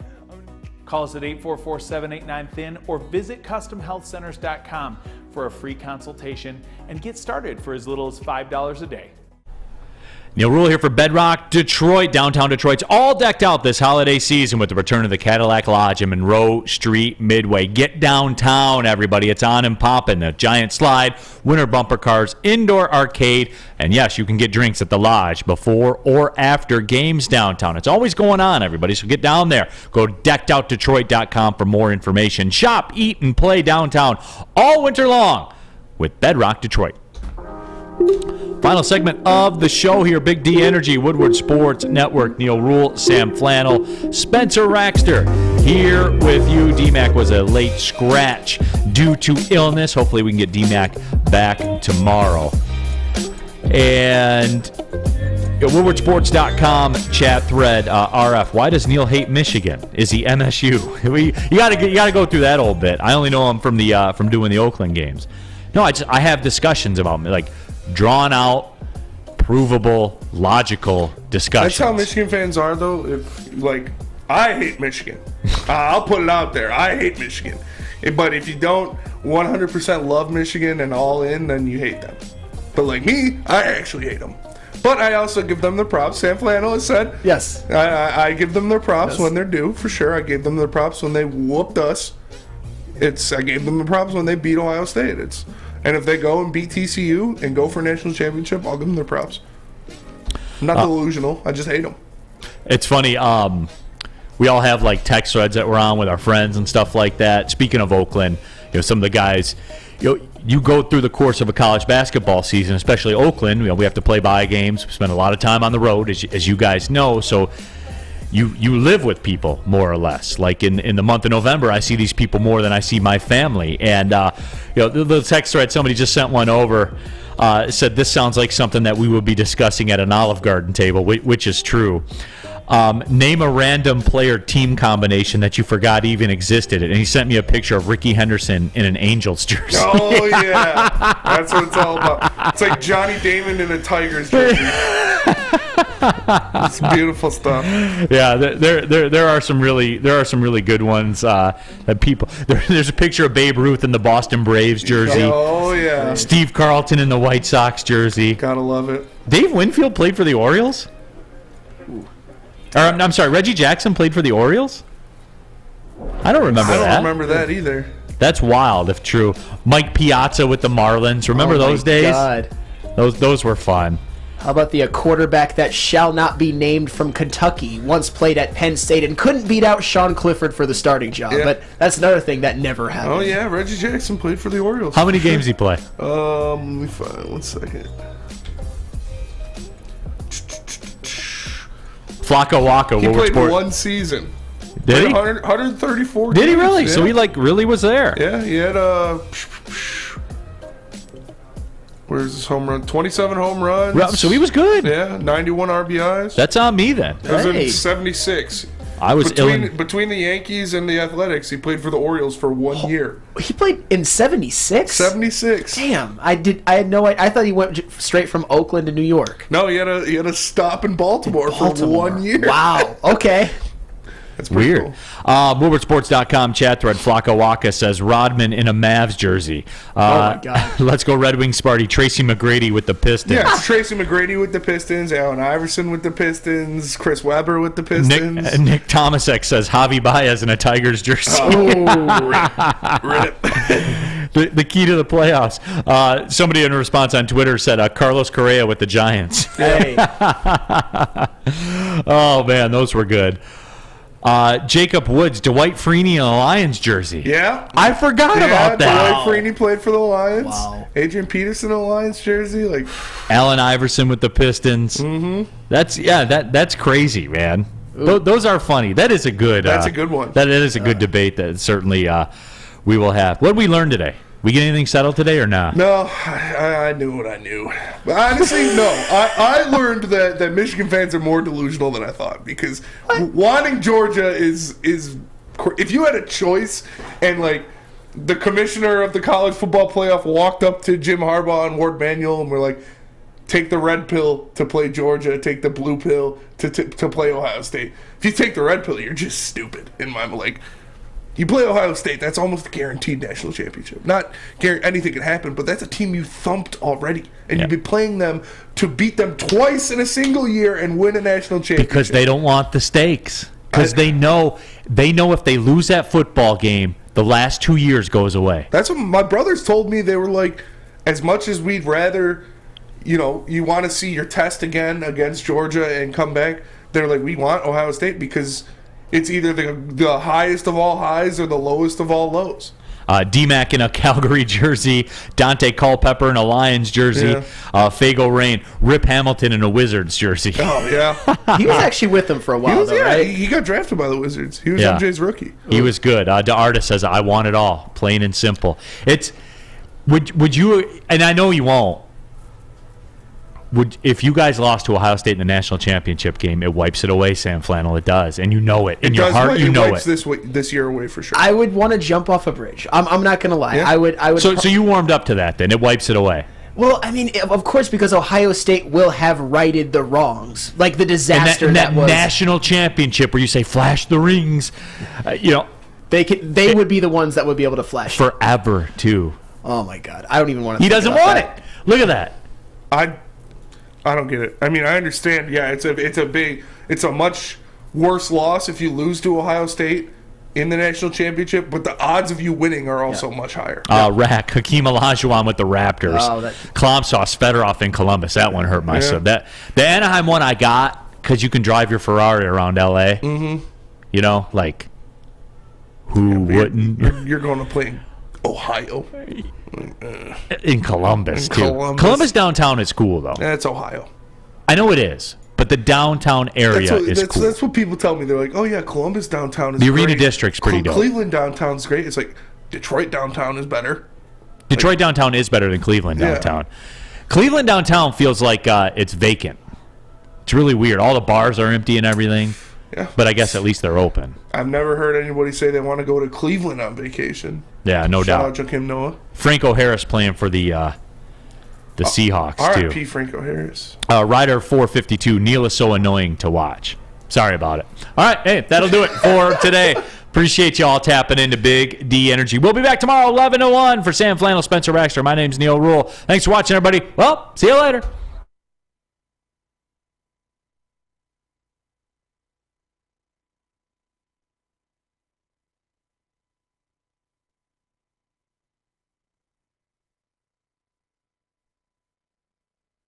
U: Call us at 844-789-THIN or visit CustomHealthCenters.com for a free consultation and get started for as little as $5 a day.
B: Neal Ruhl here for Bedrock Detroit. Downtown Detroit's all decked out this holiday season with the return of the Cadillac Lodge in Monroe Street Midway. Get downtown, everybody. It's on and poppin'. The giant slide, winter bumper cars, indoor arcade, and yes, you can get drinks at the Lodge before or after games downtown. It's always going on, everybody, so get down there. Go to deckedoutdetroit.com for more information. Shop, eat, and play downtown all winter long with Bedrock Detroit. Final segment of the show here. Big D Energy, Woodward Sports Network, Neal Ruhl, Sam Flannel, Spencer Raxter here with you. DMAC was a late scratch due to illness. Hopefully we can get DMAC back tomorrow. And WoodwardSports.com chat thread, RF, why does Neal hate Michigan? Is he MSU? You gotta go through that old bit. I only know him from doing the Oakland games. No, I have discussions about like drawn out, provable, logical discussions.
C: That's how Michigan fans are, though. If I hate Michigan. I'll put it out there. I hate Michigan. But if you don't 100% love Michigan and all in, then you hate them. But like me, I actually hate them. But I also give them the props. Sam Flannel has said.
D: Yes.
C: I give them their props when they're due, for sure. I gave them their props when they whooped us. I gave them the props when they beat Ohio State. And if they go and beat TCU and go for a national championship, I'll give them their props. I'm not delusional. I just hate them.
B: It's funny. We all have like text threads that we're on with our friends and stuff like that. Speaking of Oakland, some of the guys, you go through the course of a college basketball season, especially Oakland. We have to play bye games. We spend a lot of time on the road, as you guys know. So you live with people more or less. Like in the month of November, I see these people more than I see my family. And the text thread, somebody just sent one over, said this sounds like something that we would be discussing at an Olive Garden table, which is true. Name a random player team combination that you forgot even existed. And he sent me a picture of Ricky Henderson in an Angels jersey.
C: Oh, yeah. That's what it's all about. It's like Johnny Damon in a Tigers jersey. It's beautiful stuff.
B: Yeah, there are some really good ones that people. There's a picture of Babe Ruth in the Boston Braves jersey.
C: Oh yeah.
B: Steve Carlton in the White Sox jersey.
C: Gotta love it.
B: Dave Winfield played for the Orioles. Or I'm sorry, Reggie Jackson played for the Orioles. I don't remember that.
C: I don't remember that either.
B: That's wild if true. Mike Piazza with the Marlins. Remember those days?
D: God.
B: Those were fun.
D: How about the quarterback that shall not be named from Kentucky, once played at Penn State and couldn't beat out Sean Clifford for the starting job? Yeah. But that's another thing that never happened.
C: Oh, yeah, Reggie Jackson played for the Orioles.
B: How many games did he play?
C: Let me find 1 second.
B: Flacco Waka.
C: He played 1 season.
B: Did he?
C: 134
B: Did he
C: games,
B: really?
C: Yeah.
B: So he really was there.
C: Yeah, he had where's his home run? 27 home runs.
B: So he was good.
C: Yeah, 91 RBIs.
B: That's on me then.
C: It was in 76.
B: I was
C: between the Yankees and the Athletics. He played for the Orioles for 1 year.
D: He played in 76?
C: 76.
D: Damn, I had no idea. I thought he went straight from Oakland to New York.
C: No, he had a stop in Baltimore for 1 year.
D: Wow. Okay.
C: That's
B: weird.
C: Cool.
B: WoodwardSports.com chat thread. Flacco Waka says Rodman in a Mavs jersey.
D: Oh my God.
B: Let's go Red Wings party. Tracy McGrady with the Pistons.
C: Yeah, Tracy McGrady with the Pistons. Allen Iverson with the Pistons. Chris Webber with the Pistons.
B: Nick Tomasek says Javi Baez in a Tigers jersey.
C: Oh, rip.
B: The key to the playoffs. Somebody in a response on Twitter said Carlos Correa with the Giants.
D: Hey.
B: Oh man, those were good. Jacob Woods, Dwight Freeney in a Lions jersey.
C: Yeah.
B: I forgot about that.
C: Dwight Freeney played for the Lions.
D: Wow.
C: Adrian Peterson in a Lions jersey.
B: Allen Iverson with the Pistons.
C: Mm-hmm.
B: That's crazy, man. Those are funny. That is a good.
C: That's a good one.
B: That is a good debate that certainly we will have. What did we learn today? We get anything settled today or not?
C: No, I knew what I knew. But honestly, no. I learned that Michigan fans are more delusional than I thought, because wanting Georgia is if you had a choice and the commissioner of the college football playoff walked up to Jim Harbaugh and Ward Manuel and were like, take the red pill to play Georgia, take the blue pill to play Ohio State. If you take the red pill, you're just stupid in my You play Ohio State, that's almost a guaranteed national championship. Not anything can happen, but that's a team you thumped already. And you'd be playing them to beat them twice in a single year and win a national championship.
B: Because they don't want the stakes. Because they know if they lose that football game, the last 2 years goes away.
C: That's what my brothers told me. They were like, as much as we'd rather, you want to see your test again against Georgia and come back, they're like, we want Ohio State because it's either the highest of all highs or the lowest of all lows.
B: D-Mac in a Calgary jersey, Dante Culpepper in a Lions jersey, Fago Rain, Rip Hamilton in a Wizards jersey.
C: Oh, yeah.
D: He was actually with them for a while, right?
C: He got drafted by the Wizards. He was MJ's rookie.
B: He was good. DeArtist says, I want it all, plain and simple. Would you, and I know you won't, if you guys lost to Ohio State in the national championship game, it wipes it away, Sam Flannel. It does, and you know it in your heart. You know it.
C: This year away for sure.
D: I would want to jump off a bridge. I'm not gonna lie.
C: Yeah.
D: I would.
B: So you warmed up to that, then it wipes it away.
D: Well, I mean, of course, because Ohio State will have righted the wrongs, like the disaster
B: that
D: was
B: national championship where you say flash the rings.
D: They would be the ones that would be able to flash
B: forever too.
D: Oh my God, I don't even want to.
B: He doesn't want it. Look at that.
C: I don't get it. I mean, I understand. Yeah, it's a much worse loss if you lose to Ohio State in the national championship, but the odds of you winning are also much higher.
B: Hakeem Olajuwon with the Raptors. Klomsauce Fedorov in Columbus. That one hurt my soul. The Anaheim one I got because you can drive your Ferrari around L.A. Mm-hmm. Who wouldn't?
C: You're going to play in Ohio.
B: In Columbus, too. Columbus downtown is cool, though.
C: That's Ohio.
B: I know it is, but the downtown area is cool.
C: That's what people tell me. They're like, oh, yeah, Columbus downtown is
B: great.
C: great.
B: The Arena District's pretty dope.
C: Cleveland downtown's great. It's like Detroit downtown is better.
B: Detroit downtown is better than Cleveland downtown. Cleveland downtown feels like it's vacant. It's really weird. All the bars are empty and everything.
C: Yeah.
B: But I guess at least they're open.
C: I've never heard anybody say they want to go to Cleveland on vacation.
B: Yeah, no doubt.
C: Shout out Joakim Noah.
B: Franco Harris playing for the Seahawks, too.
C: R.I.P. Franco Harris.
B: Rider 452. Neal is so annoying to watch. Sorry about it. All right, hey, that'll do it for today. Appreciate you all tapping into Big D Energy. We'll be back tomorrow, 11 to 1 for Sam Flannel, Spencer Raxter. My name's Neal Ruhl. Thanks for watching, everybody. Well, see you later.